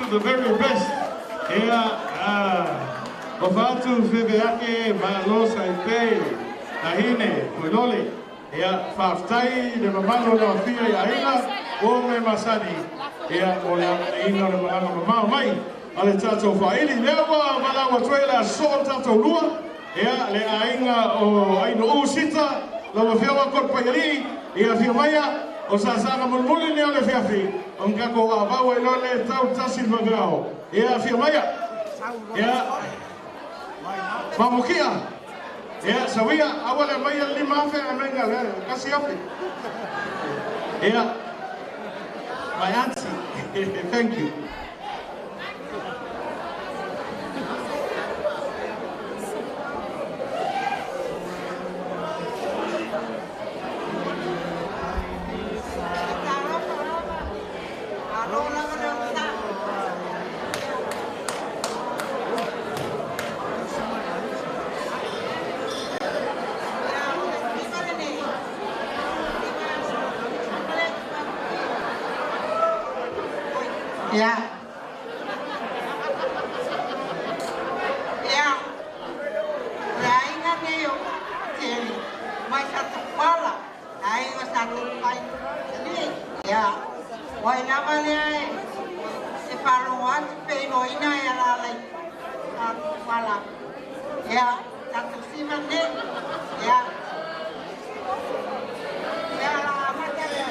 The very best. Ofatu Febeake, Malo Saipe, Tahine, Polole, Ia whaftai le mamano na whia ia ina o me masani. Ia o le ina le malanga mamao mai. Ale tātou whaili lewa malawa tuela so tātou lua. Ia le ainga o aino usita. Lawa whiawa korpaiari. Ia whia maia o sasanga mulmuli ni ole whiawhi. O ngako a bawa ilo le tau tasi magao. Ia whia maia. Ia mamukia. Yeah, so we are our Maya Limafe and Menga Cassiapi. Yeah, my auntie, thank you. Yeah. Yeah. Ainda meio ele, mas a fala, aí você vai ali. Yeah. Vai na maneira, se falou antes, pelo ina ela lá, a fala. Yeah. Tá por cima dele. Yeah. Yeah, mas yeah.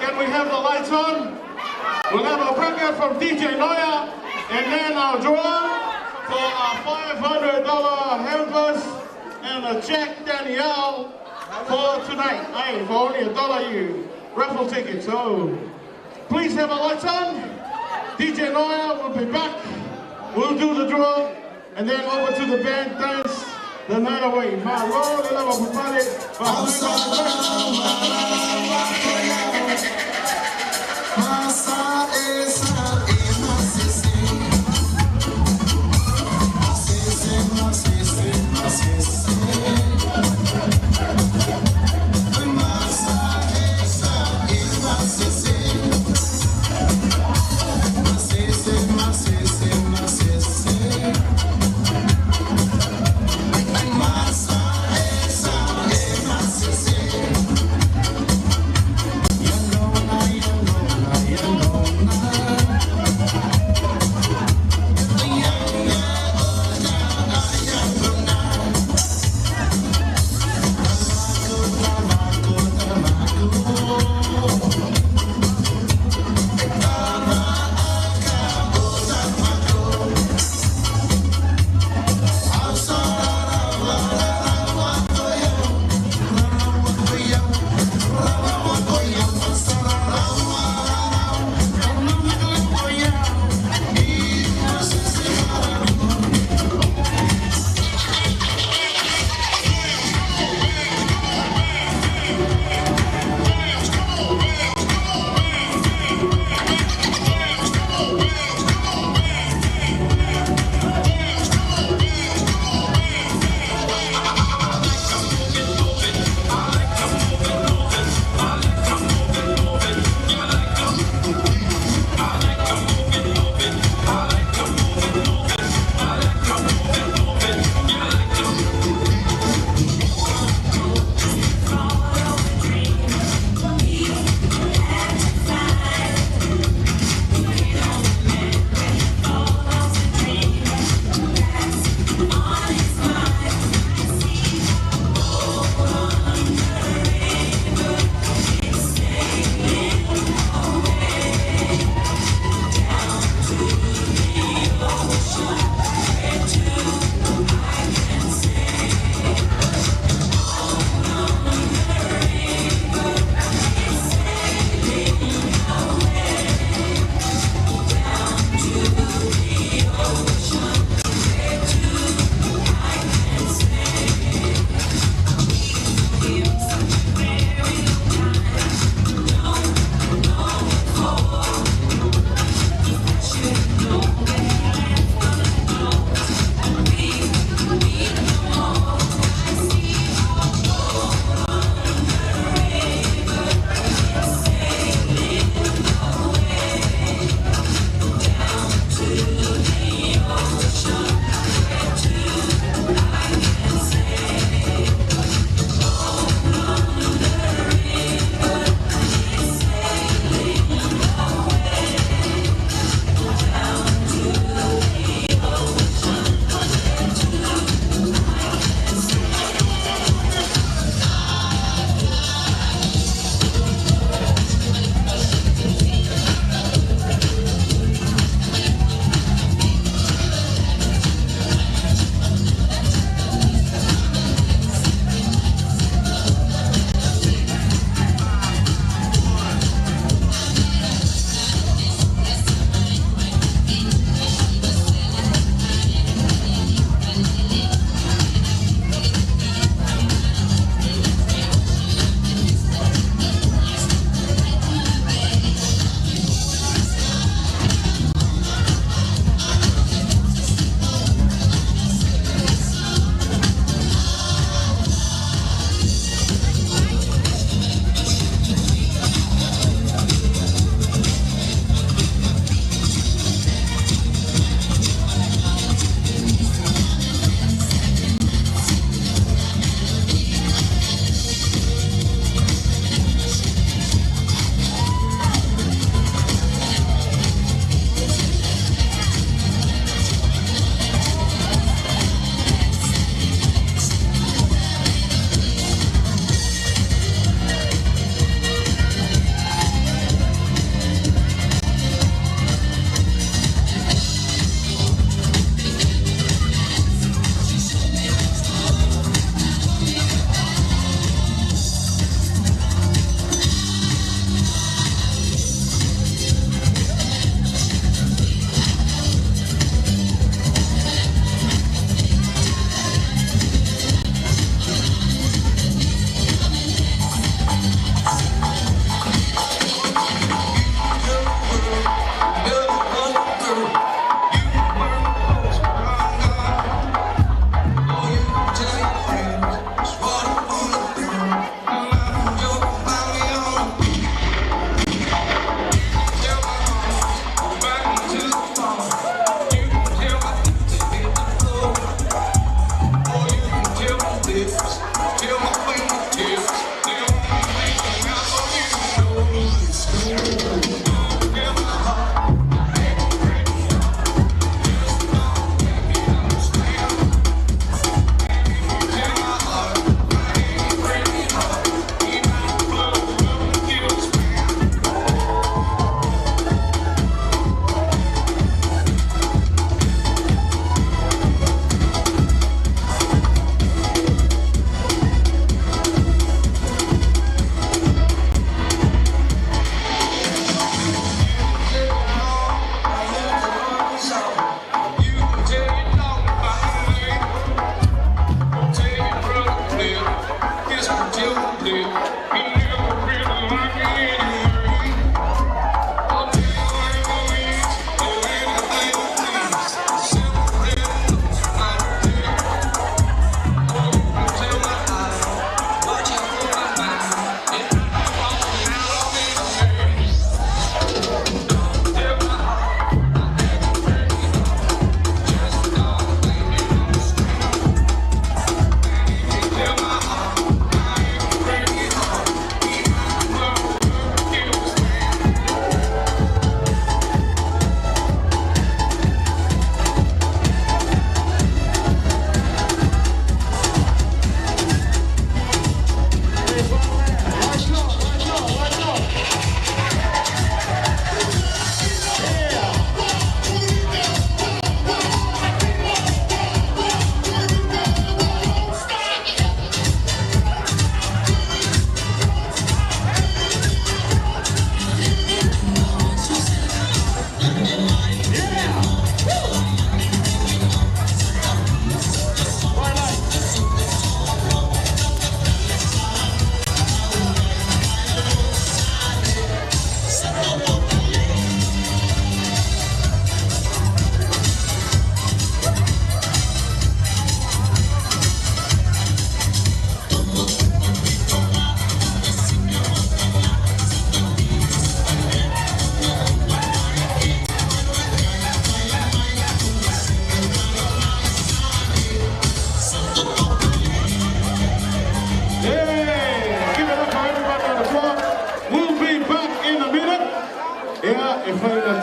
Can we have the lights on? We'll have a record from DJ Noya, and then I'll draw for a $500 hampers and a Jack Danielle for tonight. Hey, for only $1 you raffle ticket. So please have the lights on. DJ Noya will be back. We'll do the draw, and then over to the band dance the night away. My Lord, I love everybody. You know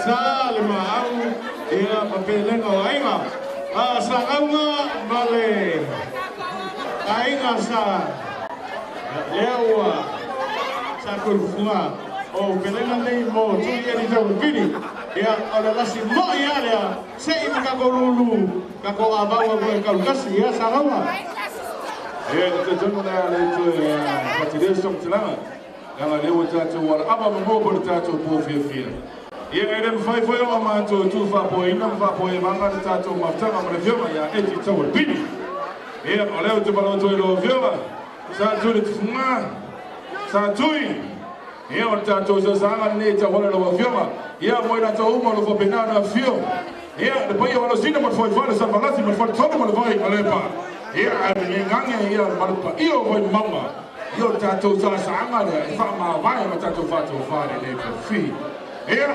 ta le mau ia mapelenga o ainga. Sa aunga male ainga sa lewa sa kulfunga o pelenga nei mo tuia ni tau pini ia ala lasi mo ia lea se i ka kolulu ka ko abawa ko ka kasi ia sa aunga ia te tonu na le tu patire som tla nga lewa tatu war aba mo bo tatu po fia ia eren fai foi o mato tu fa po ina fa po e manga tatu mafta ma review ya eti tau pini ia ole tu balo to lo viova sa tu le tfuma sa tui ia o tatu so sanga ne ta hola lo viova ia mo ina to uma lo penana fio ia de pai o sina mo foi fala sa balasi mo foi todo mo vai alepa ia a ngange ia malpa io mo mama io tatu so sanga ne fa ma vai ma tatu fa to fare le fi ia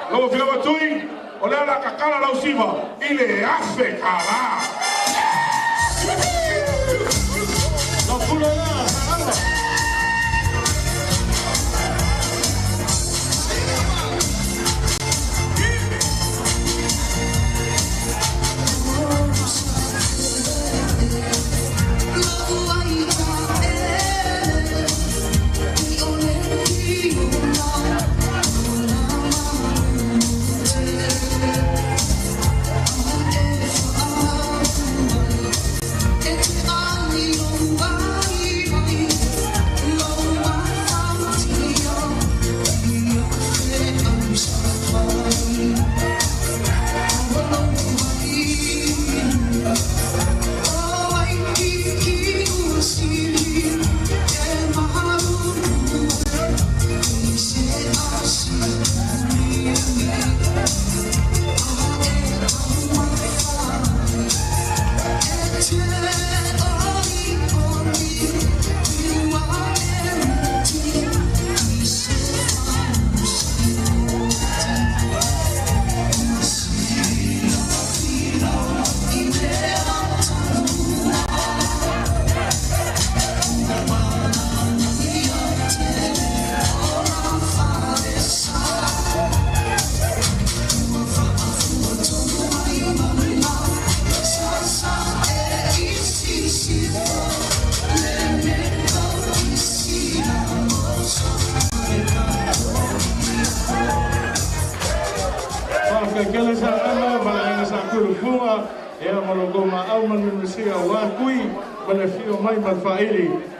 lo viova tui ole la kakala la usiva ile afe kala no pulo na sanga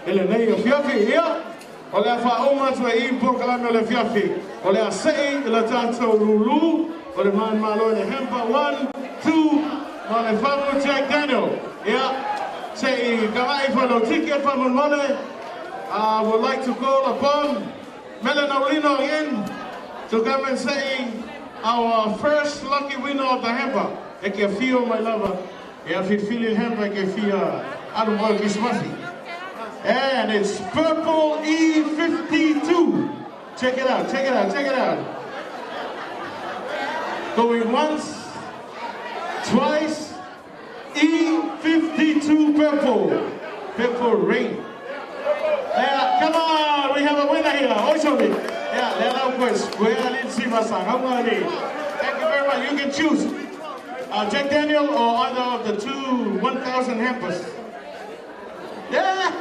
ele nei o fiafi ia o le fa o ma tue I po kala me le fiafi o le asei le tato lulu o le man malo le hempa 1 2 ma le famu Jack Daniel ia sei kawai fa no ticket fa mon mole I would like to call upon Melanie Olino again to come and say our first lucky winner of the hempa e ke fio my lover ia fi fili hempa ke fia adu mo kismasi. And it's Purple E52. Check it out, check it out, check it out. Going once, twice, E52 Purple. Purple Rain. Come on, we have a winner here. Osholi. Yeah, let out first. Thank you very much. You can choose Jack Daniel or either of the two 1,000 hampers. Yeah!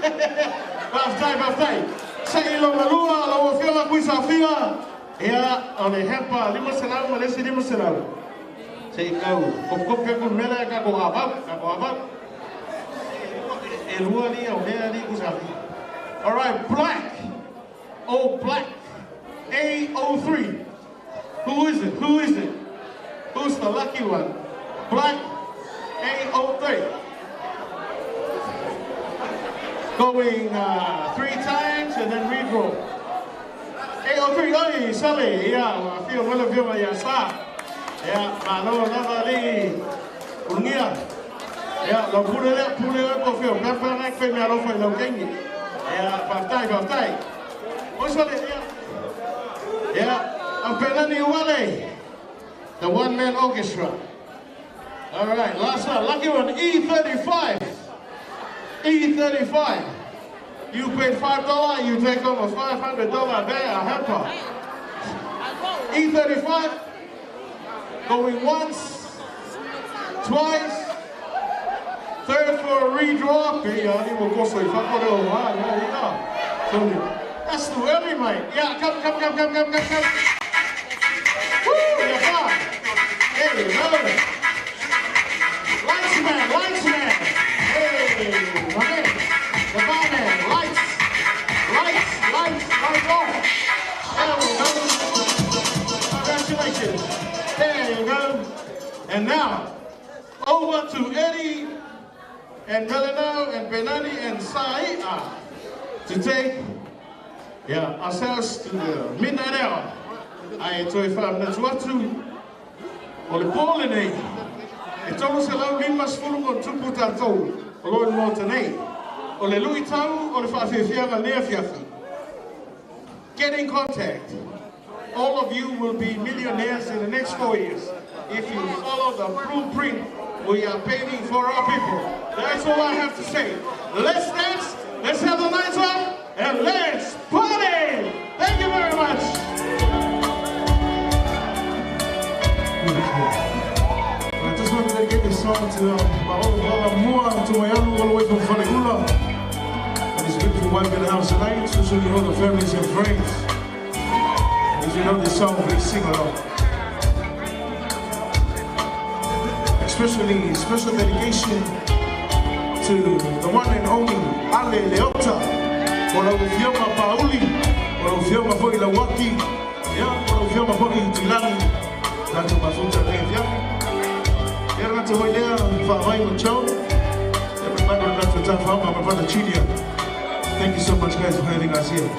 Baftai. Sa ilo malua, la wafia kui safia. Ya, ole hempa 5 selau, malesi 5 selau. Sa ikaw, kop kun mera ka ko abab. Elua ni o mera ni ku safi. All right, black. Oh, black. A03. Who is it? Who's the lucky one? Black A03. Going 3 times and then redraw. A03, oi, Sally, yeah, I feel well of you, yeah, malo, lavali, ungia. Yeah, lo pule ko feel, pepper neck, fe me alo fe lo kengi. Yeah, baftai. Oi, Sally, yeah, I'm Pelani Wale, the one-man orchestra. All right, last one, lucky one, E35. E35. You paid $5, you take home a $500 bag, a hamper. E35, Going once, twice, third for a redraw. Okay, we'll go so if I go there, yeah. So that's the early, mate. Yeah, come. Woo, you're fine. There you go. Lights man. Hey, my man. The barman, lights on. There we go. Congratulations. There you go. And now, over to Eddie and Melino and Benani and Saia to take ourselves to the midnight hour. Ai toi wha na tuatu o le pōle nei. E tonu se lau lima sfulu o tupu tātou o loi mō tenei. O le lui tau o le whawhiawhianga nea fiafi. Get in contact. All of you will be millionaires in the next 4 years if you follow the blueprint we are paving for our people. That's all I have to say. Let's dance, let's have the night up, and let's party! Thank you very much. I just wanted to dedicate this song to my old brother Mua, to my uncle all the way from Whanigula, and his beautiful wife in the house tonight, so you know the families and friends. If you know this song, please sing along. Especially special dedication to the one and only Ale Leota, Ora Ufioma Pauli, Ora Ufioma Foi Lawaki, Ora Ufioma Foi Tilani, Nato Mafuta Nevia, Nato Hoilea, Fawai Mucho, everybody on that for Tafama, my brother Chidia. Thank you so much, guys, for having us here.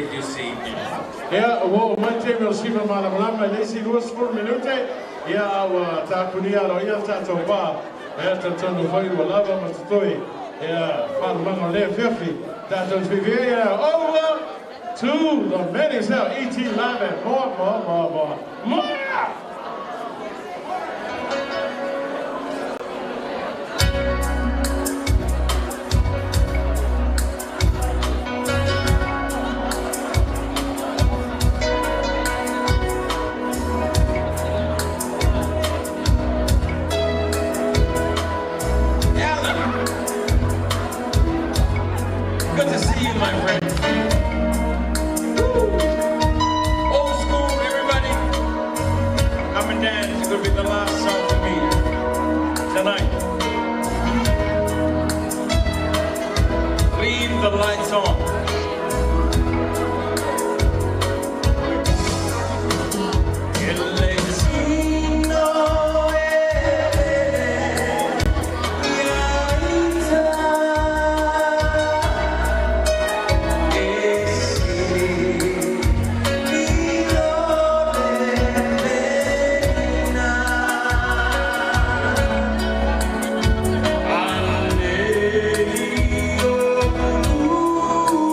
take your seat. Ja, mijn team wil zien maar de belang met deze luas voor minuten. Ja, we takunia ro ia tato ba. Ja, tato no vai o lava mas toi. Ja, van mango le fifi. Tato viver ja over to the men now. ET live more. Good to see you, my friend. Old school, everybody. Come and dance. It's gonna be the last song for me tonight. Leave the lights on. Ooh.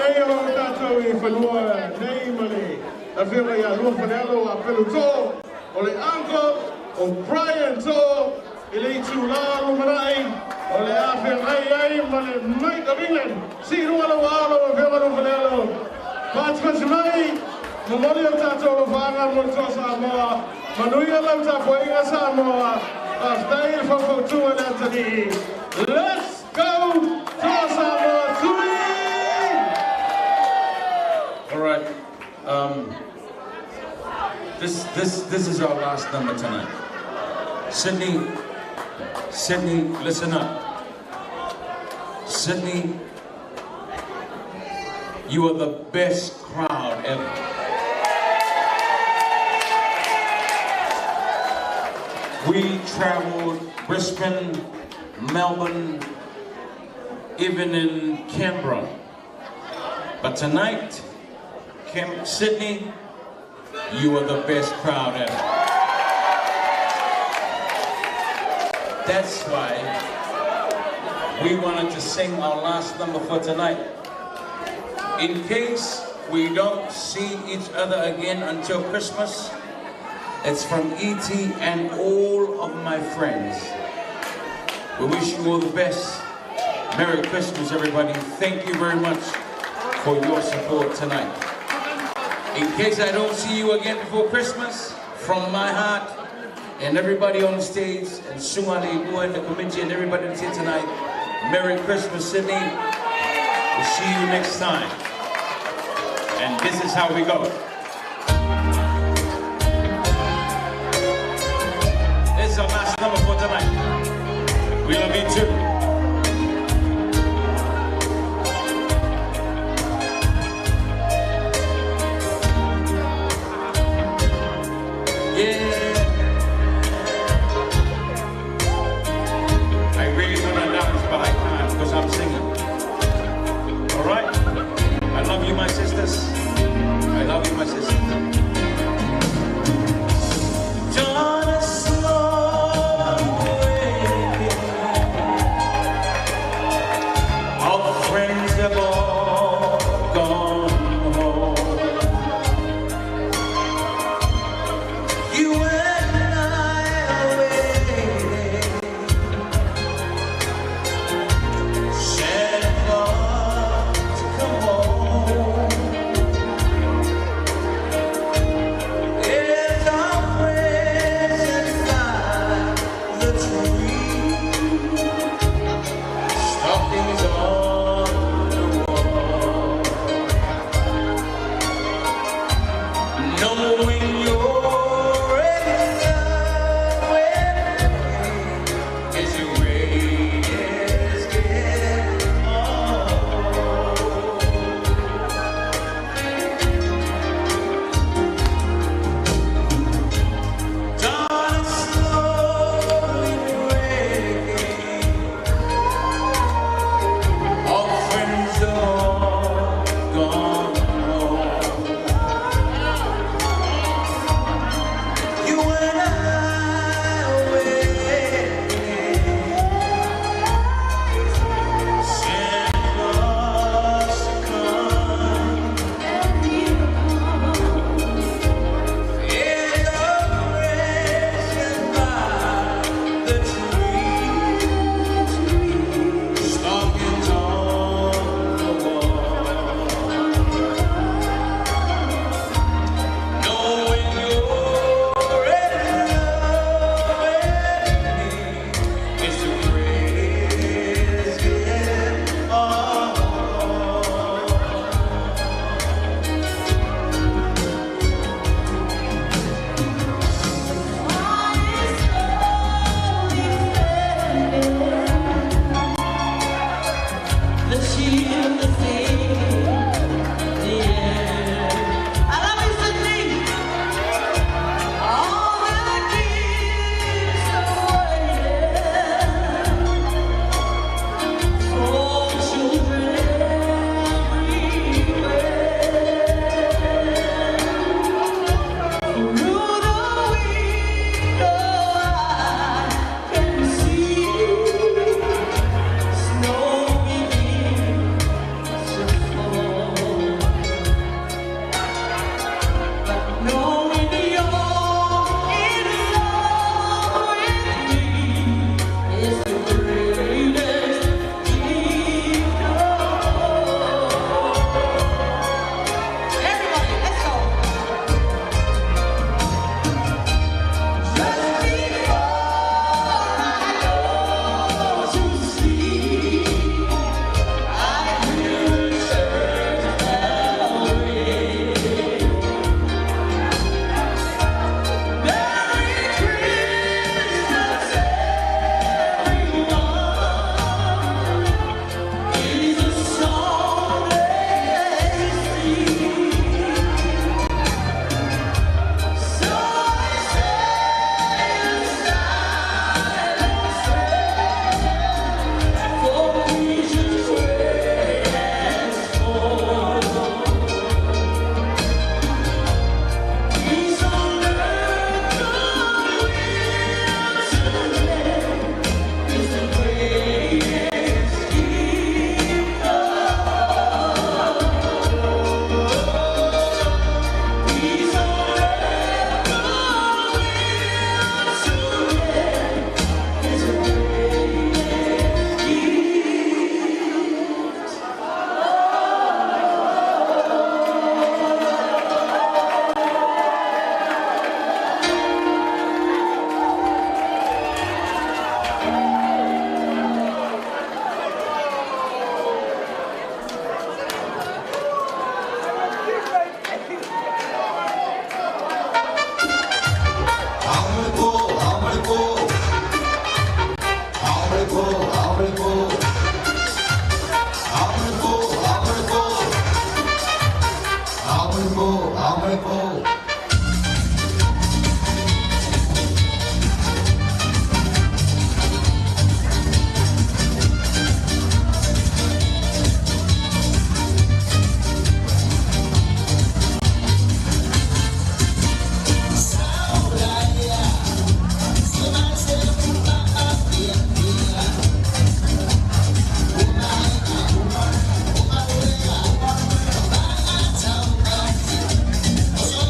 Ai o tātou I whanua nei mani. A whiunga ia lua whanelo a pelu tō. O le uncle o Brian tō. I le itu la rumarai. O le awhia ai mani Mike of England. Si rua lo alo a whiunga lua whanelo. Pātika mai. Mamoli o tātou o whanga mo tō Samoa. Manuia lau tā poinga Samoa. A stai il whakautua le atani. Let's go tō Samoa tui! All right. This is our last number tonight. Sydney, listen up. Sydney, you are the best crowd ever. We traveled Brisbane, Melbourne, even in Canberra. But tonight, Sydney, you are the best crowd ever. That's why we wanted to sing our last number for tonight. In case we don't see each other again until Christmas, it's from E.T. and all of my friends. We wish you all the best. Merry Christmas, everybody. Thank you very much for your support tonight. In case I don't see you again before Christmas, from my heart and everybody on the stage, and Sumali, Bua, and the committee, and everybody that's here tonight, Merry Christmas, Sydney. We'll see you next time. And this is how we go. This is our last number for tonight. We love you too. I really want to dance, but I can't because I'm singing. All right? I love you, my sisters. I love you, my sisters. Join us huevo. Oh,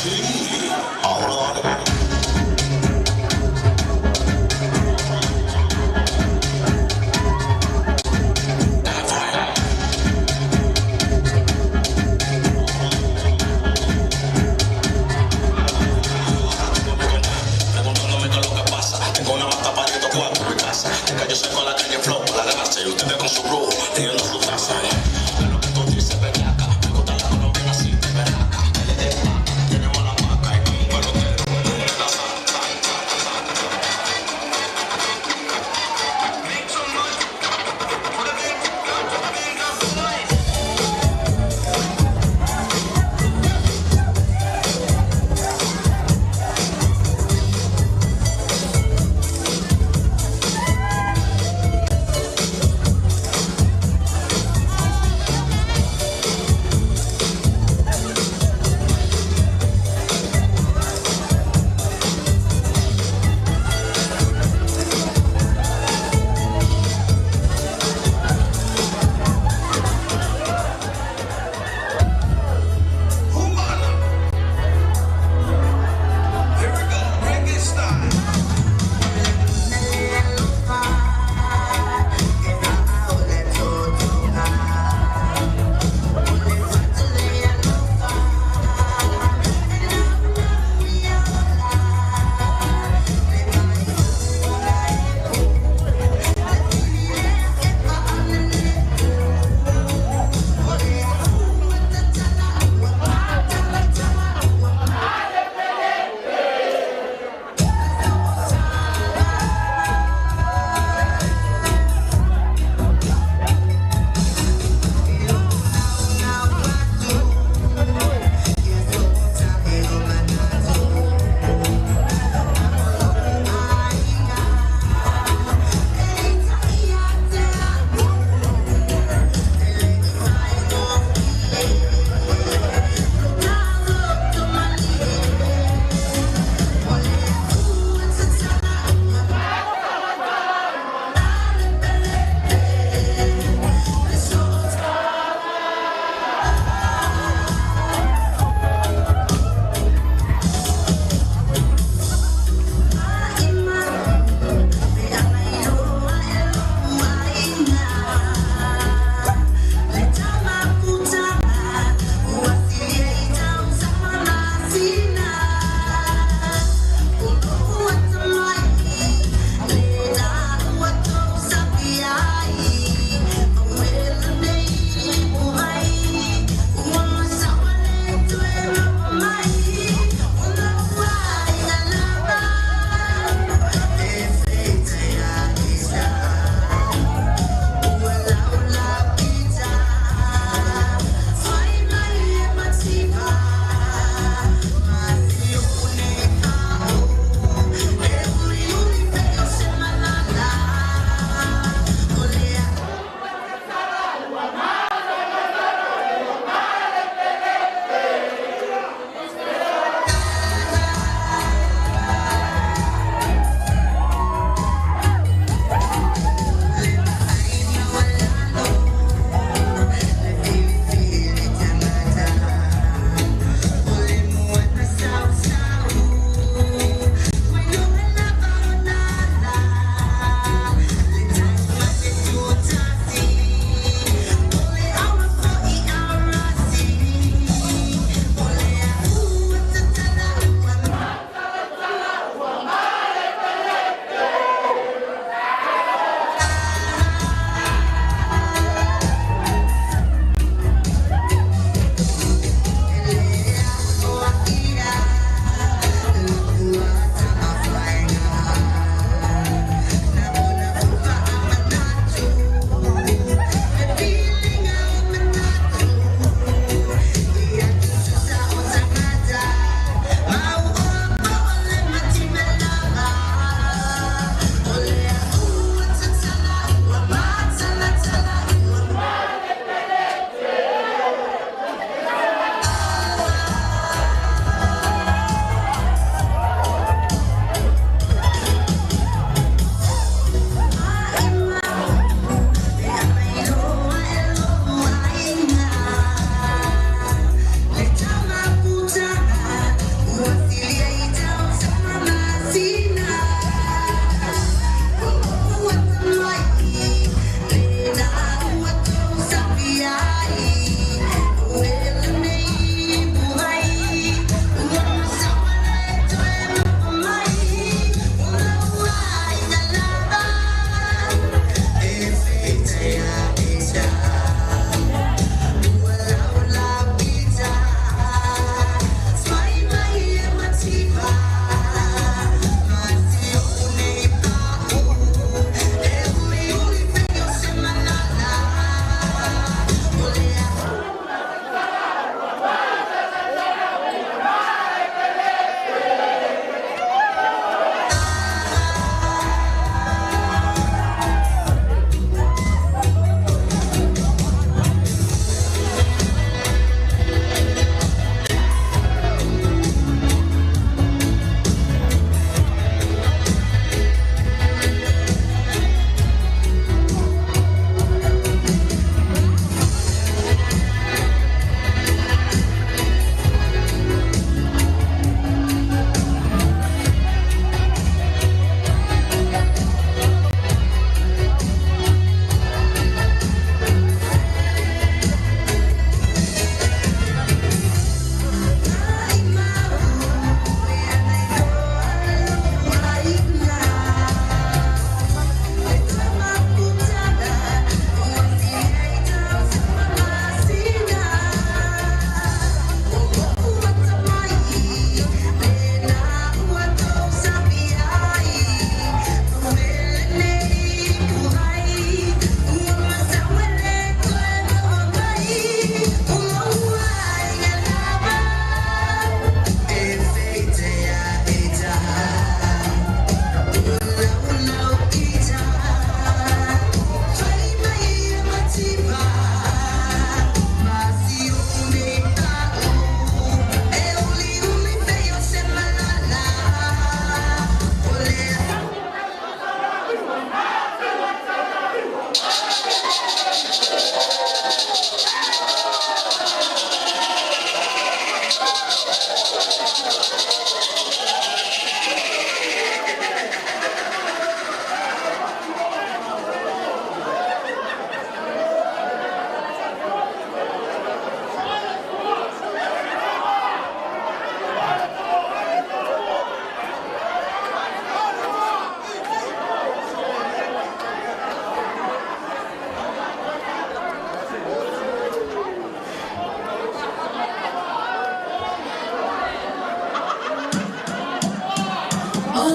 Sí, ahora dale. Preguntándome qué es lo que pasa. Tengo una mata para estos cuatro en mi casa. Es que yo saco a la calle flow, la grasa y ustedes con su brujo, teniendo su taza. De lo que tú dices, bellaca. Me gusta la colombia así, de berraca. Tenemos la maca y con un pelotero. La saca. Make some noise for the big boys.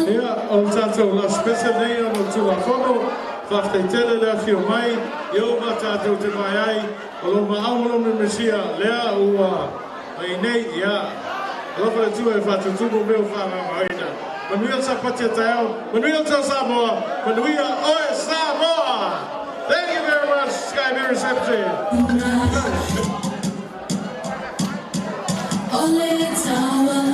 Ia, o tātou la special nei o tula whono, whakatei tele lea whio mai, i o ma tātou te mai ai, o lo ma aolo me mesia lea ua ai nei, ia, lofa le tua e whatutumu meo whananga aina. Manuia sa patia taiao, manuia tau Samoa, manuia oe Samoa! Thank you very much, Sky Beer Reception. Ole tawa